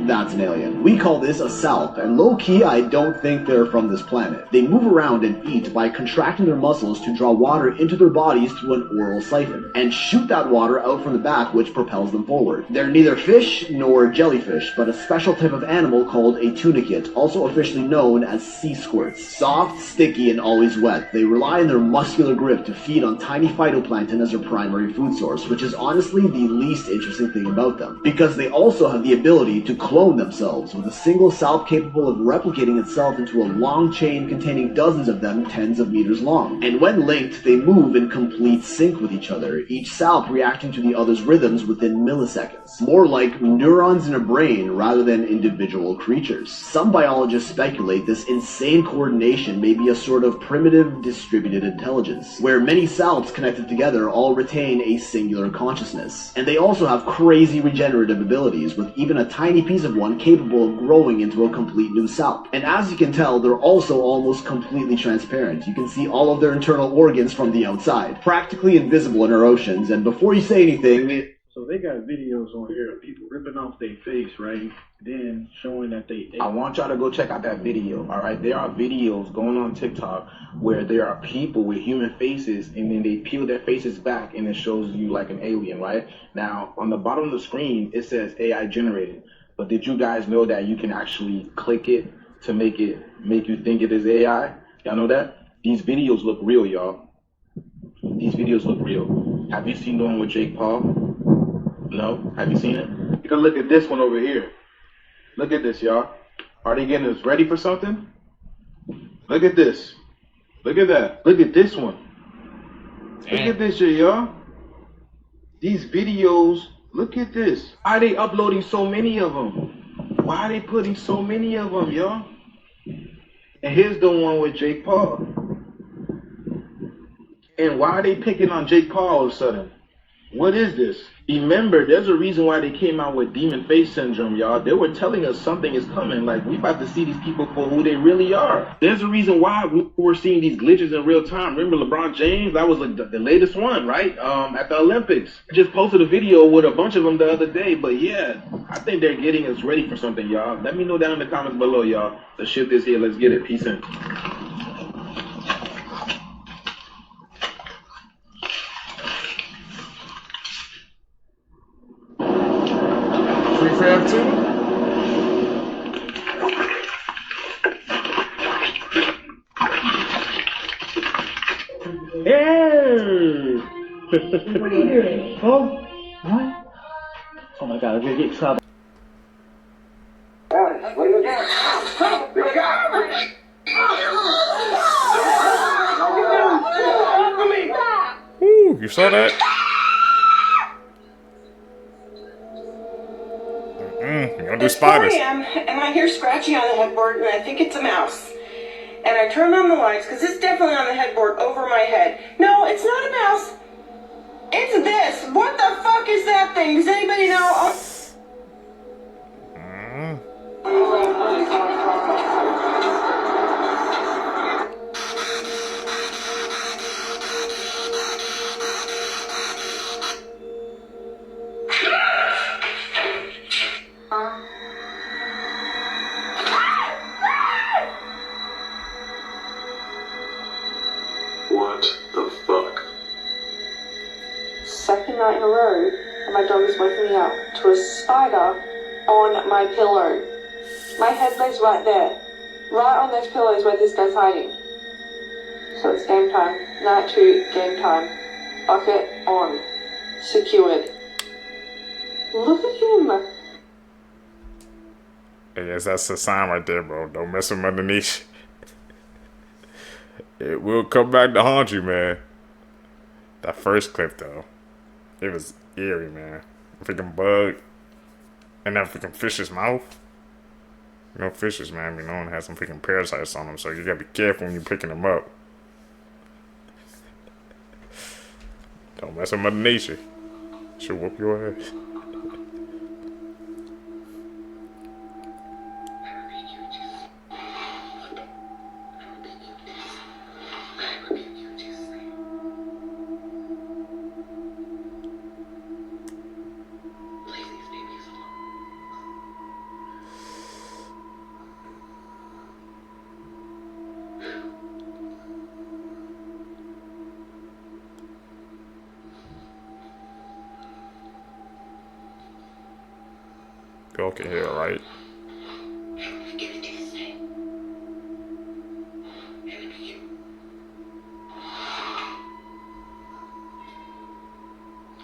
That's an alien. We call this a salp, and low-key, I don't think they're from this planet. They move around and eat by contracting their muscles to draw water into their bodies through an oral siphon, and shoot that water out from the back, which propels them forward. They're neither fish nor jellyfish, but a special type of animal called a tunicate, also officially known as sea squirts. Soft, sticky, and always wet, they rely on their muscular grip to feed on tiny phytoplankton as their primary food source, which is honestly the least interesting thing about them, because they also have the ability to clone themselves, with a single salp capable of replicating itself into a long chain containing dozens of them tens of meters long. And when linked, they move in complete sync with each other, each salp reacting to the other's rhythms within milliseconds. More like neurons in a brain rather than individual creatures. Some biologists speculate this insane coordination may be a sort of primitive distributed intelligence, where many salps connected together all retain a singular consciousness. And they also have crazy regenerative abilities, with even a tiny piece of one capable of growing into a complete new salp. And as you can tell, they're also almost completely transparent. You can see all of their internal organs from the outside, practically invisible in our oceans. And before you say anything, So they got videos on here of people ripping off their face, right? Then showing that they I want y'all to go check out that video, all right? There are videos going on TikTok where there are people with human faces and then they peel their faces back and it shows you like an alien, right? Now, on the bottom of the screen, it says AI generated. But did you guys know that you can actually click it to make you think it is AI? Y'all know that? These videos look real, y'all. These videos look real. Have you seen the one with Jake Paul? No? Have you seen it? You can look at this one over here. Look at this, y'all. Are they getting us ready for something? Look at this. Look at that. Look at this one. Damn. Look at this shit, y'all. These videos, look at this. Why are they uploading so many of them? Why are they putting so many of them, y'all? And here's the one with Jake Paul. And why are they picking on Jake Paul all of a sudden? What is this? Remember, there's a reason why they came out with demon face syndrome, y'all. They were telling us something is coming. Like, we about to see these people for who they really are. There's a reason why we're seeing these glitches in real time. Remember LeBron James? That was like the latest one, right? At the Olympics. I just posted a video with a bunch of them the other day. But yeah, I think they're getting us ready for something, y'all. Let me know down in the comments below, y'all. The shit is here. Let's get it. Peace in. Fab 2? Hey! What are you doing? Oh? What? Oh my god, I'm gonna get in trouble. Ooh, you saw that? You don't do spiders. 4 a.m. and I hear scratching on the headboard and I think it's a mouse. And I turn on the lights because it's definitely on the headboard over my head. No, it's not a mouse. It's this. What the fuck is that thing? Does anybody know? What the fuck? Second night in a row, and my dog is waking me up to a spider on my pillow. My head lays right there. Right on those pillows where this guy's hiding. So it's game time. Night 2, game time. Bucket on. Secured. Look at him. I guess that's a sign right there, bro. Don't mess with Mother Niche. It will come back to haunt you, man. That first clip, though, it was eerie, man. Freaking bug. And that freaking fish's mouth. You know, fishes, man, be known to have some freaking parasites on them, so you gotta be careful when you're picking them up. Don't mess with Mother Nature. She'll whoop your ass. Y'all can hear it, right?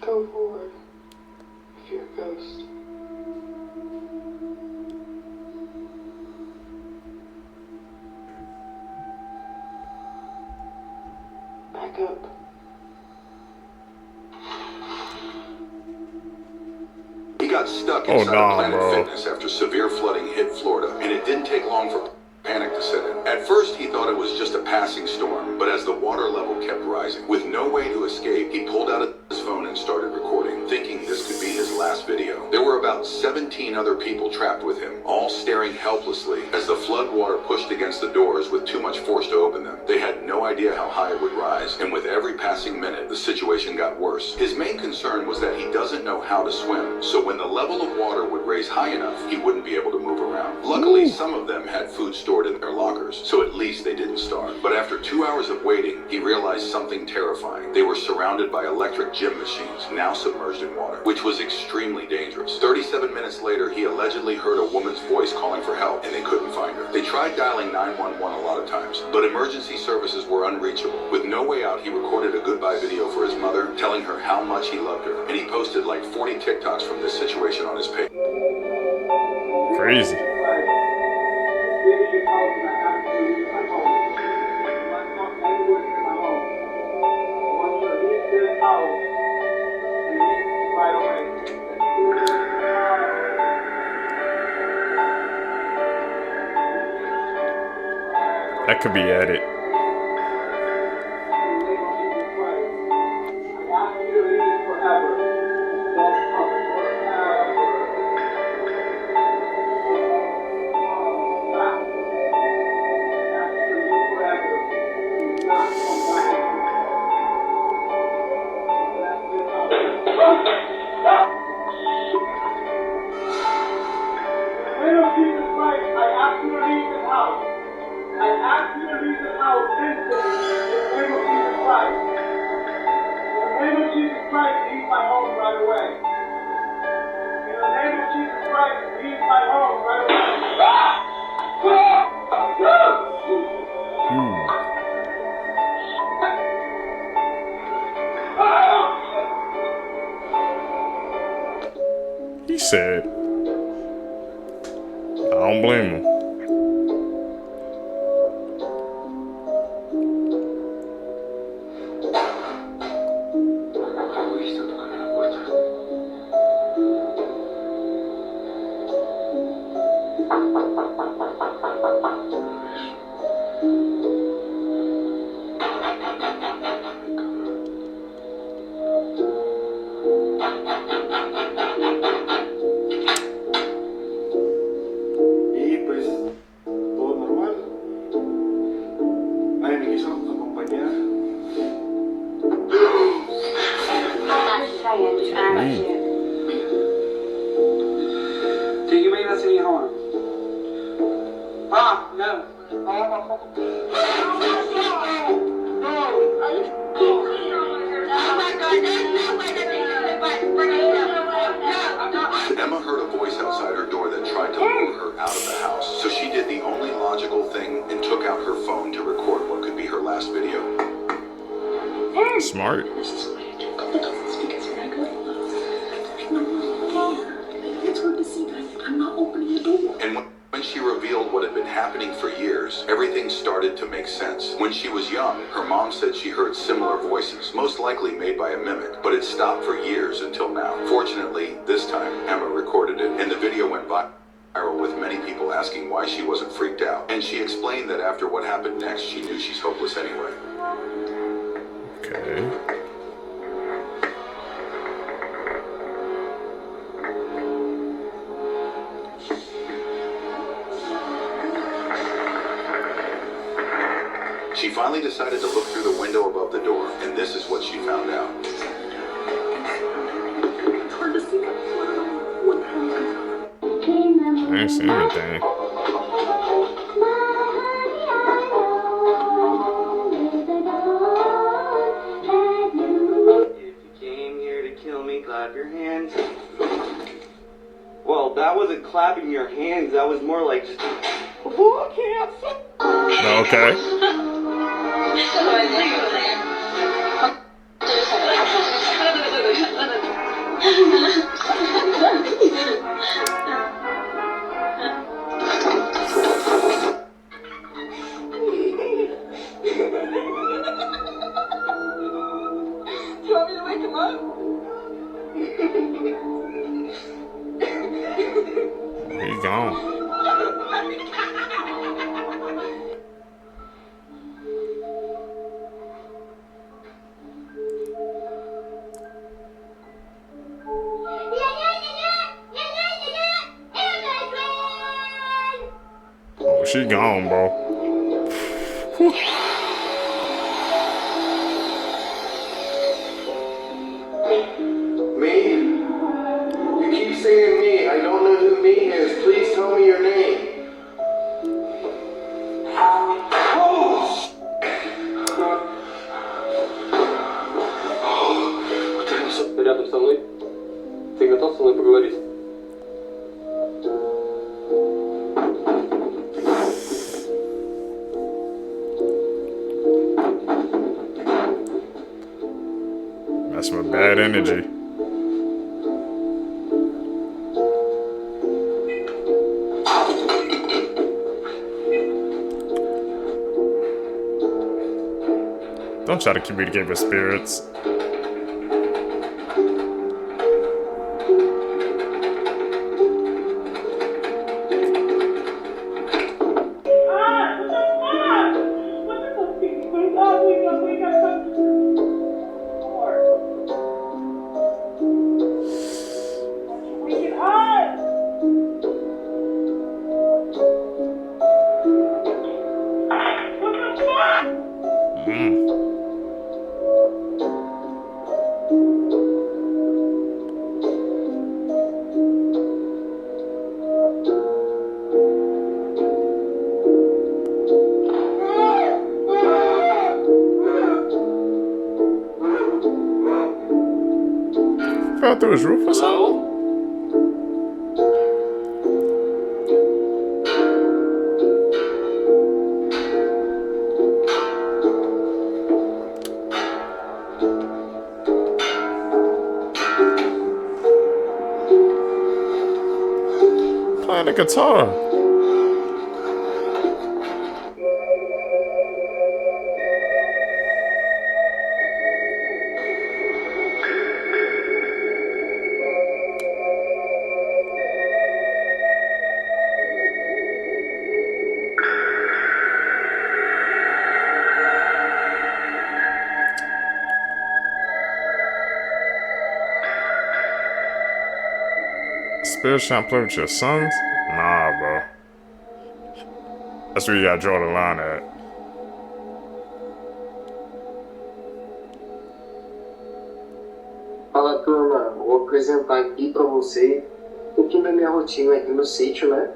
Go forward if you're a ghost. Back up. He got stuck inside Planet Fitness after severe flooding hit Florida, and it didn't take long for panic to set in. At first, he thought it was just a passing storm, but as the water level kept rising, with no way to escape, he pulled out his phone and started recording, thinking this could be his last video. There were about 17 other people trapped with him, all staring helplessly as the flood water pushed against the doors with too much force to open them. They had no idea how high it would rise, and with every passing minute, the situation got worse. His main concern was that he doesn't know how to swim, so when the level of water would raise high enough, he wouldn't be able to move around. Luckily, some of them had food stored in their lockers, so at least they didn't starve. But after 2 hours of waiting, he realized something terrifying. They were surrounded by electric gym machines, now submerged in water, which was extremely dangerous. 37 minutes later, he allegedly heard a woman's voice calling for help, and they couldn't find her. They tried dialing 911 a lot of times, but emergency services were unreachable. With no way out, he recorded a goodbye video for his mother, telling her how much he loved her, and he posted like 40 TikToks from this situation on his page. Crazy. That could be added. He said, I don't blame him. Emma heard a voice outside her door that tried to lure her out of the house, so she did the only logical thing and took out her phone to record what could be her last video. Smart. And when she revealed what had been happening for years, everything started to make sense. When she was young, her mom said she heard similar voices, most likely made by a mimic, but it stopped for years until now. Fortunately, this time, Emma recorded it, and the video went viral with many people asking why she wasn't freaked out. And she explained that after what happened next, she knew she's hopeless anyway. Okay. She finally decided to look through the window above the door, and this is what she found out. I didn't see anything. Clap your hands. Well, that wasn't clapping your hands. That was more like just. Oh, Okay. Do you want me to wake him up? He's gone. she gone, bro. Me? You keep saying me. I don't know who me is. Please tell me your name. Рядом со мной. Ты готов со мной поговорить? That's my bad energy. Don't try to communicate with spirits. Fell through his roof or something? Playing the guitar. Spirits trying to play with your sons? Nah, bro. That's where you gotta draw the line at. Fala, turma. Vou apresentar aqui pra você um pouquinho da minha rotina aqui no sítio, né?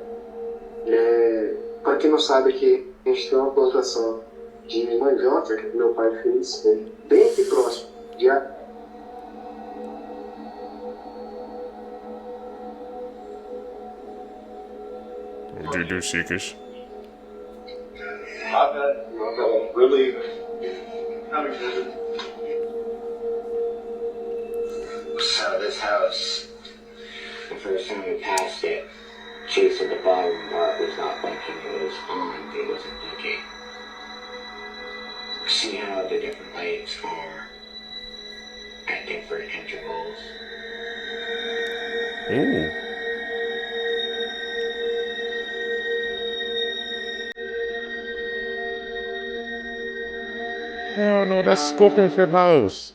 Pra quem não sabe aqui, a gente tem uma plantação de mandioca que meu pai fez, né? Bem aqui próximo. What do you do, Seekers? Really? So this house, the first time we passed it, Chief said the bottom part was not blinking, it was on, but it wasn't blinking. See how the different lights are at different intervals. Ooh. Hell no, that's Scorpion Fit House.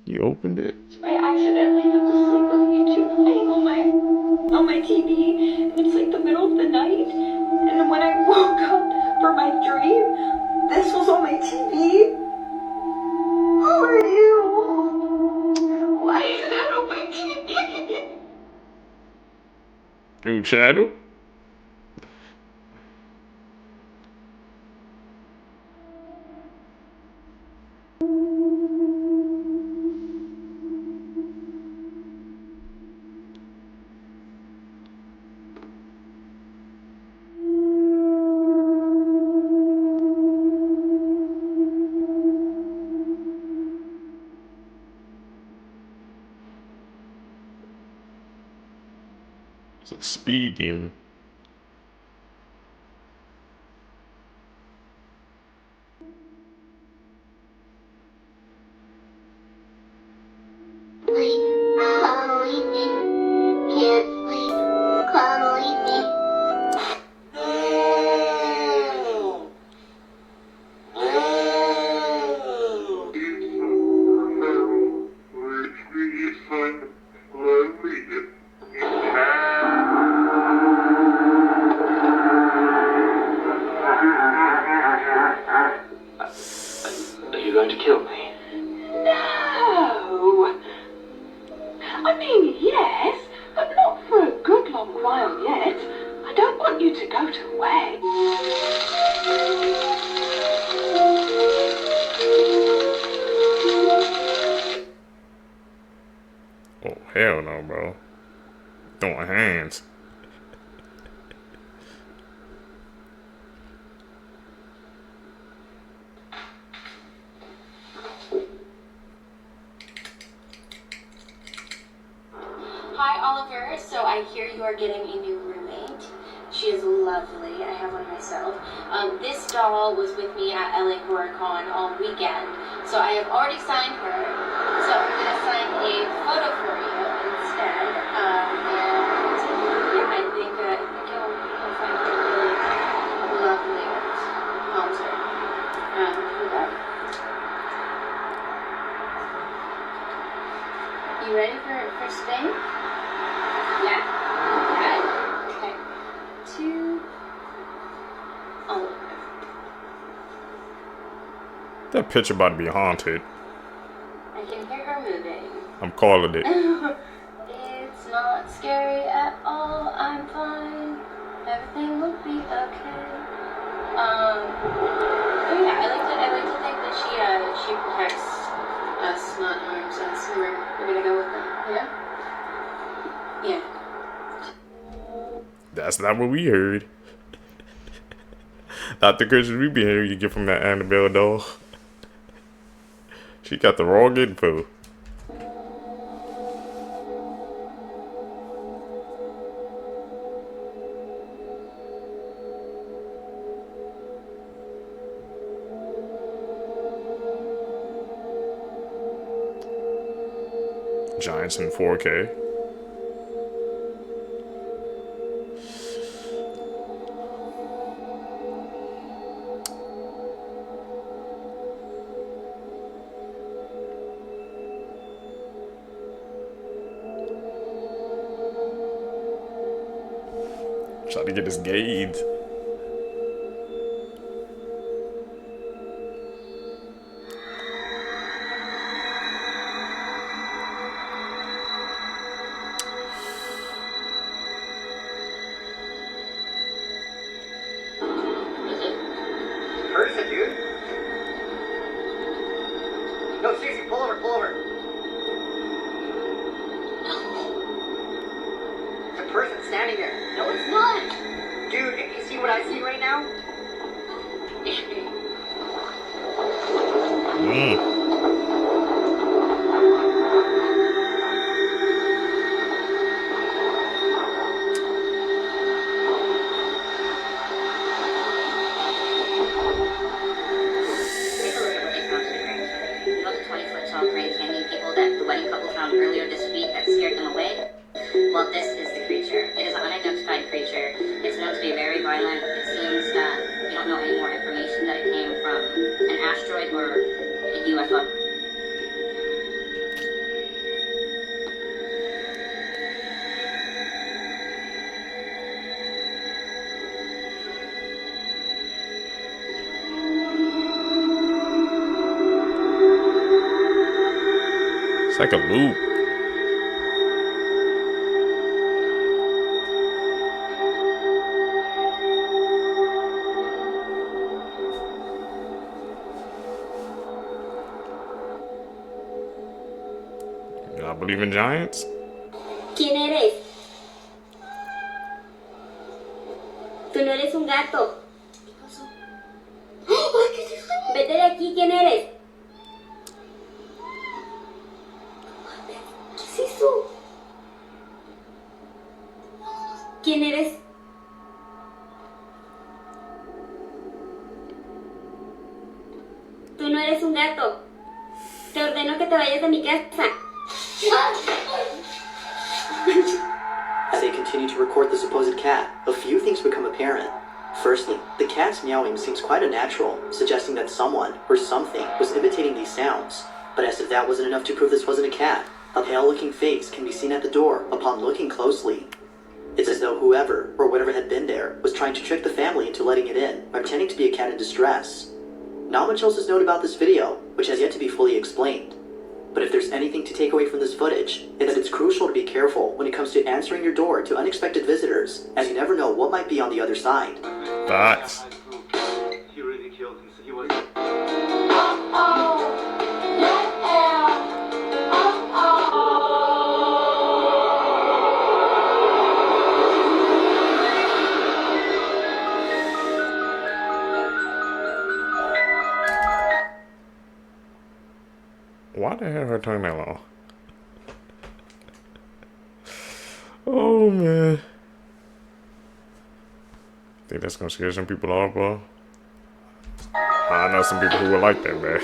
You opened it? I accidentally fell asleep on YouTube playing on my TV, and it's like the middle of the night, and when I woke up from my dream, this was on my TV. Who are you? Why is that on my TV? New channel? It's a speed demon. Are you going to kill me? No. I mean, yes, but not for a good long while yet. I don't want you to go to waste. Oh, hell no, bro. Throwing hands. Hi, Oliver. So I hear you are getting a new roommate. She is lovely. I have one myself. This doll was with me at LA HorrorCon all weekend, so I have already signed her. So I'm gonna sign a photo for you instead. And yeah, I think you'll find her really lovely concert. Hold up. You ready for Spain? Yeah. Okay. 2. Oh. That picture about to be haunted. I can hear her moving. I'm calling it. It's not scary at all. I'm fine. Everything will be okay. Oh yeah, I like to think that she protects us, not harms us. And we're gonna go with that. Yeah. Yeah. That's not what we heard. Not the pictures we been hearing you get from that Annabelle doll. She got the wrong info. Giants in 4K. Trying to get his gauge. Person, dude. No, seriously, pull over, pull over. It's a person standing there. No, it's not. Dude, if you see what I see right now, it should be. Well, this is the creature. It is an unidentified creature. It's known to be very violent. It seems that we don't know any more information that it came from an asteroid or a UFO. It's like a loop. I believe in giants. ¿Quién eres? Tú no eres un gato. ¿Qué pasó? ¿Qué es eso? Vete de aquí, ¿quién eres? ¿Qué es eso? ¿Quién eres? Tú no eres un gato. Te ordeno que te vayas de mi casa. As they continue to record the supposed cat, a few things become apparent. Firstly, the cat's meowing seems quite unnatural, suggesting that someone or something was imitating these sounds. But as if that wasn't enough to prove this wasn't a cat, a pale-looking face can be seen at the door upon looking closely. It's as though whoever or whatever had been there was trying to trick the family into letting it in by pretending to be a cat in distress. Not much else is known about this video, which has yet to be fully explained. But if there's anything to take away from this footage, it's that it's crucial to be careful when it comes to answering your door to unexpected visitors, as you never know what might be on the other side. Facts. He really killed him. He was. Why the hell her tongue that long? Oh man. Think that's gonna scare some people off, bro? I know some people who would like that, man.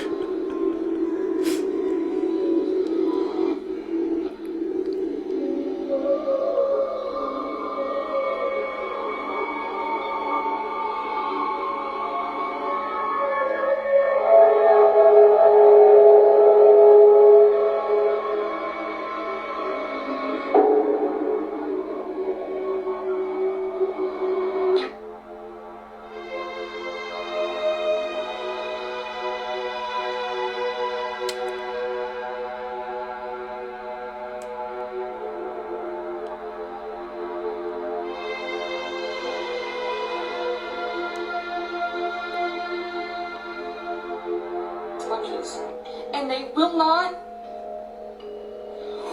And they will not.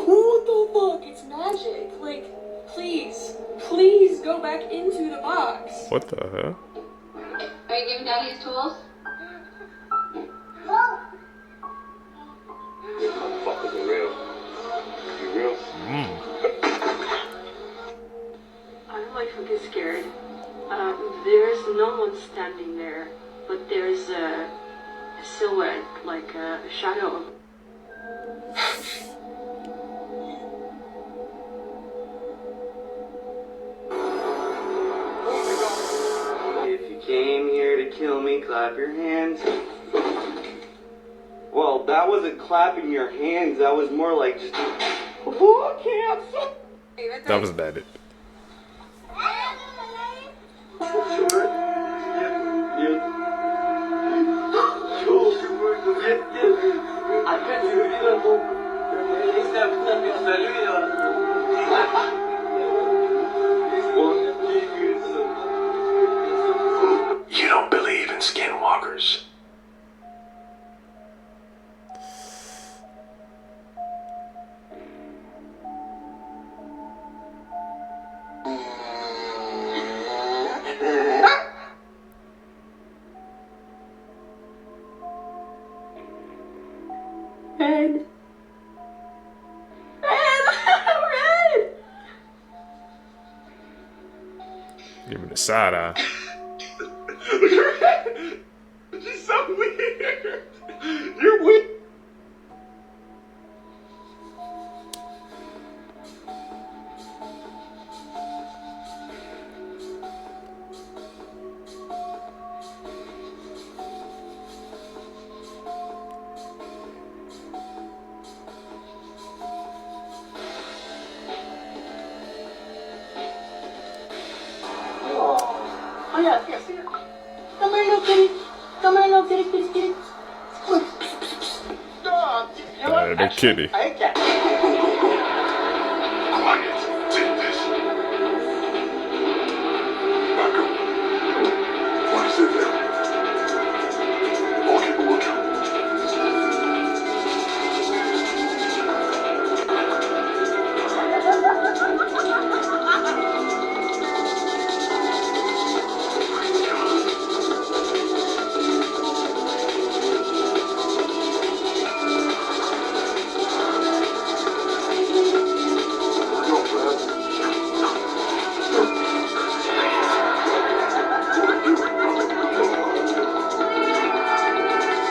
What the fuck? It's magic. Like, please, please go back into the box. What the hell? Are you giving Daddy his tools? Fuck, is it real? You real? I'm like fucking scared. There's no one standing there, but there's a silhouette, like a shadow. If you came here to kill me, clap your hands. Well, that wasn't clapping your hands. That was more like just. Oh, cancel. That was bad. You don't believe in skinwalkers. Red. Red. Give me the side eye. She's so weird. You're weird. Oh yeah, yes. Come here, little kitty. Come here, little kitty, kitty, kitty. The kitty. I hate that. Quiet. Take this. Back up. Why sit there? I'll keep a lookout.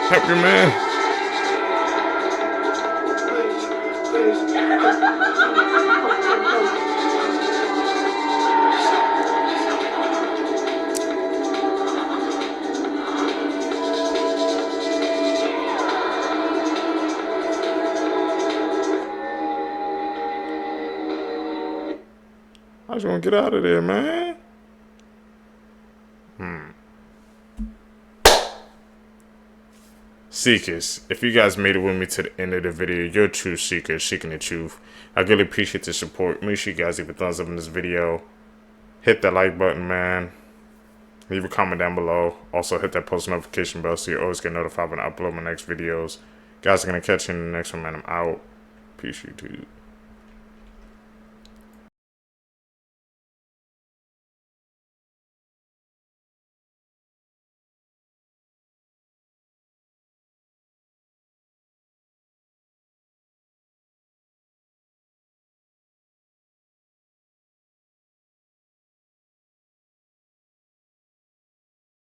Help your man. I just want to get out of there, man. Seekers, if you guys made it with me to the end of the video, you're true seekers seeking the truth. I really appreciate the support. Make sure you guys leave a thumbs up in this video. Hit that like button, man. Leave a comment down below. Also hit that post notification bell so you always get notified when I upload my next videos. Guys, I'm going to catch you in the next one, man. I'm out. Peace, YouTube.